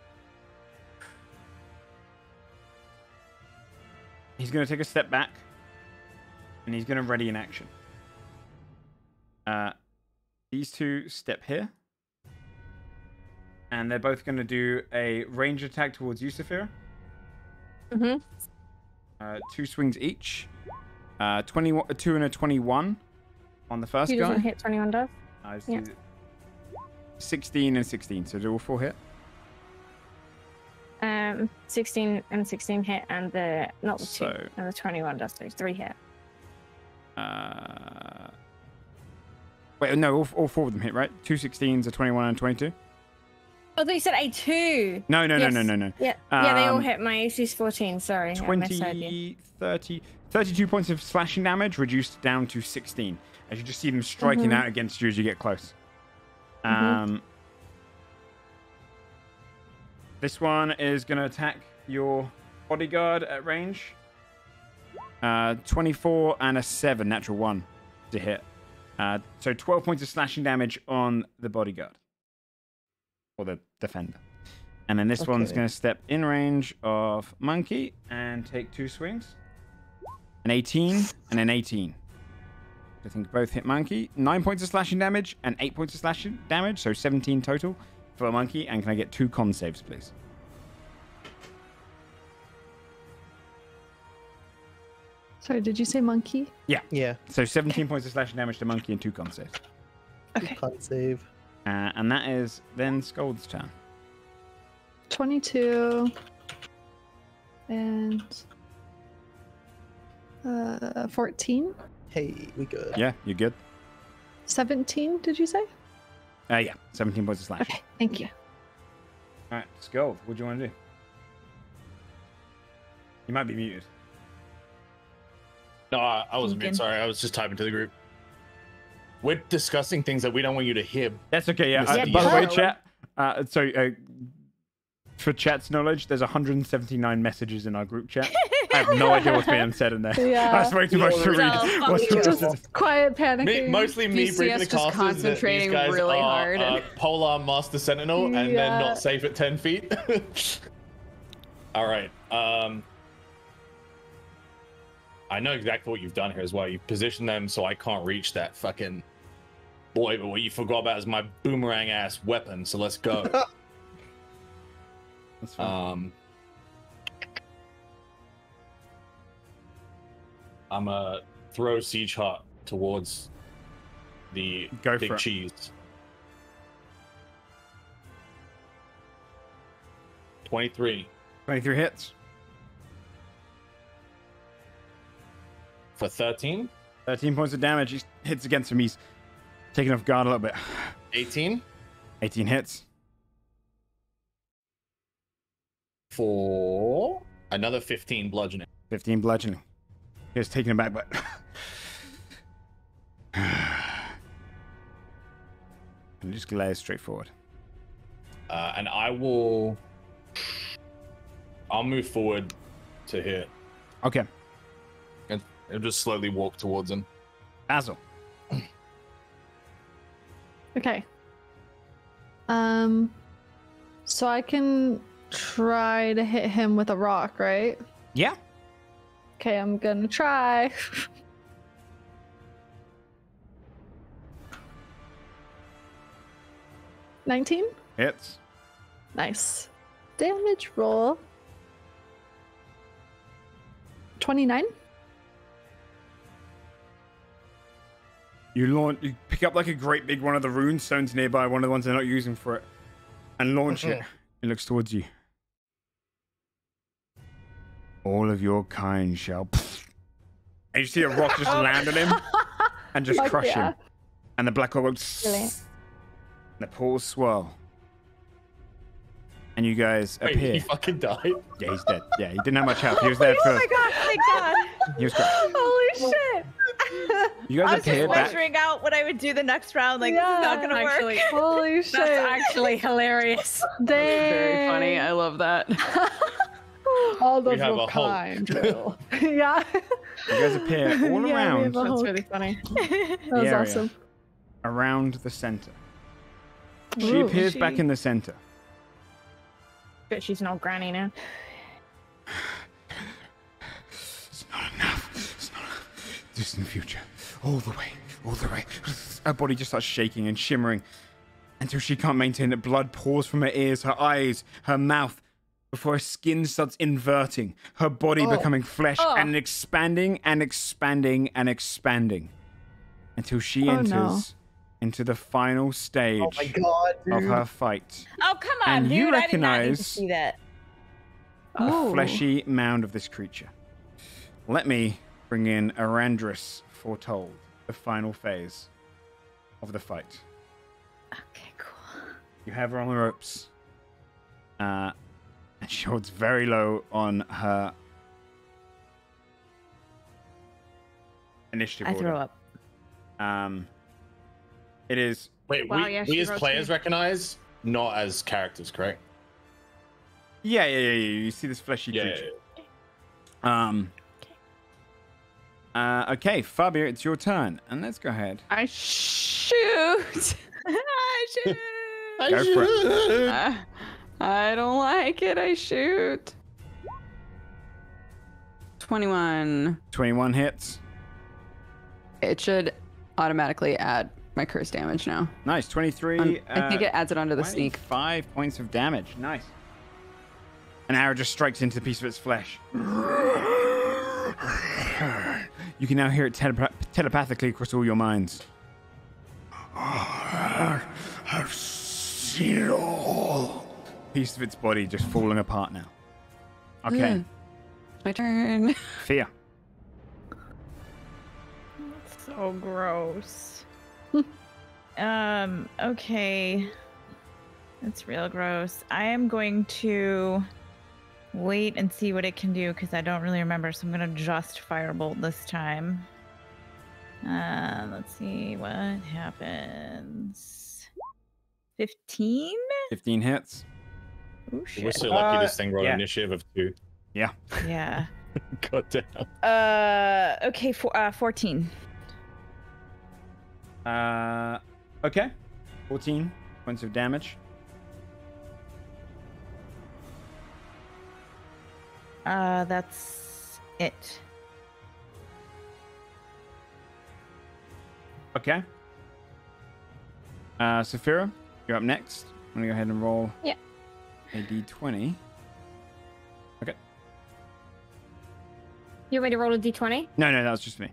to take a step back and he's going to ready in action. These two step here. And they're both going to do a range attack towards you, Saphira.
Mm-hmm.
2 swings each. 21, 2 and a 21 on the first
Who
guy.
doesn't hit 21 does? Yeah.
16 and 16, so do all 4 hit?
16 and 16 hit, and not the 2,
So-
and the 21 does, so 3 hit.
Wait, no, all 4 of them hit, right? 2 16s, a 21 and 22?
Oh, they said a 2!
No.
Yes.
No.
Yeah, they all
Um,
hit. My AC's 14, sorry. I misheard you.
20, 30, 32 points of slashing damage reduced down to 16 as you just see them striking out against you as you get close. This one is going to attack your bodyguard at range. 24 and a 7, natural 1 to hit. So 12 points of slashing damage on the bodyguard. Or the defender. And then this one's
Okay.
going to step in range of Monkey and take 2 swings. An 18 and an 18. I think both hit Monkey. 9 points of slashing damage and 8 points of slashing damage. So 17 total for Monkey. And can I get 2 con saves, please?
Sorry, did you say monkey?
Yeah.
So 17 points of slashing damage to Monkey and 2 con saves.
Okay.
Con save.
And that is then Scold's turn.
22 and 14.
Hey, we good.
Yeah, you're good.
17, did you say?
Yeah, 17 points of slashing.
Okay, thank you.
All right, Scold, what do you want to do? You might be muted.
No, I was
Deacon.
mute. Sorry, I was just typing to the group. We're discussing things that we don't want you to hear.
That's okay, yeah.
Yeah,
By the way,
yeah.
chat, for chat's knowledge, there's 179 messages in our group chat. I have no idea what's being said in there.
Yeah.
That's way too much to read.
fuck
What's
you.
Just quiet panicking.
Mostly me
DCS
briefing the
just
casters that
concentrating
these guys
really
are,
hard.
Polar Master Sentinel and then
Yeah.
not safe at 10 feet. All right. I know exactly what you've done here as well. You've positioned them so I can't reach that fucking boy, but what you forgot about is my boomerang ass weapon. So let's go.
That's fine.
I'm a throw siege heart towards the
Go
big
for it.
cheese. 23
23 hits.
for 13,
13 points of damage. He hits against him. He's taken off guard a little bit.
18
18 hits.
for another 15 bludgeoning.
15 bludgeoning. He was taken aback, but... and just glares straight forward.
And I'll move forward to here
Okay.
and I'll just slowly walk towards him.
Basil.
Okay. So I can try to hit him with a rock, right?
Yeah.
Okay, I'm gonna try. $19?
Hits.
Nice. Damage roll. 29?
You pick up like a great big one of the rune stones nearby, one of the ones they're not using for it, and launch it. It looks towards you. All of your kind shall. And you see a rock just land on him and just crush him. And the black hole goes.
Brilliant.
And the pools swirl. And you guys appear.
He fucking died.
Yeah, he's dead. Yeah, he didn't have much health. He was there
Oh
for.
my god! Thank God.
He was great.
Holy shit!
You
I
guys
was
appear
just
back.
measuring out what I would do the next round. Like, this is not gonna
Actually,
work.
Holy shit.
that's actually hilarious.
Dang.
Very funny. I love that.
All
We
of
have
your
a Hulk.
kind. Will. Yeah.
You guys appear all
Yeah, we
around
have a
That's
Hulk.
really funny.
That
the
was
area,
awesome.
around the center. She
Ooh.
appears back in the center.
But she's not granny now.
It's not enough. It's not enough. Distant future. All the way. All the way. Her body just starts shaking and shimmering until she can't maintain it. Blood pours from her ears, her eyes, her mouth, before her skin starts inverting, her body becoming flesh and expanding and expanding and expanding until she enters into the final stage
Oh my god, dude.
of her fight.
Oh come on,
And
dude!
you
I did not need to
recognize-
see that.
The
Oh.
fleshy mound of this creature. Let me bring in Arandris Foretold, the final phase of the fight.
Okay, cool.
You have her on the ropes. And she holds very low on her initiative
I
order.
throw up.
It is...
Wait,
Wow,
we,
yeah,
we
she
as
wrote
players
me.
recognize, not as characters, correct?
Yeah. You see this fleshy
Yeah.
creature. Okay, Fabio, it's your turn. And let's go ahead.
I shoot.
Go for it.
I don't like it. I shoot. 21.
21 hits.
It should automatically add my curse damage now.
Nice, 23.
I think it adds it onto the sneak.
5 points of damage. Nice. An arrow just strikes into a piece of its flesh. You can now hear it telepathically across all your minds. I've seen it all. Piece of its body just falling apart now. Okay,
My turn.
Fear.
So gross. Okay. That's real gross. I am going to wait and see what it can do because I don't really remember, so I'm gonna just firebolt this time. Let's see what happens. 15?
15 hits.
Oh
We're
shit.
so lucky this thing rolled
yeah.
an initiative of 2.
Yeah.
Yeah.
God damn.
Okay, 14.
Okay. 14 points of damage.
That's it.
Okay. Saphira, you're up next. I'm gonna go ahead and roll
Yeah.
a d20. Okay.
You ready to roll a d20?
No, that was just me.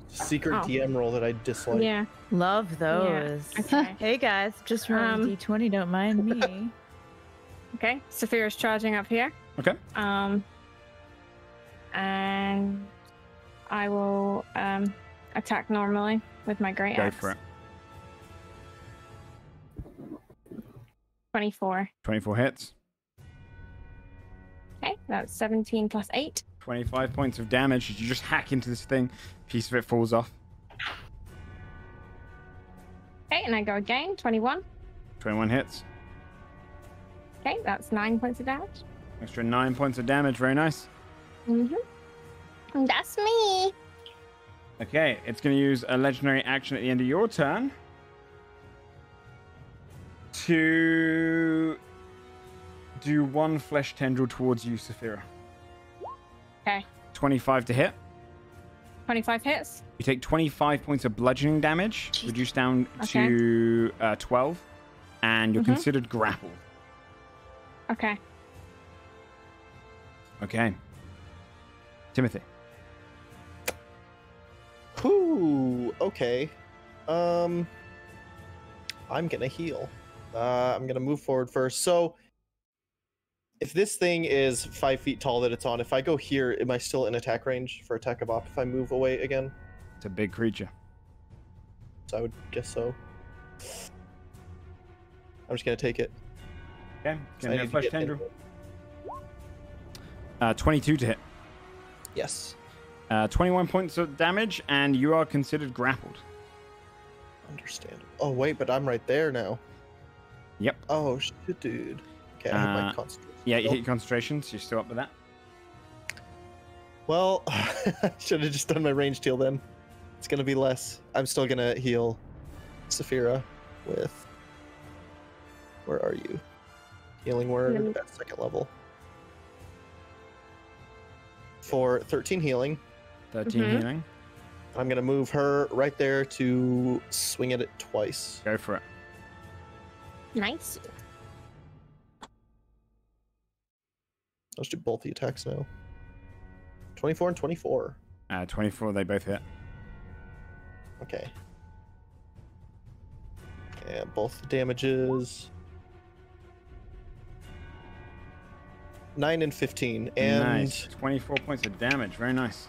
Secret
Oh.
DM roll that I dislike.
Yeah.
Love those.
Okay.
Hey guys, just roll a d20, don't mind me.
Okay. Saphira's charging up here.
Okay.
And I will attack normally with my great
Go
axe.
for it.
24.
24 hits.
Okay, that's 17 plus 8.
25 points of damage as you just hack into this thing. Piece of it falls off.
Okay, and I go again. 21.
21 hits.
Okay, that's 9 points of damage.
Extra 9 points of damage. Very nice.
And that's me.
Okay, it's going to use a legendary action at the end of your turn to do one flesh tendril towards you, Saphira.
Okay.
25 to hit.
25 hits.
You take 25 points of bludgeoning damage, reduced down to 12, and you're considered grappled.
Okay.
Okay. Timothy.
Whew, okay. I'm gonna heal. I'm gonna move forward first. So, if this thing is 5 feet tall that it's on, if I go here, am I still in attack range for attack of op if I move away again?
It's a big creature.
So I would guess so. I'm just gonna take it.
Okay,
So
gonna
I
hit
need
flesh
to get
tendril.
into it.
22 to hit.
Yes.
21 points of damage, and you are considered grappled.
Understandable. Oh wait, but I'm right there now.
Yep.
Oh shit, dude. Okay, I have my concentration.
Yeah, you
still.
hit your concentration, so you're still up with that.
Well, I should have just done my ranged heal then. It's gonna be less. I'm still gonna heal Saphira with. Where are you? Healing word at 2nd level. For 13 healing.
13 healing.
I'm gonna move her right there to swing at it twice.
Go for it.
Nice.
Let's do both the attacks now. 24 and 24.
24, they both hit.
Okay. And both the damages. 9 and 15. And
Nice. 24 points of damage. Very nice.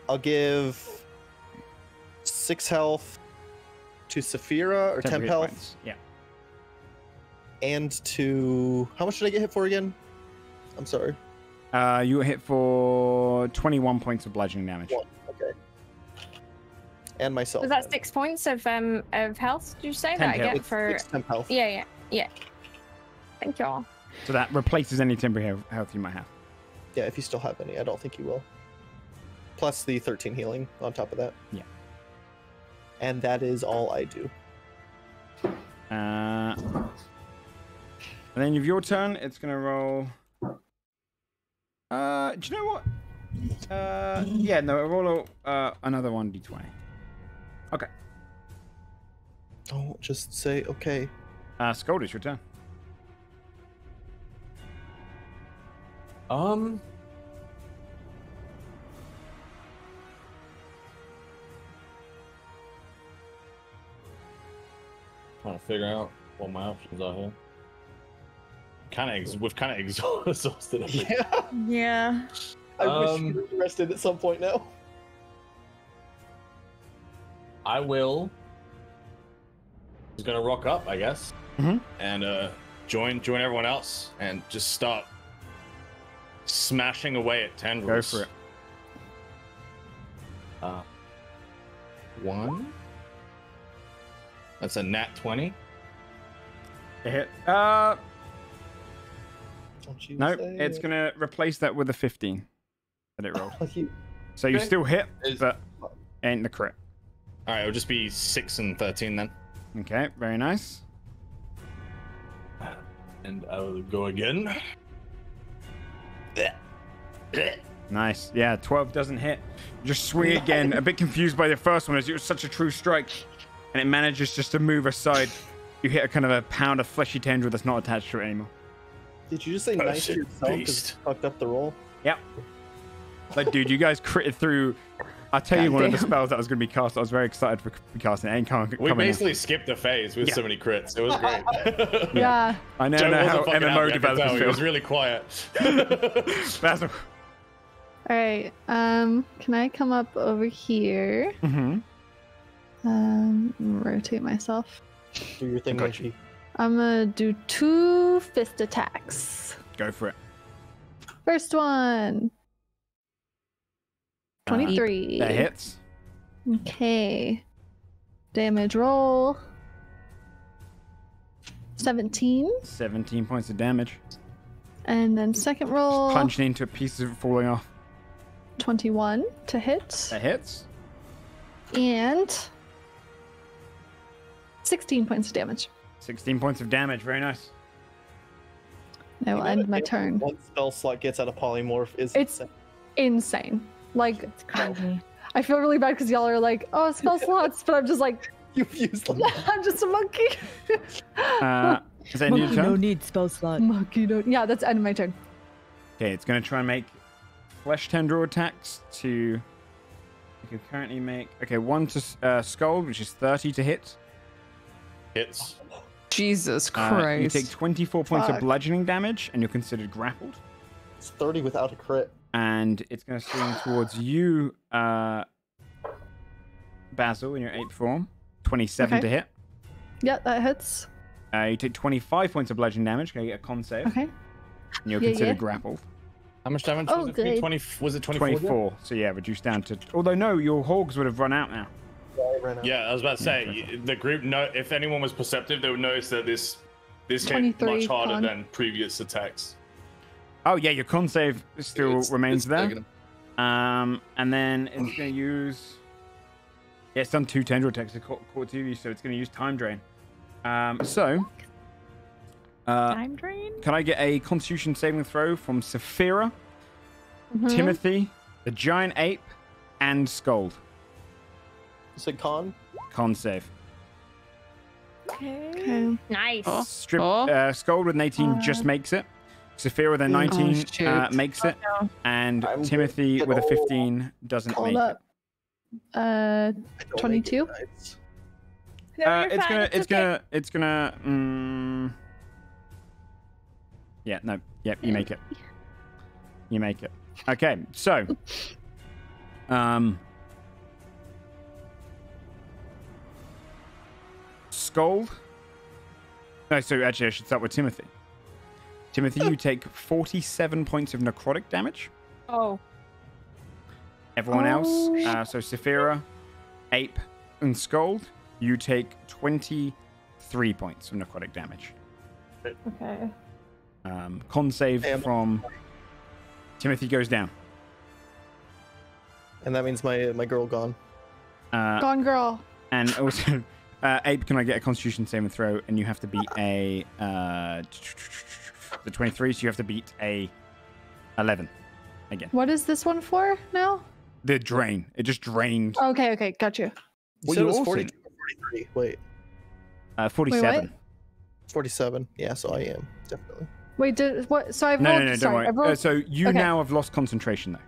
I'll give 6 health to Saphira, or 10
Temporary
health.
points. Yeah.
And to... How much did I get hit for again? I'm sorry.
You were hit for 21 points of bludgeoning damage.
1. Okay. And myself.
Was that
then.
6 points of health? Did you say
10
that I
health.
get
It's
for?
10 health.
Yeah. Thank y'all.
So that replaces any temporary health you might have.
Yeah, if you still have any. I don't think you will. Plus the 13 healing on top of that.
Yeah.
And that is all I do.
And then of your turn, it's gonna roll. Do you know what? Yeah, no, roll another 1d20. Okay.
Don't just say okay.
Scold, it's your turn.
Trying to figure out what my options are here. We've kind of exhausted everything.
Yeah.
Yeah.
I wish you were rested at some point now.
I will. He's gonna rock up, I guess, and join everyone else, and just start smashing away at tendrils.
Go for it.
1. That's a nat 20.
A hit.
Don't you
Nope,
say
it's
it.
gonna replace that with a 15 that it rolled.
Oh, you-
So you
Okay.
still hit,
Is-
but ain't the crit.
All right, it'll just be 6 and 13 then,
Okay, very nice.
and I will go again.
Nice. Yeah, 12 doesn't hit. Just swing again. A bit confused by the first one as it was such a true strike. And it manages just to move aside. You hit a kind of a pound of fleshy tendril that's not attached to it anymore.
Did you just say nice to yourself because
beast.
you fucked up the roll?
Yep. Like, dude, you guys critted through. I'll tell you one of the
Goddamn.
spells that was going to be cast. I was very excited for casting. It ain't coming.
We
coming in.
basically skipped a phase with so many crits. It was great.
Yeah.
I
Joe
know how
wasn't fucking
MMO
happy, I could tell.
developers
He
feel.
was really quiet.
Basil.
All right. Can I come up over here?
Mm-hmm.
Rotate myself.
Do your thing,
Got you.
Monkey.
I'm gonna do 2 fist attacks.
Go for it.
First one. 23.
That hits.
Okay. Damage roll. 17.
17 points of damage.
And then second roll.
Punching into pieces of it falling off.
21 to hit.
That hits.
And 16 points of damage.
16 points of damage. Very nice.
I will end my turn.
One spell slot gets out of polymorph is
It's insane. Like,
It's crazy.
I feel really bad because y'all are like, oh, spell slots, but I'm just like,
you've used them.
I'm just a monkey.
Is that your turn?
need spell slot.
Monkey don't. Yeah, that's the end of my turn.
Okay, it's going to try and make flesh tendril attacks to You can currently make... Okay, 1 to Skull, which is 30 to hit.
Hits.
Jesus Christ.
You take 24 points of
Fuck.
bludgeoning damage, and you're considered grappled.
It's 30 without a crit.
And it's going to swing towards you, Basil, in your 8th form. 27
Okay.
to hit.
Yeah, that hits.
You take 25 points of bludgeoning damage. Can you get a con save?
Okay.
And you're
Yeah,
considered
yeah.
grappled.
How much damage
Oh,
was it?
good.
20, was it 24?
24. So yeah, reduced down to... Although no, your hogs would have run out now.
Yeah, I was about to say, the group, if anyone was perceptive, they would notice that this hit
23
much harder
con.
than previous attacks.
Oh yeah, your con save still remains there.
taking him.
And then it's going to use... Yeah, it's done 2 tendril attacks to caught to you, so it's going to use time drain.
Time drain?
Can I get a Constitution saving throw from Saphira,
Mhm.
Timothy, the giant ape, and Scold?
You said con?
Con save.
Okay.
Nice.
Oh.
Scold with an 18 just makes it. Saphira with a 19
shoot.
makes it, and
I'm
Timothy
gonna
with a
get
15 doesn't
Hold
make
up.
I don't
22?
make it, guys.
No,
it.
you're fine,
It's gonna. Yeah, no, yep, you make it. You make it. Okay, so, Scold. No, so actually, I should start with Timothy. Timothy, you take 47 points of necrotic damage.
Oh.
Everyone else,
Oh,
so Saphira, Ape, and Scold, you take 23 points of necrotic damage.
Okay.
Con save
Damn.
from Timothy goes down.
And that means my girl gone.
Gone girl.
And also, Ape, can I get a Constitution saving throw? And you have to beat a the 23, so you have to beat a 11 again.
What is this one for now?
The drain. It just drained.
Okay, okay, got you.
You
Well,
said it
you
was
also-
42 or 43. Wait,
47.
47. Yeah, so I am definitely.
Wait, did what? So I've
No,
rolled.
no, no, don't
sorry,
worry.
I've rolled,
So you
okay.
now have lost concentration, though.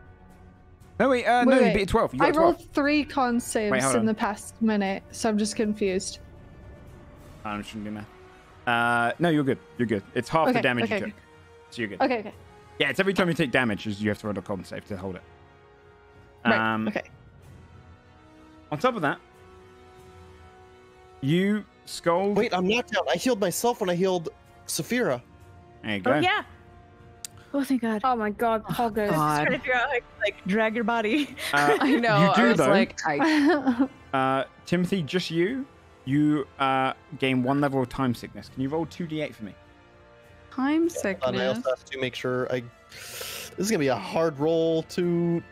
No, wait, no,
Wait,
you
wait.
beat a 12. You got
I
a 12.
rolled 3 con
Wait,
saves
hold
in
on.
the past minute, so I'm just confused.
I'm just gonna do math. No, you're good. You're good. It's half the
Okay,
damage
okay,
you took. So you're good.
Okay, okay.
Yeah, it's every time you take damage, you have to roll a con save to hold it.
Right. Okay.
On top of that, you Scold.
Wait, I'm knocked out. I healed myself when I healed Saphira.
There you go.
Oh, yeah. Oh, thank God.
Oh my God, poggers.
I was just
God.
trying to figure out how to like drag your body.
I know.
You do,
I was
though.
like,
Timothy, just you. You gain 1 level of time sickness. Can you roll 2d8 for me?
time
And I
sickness.
also have to make sure This is gonna be a hard roll to.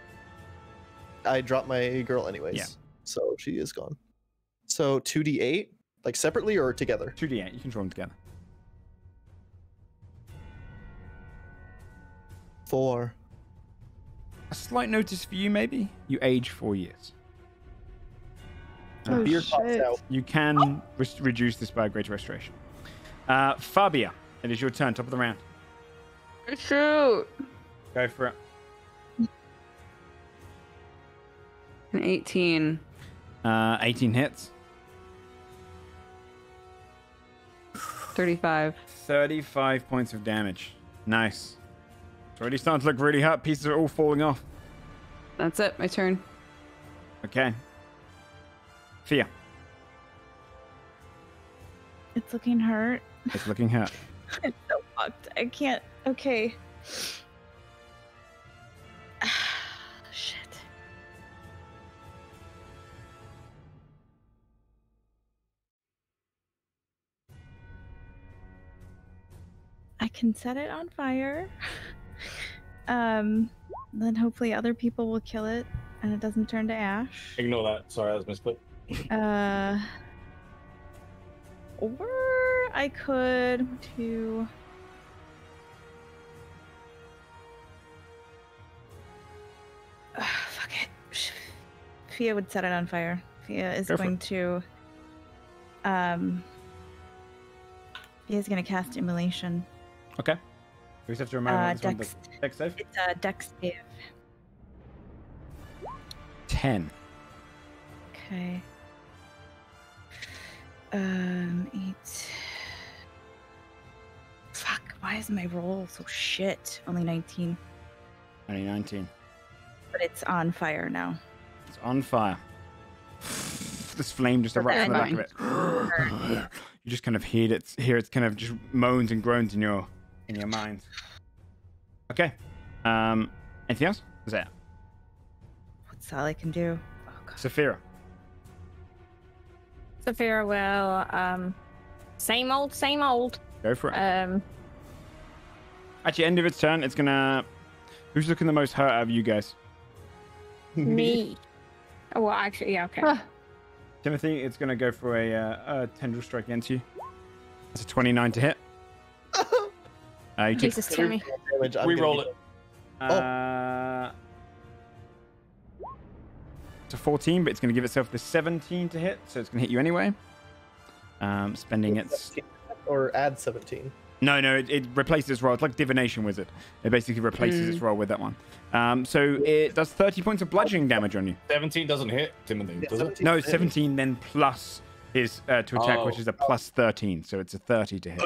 I dropped my girl anyways.
Yeah.
So she is gone. So 2d8, like separately or together?
2d8. You can roll them together.
4.
A slight notice for you, maybe. You age 4 years.
Oh,
Beard pops
shit.
out.
You can reduce this by a greater restoration. Fabia, it is your turn. Top of the round.
Shoot.
Go for it.
An 18.
18 hits.
35.
35 points of damage. Nice. It's already starting to look really hurt. Pieces are all falling off.
That's it. My turn.
Okay. Fia,
It's looking hurt.
it's looking hurt.
It's so fucked. I can't. Okay. Shit. I can set it on fire. Then hopefully other people will kill it and it doesn't turn to ash.
Ignore that. Sorry, that was misclick.
Or I could do. Fuck it. Fia would set it on fire. Fia is
Go for
going
it.
to. Fia's going to cast Immolation.
Okay. We just have to remind
Dex.
Dex save.
It's a Dex save.
10.
Okay. 8. Fuck, why is my roll so shit? Only 19.
Only 19.
But it's on fire now.
It's on fire. This flame just erupts from the back of it. You just kind of hear it kind of just moans and groans in your mind. Okay. Anything else? Is that?
That's all I can do. Oh, God.
Saphira.
Saphira will, same old.
Go for it. Actually, end of its turn, it's gonna. Who's looking the most hurt out of you guys?
Me. Oh, well, actually, yeah, okay.
Timothy, it's gonna go for a tendril strike against you. That's a 29 to hit. You take
Jesus, Timmy.
Damage.
Reroll it.
It's a 14, but it's going to give itself the 17 to hit, so it's going to hit you anyway. Spending its...
Or add 17.
No, it replaces its roll. It's like Divination Wizard. It basically replaces its roll with that one. So it does 30 points of bludgeoning damage on you.
17 doesn't hit, Timothy, does it?
No, 17 then plus his to attack, which is a plus 13, so it's a 30 to hit.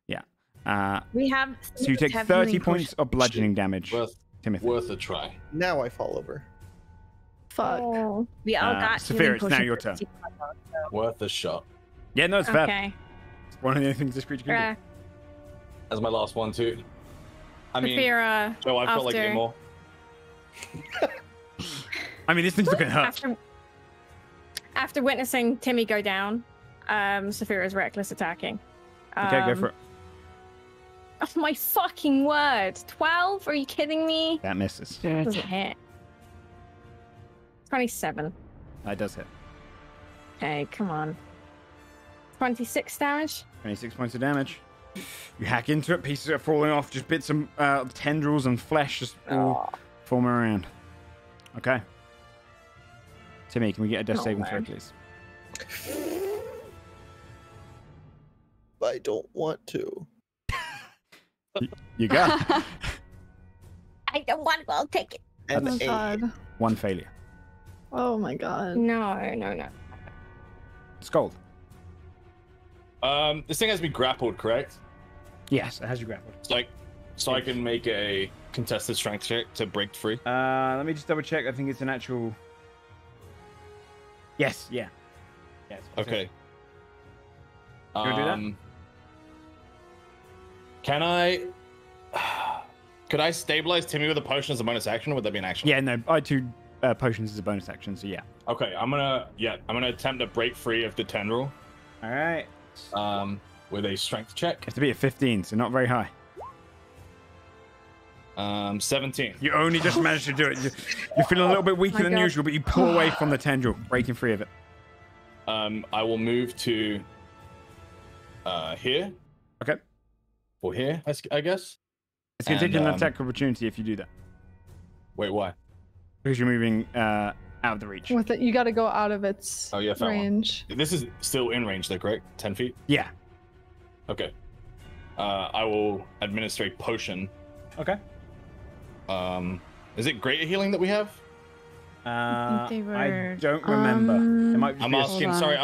Yeah.
We have.
So you take 30 points of bludgeoning damage, Timothy.
Worth a try.
Now I fall over.
Fuck.
Oh.
We all got.
Saphira, it's now your turn.
Worth a shot.
Yeah, no, it's fair.
Okay.
It's one of the things this creature can do.
That's my last one too. I mean,
Saphira,
Joe, I felt like getting more.
I mean, this thing's looking hurt.
After witnessing Timmy go down, Saphira's reckless attacking.
Okay, go for it.
Oh my fucking word! 12? Are you kidding me?
That misses.
Doesn't hit. 27.
That does hit.
Okay, come on. 26 damage.
26 points of damage. You hack into it, pieces are falling off, just bits of tendrils and flesh just all forming around. Okay. Timmy, can we get a death saving throw, please?
I don't want to.
You got
I don't want to. I'll take it.
Oh my god.
one failure.
Oh my god.
No.
Scold.
This thing has to be grappled, correct?
Yes, it has you grappled.
It's like, so I can make a contested strength check to break free.
Let me just double check. I think it's an actual. Yes, yeah. Yes.
Okay.
You wanna do that?
Can I? Could I stabilize Timmy with a potion as a bonus action? Or would that be an action?
Yeah, no, I do potions as a bonus action, so yeah.
Okay, I'm gonna attempt to break free of the tendril.
All right.
With a strength check.
You have to be at 15, so not very high.
17.
You only just managed to do it. You're feeling a little bit weaker than usual, but you pull away from the tendril, breaking free of it.
I will move to here.
Okay.
Or here, I guess.
It's going to take an attack opportunity if you do that.
Wait, why?
Because you're moving out of the reach.
With it, you got to go out of its range.
This is still in range, though, correct? 10 feet?
Yeah.
Okay. I will administer a potion.
Okay.
Is it greater healing that we have?
I don't remember. It might be
I'm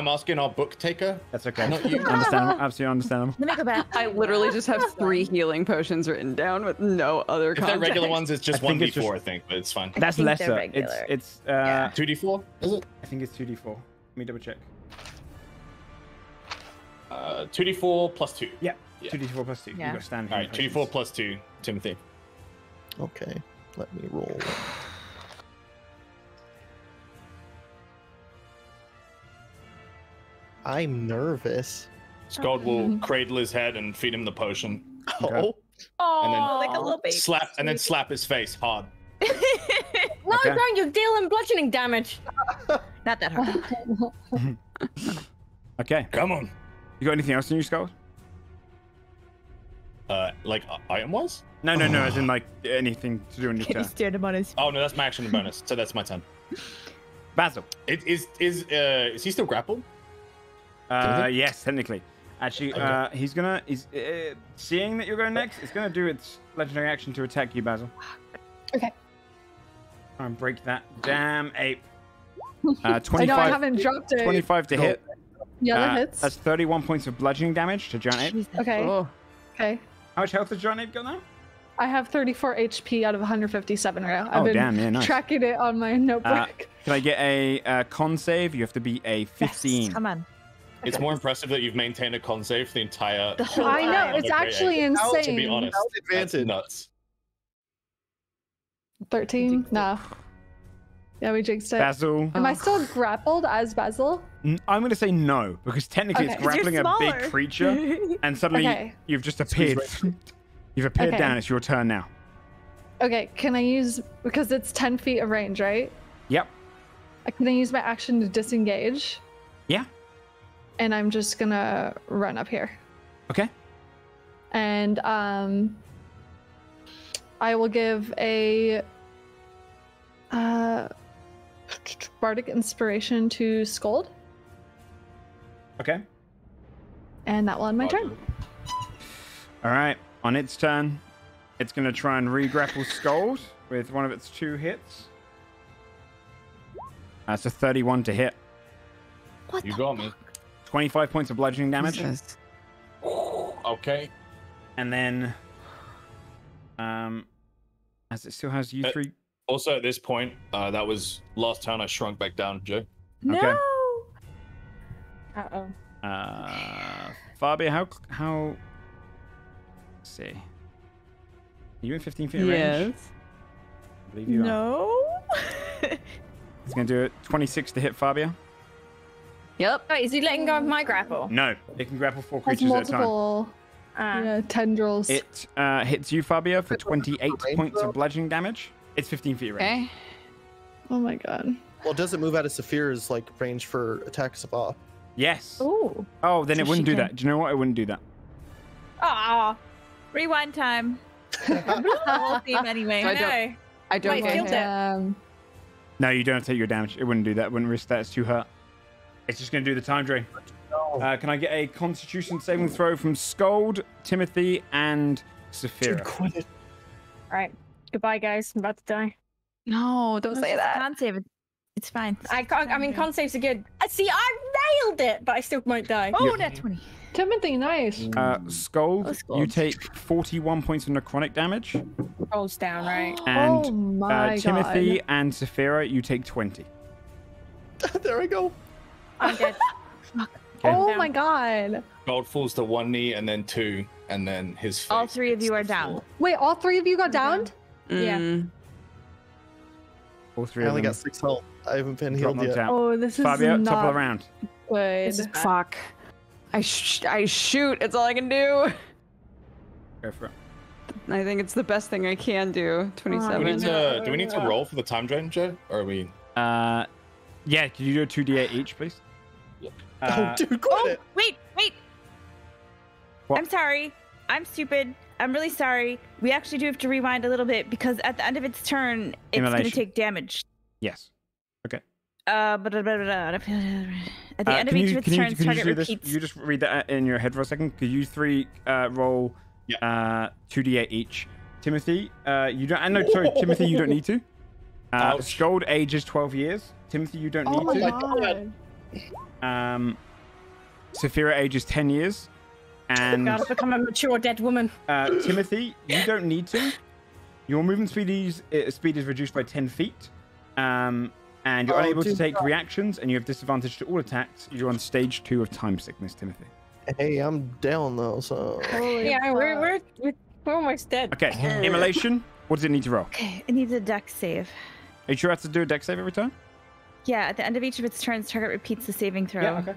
asking our book taker.
That's okay.
Not you.
Understandable. Absolutely understandable.
Let me go back.
I literally just have 3 healing potions written down with no other
If
context.
they're regular ones, it's just
I think
1d4,
it's just-
I think, but it's fine.
That's
think they're
lesser.
regular.
It's
2d4, is it?
I think it's 2d4. Let me double check.
2d4 plus 2.
Yeah.
Yeah.
2d4 plus 2.
Yeah.
You've got standard.
All right, 2d4 plus 2, Timothy.
Okay, let me roll. I'm nervous.
Scald will cradle his head and feed him the potion.
Oh,
And then
like a little baby.
slap his face hard.
No,
Okay.
no, you're dealing bludgeoning damage.
Not that hard.
Okay.
Come on.
You got anything else in your skull?
Like item wise?
No, as in like anything to do on your
Can you
turn.
stand him on his?
Oh no, that's my action and bonus. So that's my turn.
Basil.
Is he still grappled?
Yes, technically. Actually,
Okay.
he's seeing that you're going next. It's gonna do its legendary action to attack you, Basil.
Okay.
Try and break that damn ape.
I
25,
know I haven't dropped it.
25 to hit.
Yeah, that hits.
That's 31 points of bludgeoning damage to Giant Ape.
Okay.
Oh.
Okay.
How much health does Giant Ape got now?
I have 34 HP out of 157 right now. I've been
damn, yeah, nice.
tracking it on my notebook.
Can I get a con save? You have to be a 15.
Yes, come on.
It's more impressive that you've maintained a con save for the entire.
The whole
I know,
time.
it's actually insane.
To be honest, that's
Advantage.
nuts.
13? No. Yeah, we jinxed it.
Basil.
Am I still grappled as Basil?
I'm going to say no, because technically
Okay.
it's
'Cause you're
grappling a big
smaller.
creature, and suddenly
Okay.
you've just appeared. You've appeared
Okay.
down. It's your turn now.
Okay, can I use, because it's 10 feet of range, right?
Yep.
Can I use my action to disengage?
Yeah.
And I'm just gonna run up here.
Okay.
And I will give a bardic inspiration to Scold,
Okay.
and that will end my turn.
All right. On its turn, it's going to try and re-grapple Scold with one of its 2 hits. That's a 31 to hit.
You got me.
25 points of bludgeoning damage.
Jesus.
Okay.
And then, as it still has you 3.
Also, at this point, that was last turn I shrunk back down, Joe.
Okay.
Uh-oh.
Fabia, how? Let's see. Are you in 15 feet of range?
Yes.
I believe you are.
No.
It's going to do it. 26 to hit Fabia.
Yep.
Wait, is he letting go of my grapple?
No, it can grapple 4
Has
creatures at a time.
multiple tendrils.
It hits you, Fabia, for 28 points of bludgeoning damage. It's 15 feet range.
Okay.
Oh my god.
Well, does it move out of Saphir's like range for attacks of off?
Yes.
Ooh.
Oh, then
So
it wouldn't
she
do
can-
that. Do you know what? It wouldn't do that.
Aw. Rewind time. The whole theme anyway.
So I don't-
No.
I don't
Wait,
get
killed
hit.
it.
No, you don't have to take your damage. It wouldn't do that. It wouldn't risk that. It's too hurt. It's just going to do the time drain. Can I get a Constitution saving throw from Scold, Timothy, and Saphira?
Quit it.
All right. Goodbye, guys. I'm about to die.
No, don't say that.
Can't save it. It's fine.
I can't. I mean, con saves are good. See, I nailed it, but I still might die.
Oh, net 20.
Timothy, nice.
Scold,
Oh, Scold.
you take 41 points of necrotic damage.
Rolls down, right?
And
Oh my
Timothy
god.
and Saphira, you take 20.
There we go.
I'm dead.
Oh
down.
my god.
Gold falls to 1 knee and then 2, and then his face.
All 3 of
hits
you are
the
down.
floor.
Wait, all 3 of you got downed?
Yeah.
Mm.
All 3
I
of
only
them.
got 6 health. I haven't been
got
healed
knocked
yet.
out.
Oh, this is
Fabio, top of
not
the round.
good.
This is bad.
Fuck. I shoot. It's all I can do.
Go for it.
I think it's the best thing I can do.
Do we
27.
need to roll for the time drain, Joe? Or are we?
Yeah, can you do a 2d8 each, please?
Yep.
Oh, dude, quit
Oh,
it.
wait.
What?
I'm sorry. I'm stupid. I'm really sorry. We actually do have to rewind a little bit because at the end of its turn, it's going to
Immolation.
take damage.
Yes. Okay.
At the end of
Can
each
you-
of its
can you-
turns,
can you
target
do this?
repeats.
You just read that in your head for a second. Could you 3 roll 2d8 each? Timothy, you don't. No, sorry, Timothy, you don't need to.
Ouch.
Scold age is 12 years. Timothy, you don't
Oh
need
my
to.
god.
Saphira age is 10 years. And
Gotta become a mature dead woman.
Timothy, you don't need to. Your movement speed is reduced by 10 feet. And you're
Oh,
unable to
dude.
take reactions, and you have disadvantage to all attacks. You're on stage 2 of time sickness, Timothy.
Hey, I'm down though, so.
Holy
Yeah,
fuck.
we're almost dead.
Okay, immolation. What does it need to roll?
Okay, it needs a dex save.
Are you sure I have to do a dex save every time?
Yeah, at the end of each of its turns, target repeats the saving throw.
okay.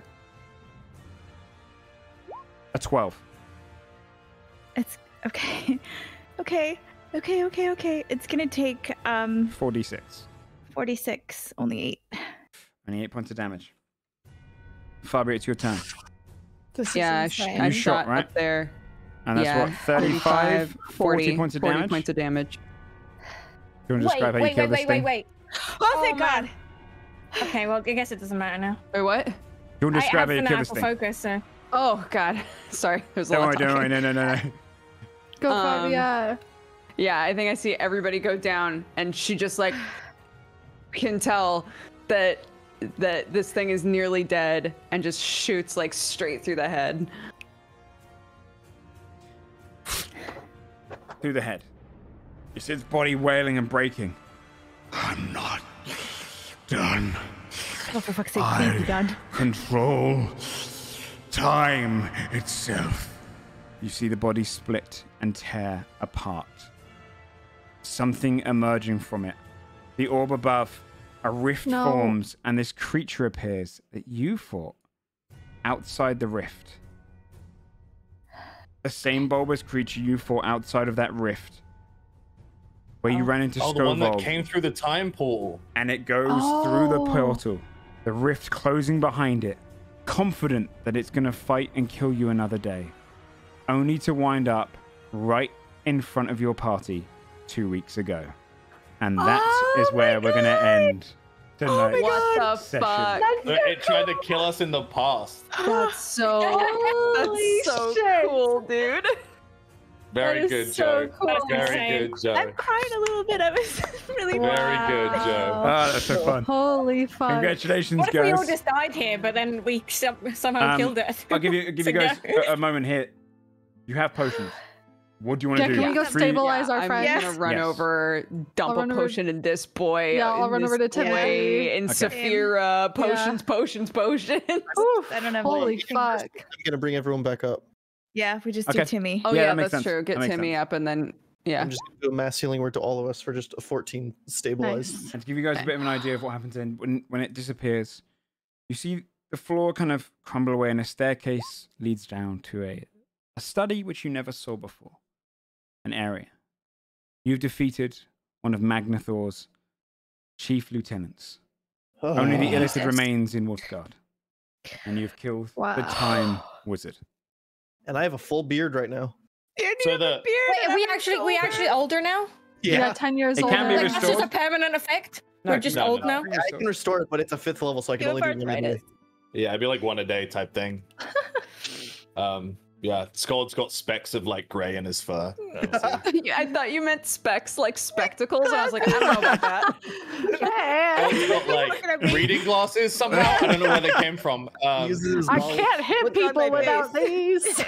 A 12.
It's okay. Okay. It's gonna take
4d6.
46, only 8.
Only 8 points of damage. Fabio, it's your turn.
This is
Yeah,
insane.
I
You shot,
shot
right?
up there.
And that's
Yeah,
what, 35, 40 points of
40
damage?
points of damage.
Do you want to describe how you kill this thing?
Wait.
Oh, thank God.
Okay, well, I guess it doesn't matter now.
Wait, what?
Do you want to
I
describe
have
how you kill this
fanatical
thing?
focus, so.
Oh, God. Sorry. There's a
Don't
lot
worry,
of
don't worry.
talking.
No.
Go, Fabia.
Yeah, I think I see everybody go down, and she just, like, can tell that that this thing is nearly dead and just shoots like straight through the head.
Through the head. You see its body wailing and breaking. I'm not done.
Oh, for fuck's sake, please be done.
Control time itself. You see the body split and tear apart. Something emerging from it. The orb above, a rift forms, and this creature appears that you fought outside the rift. The same bulbous creature you fought outside of that rift. Where you ran into Skovald.
The one that came through the time portal.
And it goes through the portal. The rift closing behind it. Confident that it's going to fight and kill you another day. Only to wind up right in front of your party 2 weeks ago. And that is where we're going to end tonight's
What the
session.
fuck?
It tried to kill us in the past.
That's so cool, dude.
Very good, Joe.
cool.
Very good, Joe.
I'm crying a little bit. I was really
Very good, Joe.
That's so fun.
Holy fuck.
Congratulations,
What if we all
guys.
just died here, but then we somehow killed it?
I'll give you guys a moment here. You have potions. What do you want to do?
Can we go stabilize our friends?
I'm gonna run
Yes.
over, dump
I'll run
a
over-
potion in this boy.
Yeah, I'll
in
run over to
this
Timothy.
boy, in Saphira. Potions.
Oof,
I don't know.
holy fuck.
I'm gonna bring everyone back up.
Yeah, if we just
Okay.
do Timmy.
Oh
Yeah,
yeah,
that makes
that's
sense.
true. Get
That makes
Timmy
sense.
up and then yeah.
I'm just gonna do a mass healing word to all of us for just a 14 stabilized.
Nice.
And to give you guys a bit of an idea of what happens when it disappears, you see the floor kind of crumble away and a staircase leads down to a study which you never saw before. An area. You've defeated one of Magnathor's chief lieutenants. Only the illicit remains in Wolfegarde. And you've killed the time wizard.
And I have a full beard right now.
So the
Wait, are we actually older now?
Yeah, 10 years
It
old.
can be
Like that's just a
restored.
permanent effect?
No,
We're just old now?
I can restore it, but it's a 5th level, so I can only do one a day.
yeah, it'd be like one a day type thing. Yeah, Scald's got specks of like gray in his fur.
I thought you meant specs like spectacles. I was like, I don't know about that.
Scald's got like reading glasses somehow. I don't know where they came from.
I can't hit people without these.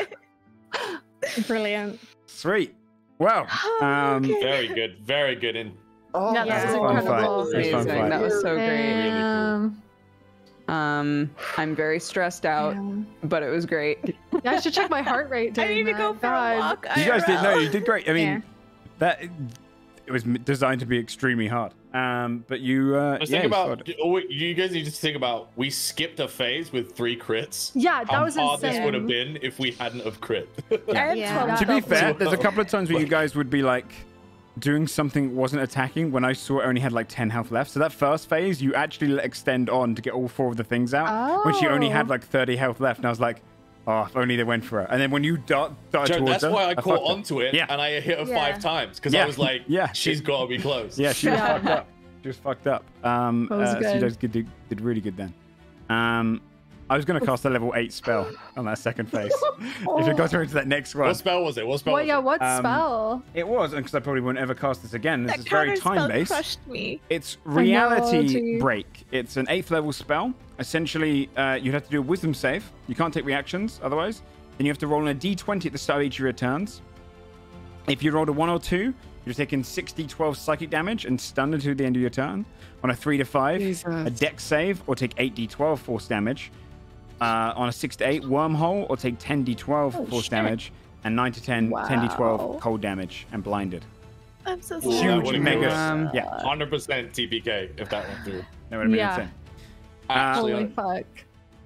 Brilliant.
Sweet. Wow.
Very good, very good. In
Oh,
Yeah,
That
this
was
is
a fun
incredible.
fight. It was a fun
Amazing.
fight.
That was so great.
Um,
I'm very stressed out, but it was great.
yeah, I should check my heart rate.
I need to
during
go
that.
for a
God.
walk.
You guys did
IRL.
you did great. I mean,
Yeah.
that it was designed to be extremely hard. But you,
Just
yeah,
think
you
about.
scored.
You guys need to think about. We skipped a phase with 3 crits.
Yeah, that
How
was
hard this
insane.
would have been if we hadn't have crit.
I have
Yeah.
12
To be
That
fair,
felt
there's a couple of times where you
Like-
guys would be like doing something wasn't attacking when I saw it only had like 10 health left. So that first phase, you actually let extend on to get all 4 of the things out when she only had
Oh.
like 30 health left. And I was like, oh, if only they went for it. And then when you darted
Joe,
towards
that's
her,
why I
fucked
caught
her.
onto it
Yeah.
and I hit her
Yeah.
5 times because
Yeah.
I was like,
Yeah.
she's got to be close.
Yeah, she was
Yeah.
fucked up. She was fucked up.
That was
So you
good.
guys did really good then. I was going to cast a level 8 spell on that second phase. If it got her into that next one.
What spell was it? What spell
What?
was
Yeah,
it?
what spell?
It was, because I probably wouldn't ever cast this again. This
That
is very
counter spell
time-based.
crushed me.
It's
know,
Reality
gee.
Break. It's an 8th level spell. Essentially, you'd have to do a Wisdom save. You can't take reactions otherwise. Then you have to roll on a d20 at the start of each of your turns. If you rolled a 1 or 2, you're taking 6d12 psychic damage and stunned until the end of your turn. On a 3 to 5,
Jesus.
a dex save, or take 8d12 force damage. On a 6 to 8, wormhole, or take 10d12 force damage. And 9 to 10, 10d12 cold damage and blinded.
I'm so
Ooh,
sorry.
that
Huge
would've
mega.
been
Yeah,
100% TPK if that went through.
that would have been
Yeah.
insane.
Actually,
Holy fuck.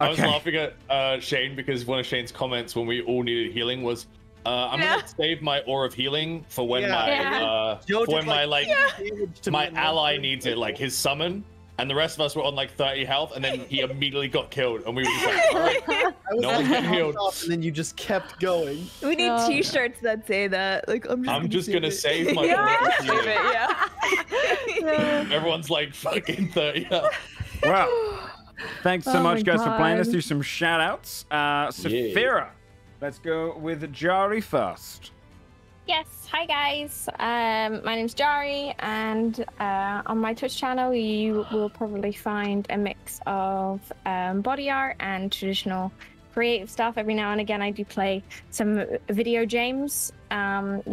I was
Okay.
laughing at Shane because one of Shane's comments when we all needed healing was, I'm
Yeah.
gonna save my aura of healing for when
Yeah.
my
Joe
for when
did,
my
like,
like
damage to
my
me in
ally
one
needs
turn.
it, like his summon, and the rest of us were on like 30 health, and then he immediately got killed, and we were just like, all right,
I was
No one's
like,
getting healed.
and then you just kept going.
We need
Yeah.
T-shirts that say that. Like,
I'm just gonna save my
Yeah.
aura of
Save it,
healing.
yeah.
Everyone's like fucking 30 health.
Wow. Thanks so
Oh
much,
my
guys, for playing. Let's
God.
do some shout outs. Saphira, let's go with Jari first.
Yes, hi guys. My name's Jari, and on my Twitch channel, you will probably find a mix of body art and traditional creative stuff. Every now and again, I do play some video games. You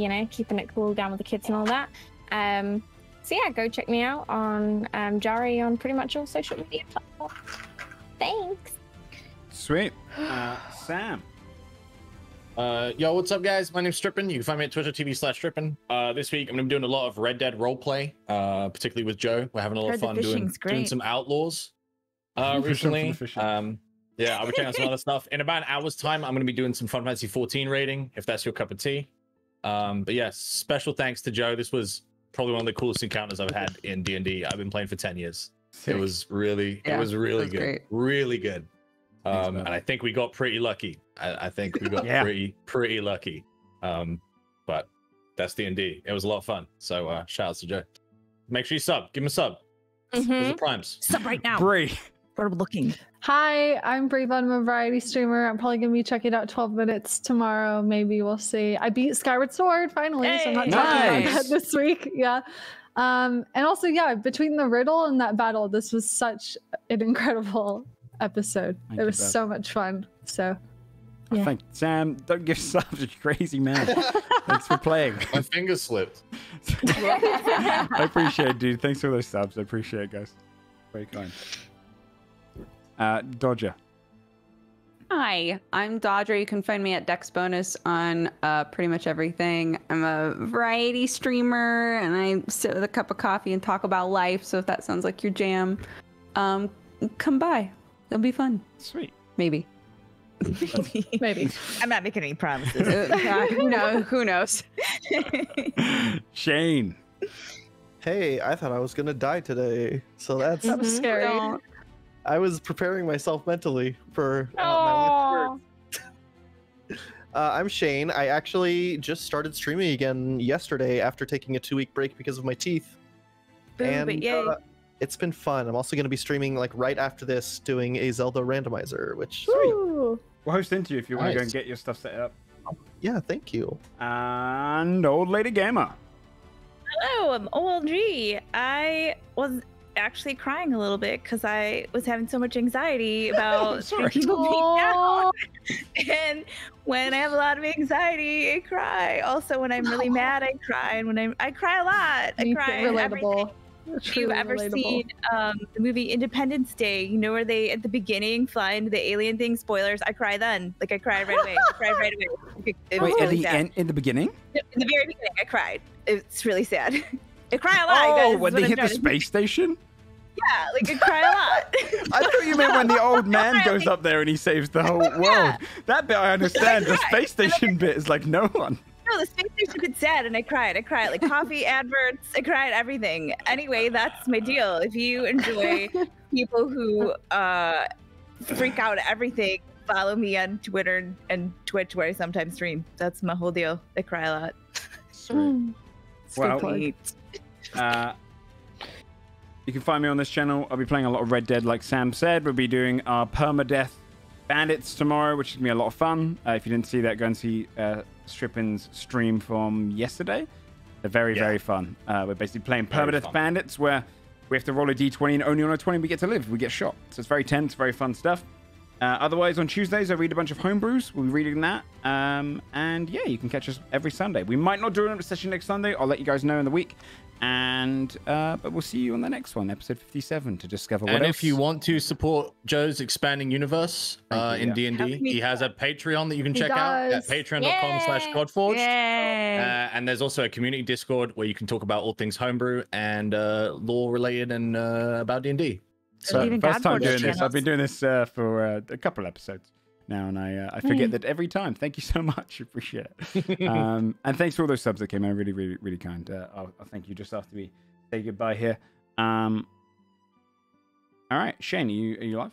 know, keeping it cool down with the kids and all that. So yeah, go check me out on Jari on pretty much all social media platforms. Thanks.
Sweet. Sam.
Yo, what's up, guys? My name's Strippin. You can find me at twitch.tv/Strippin. This week, I'm going to be doing a lot of Red Dead roleplay, particularly with Joe. We're having a lot of fun doing some Outlaws recently. Yeah, I'll be checking out some other stuff. In about an hour's time, I'm going to be doing some Final Fantasy 14 raiding, if that's your cup of tea. But yeah, special thanks to Joe. This was probably one of the coolest encounters I've had in D&D. I've been playing for 10 years. It was really good. Great. Really good. And I think we got pretty lucky. I think we got pretty lucky. But that's D&D. It was a lot of fun. So shout out to Joe. Make sure you sub. Give him a sub. Those are primes.
Sub right now.
Bree.
We're looking.
Hi, I'm Bree. I'm a variety streamer. I'm probably gonna be checking out 12 minutes tomorrow. Maybe we'll see. I beat Skyward Sword finally, so I'm not talking about that this week. Yeah. And also, yeah, between the riddle and that battle, this was such an incredible episode. It was so much fun. So yeah.
Thank Sam. Don't give subs, you crazy man. Thanks for playing.
My finger slipped.
I appreciate it, dude. Thanks for those subs. I appreciate it, guys. Very kind. Dodger.
Hi, I'm Dodger. You can find me at Dex Bonus on pretty much everything. I'm a variety streamer, and I sit with a cup of coffee and talk about life. So if that sounds like your jam, come by. It'll be fun.
Sweet.
Maybe.
Maybe.
I'm not making any promises.
Who knows?
Shane.
Hey, I thought I was gonna die today, so that's
scary.
No.
I was preparing myself mentally for my last words. I'm Shane. I actually just started streaming again yesterday after taking a 2-week break because of my teeth.
Boom, but yay.
It's been fun. I'm also going to be streaming like right after this, doing a Zelda randomizer, which
Ooh.
We'll host into you if you want to go and get your stuff set up.
Yeah, thank you.
And Old Lady Gamer.
Hello, I'm OLG. I was actually crying a little bit because I was having so much anxiety about people being down. And when I have a lot of anxiety, I cry. Also, when I'm really mad, I cry. And when I cry a lot. I cry.
Relatable.
If you've ever seen the movie Independence Day, you know where they at the beginning fly into the alien thing? Spoilers. I cry then. Like I cried right away. I cried right away. It was
Wait, at
really
the
sad.
end, in the beginning?
In the very beginning, I cried. It's really sad. I cry a lot.
Oh,
guys,
when they hit the space station?
Yeah, like I cry a lot.
I thought you meant when the old man goes up there and he saves the whole world. That bit I understand. The space station bit is like no one.
No, the space station bit's sad, and I cried. I cried like coffee adverts. I cried everything. Anyway, that's my deal. If you enjoy people who freak out at everything, follow me on Twitter and Twitch, where I sometimes stream. That's my whole deal. I cry a lot.
Sweet. Well, you can find me on this channel. I'll be playing a lot of Red Dead, like Sam said. We'll be doing our permadeath bandits tomorrow, which is going to be a lot of fun. If you didn't see that, go and see Strippin's stream from yesterday. They're very fun. We're basically playing permadeath bandits, where we have to roll a d20, and only on a 20 we get to live. We get shot. So it's very tense, very fun stuff. Otherwise, on Tuesdays, I read a bunch of homebrews. We'll be reading that. And yeah, you can catch us every Sunday. We might not do another session next Sunday. I'll let you guys know in the week. And but we'll see you on the next one, episode 57, to discover what else.
And if you want to support Joe's expanding universe in D&D, he has a Patreon that you can check out at patreon.com/Godforged. And there's also a community Discord where you can talk about all things homebrew and lore related and about D&D.
So first time doing this. I've been doing this for a couple episodes now, and I forget that every time. Thank you so much. Appreciate it. And thanks for all those subs that came in. Really kind. I'll thank you just after we say goodbye here. All right, Shane, are you live?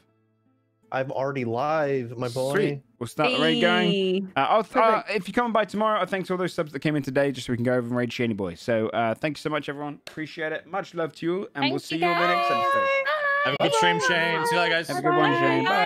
I'm already live, my boy.
Sweet. We'll start the raid going. If you come by tomorrow, thanks for all those subs that came in today, just so we can go over and raid Shaney Boy. So thank you so much, everyone. Appreciate it. Much love to you, and we'll see you on the next episode.
Have a good stream, Shane. See you later, guys.
Have a good one, Shane. Bye.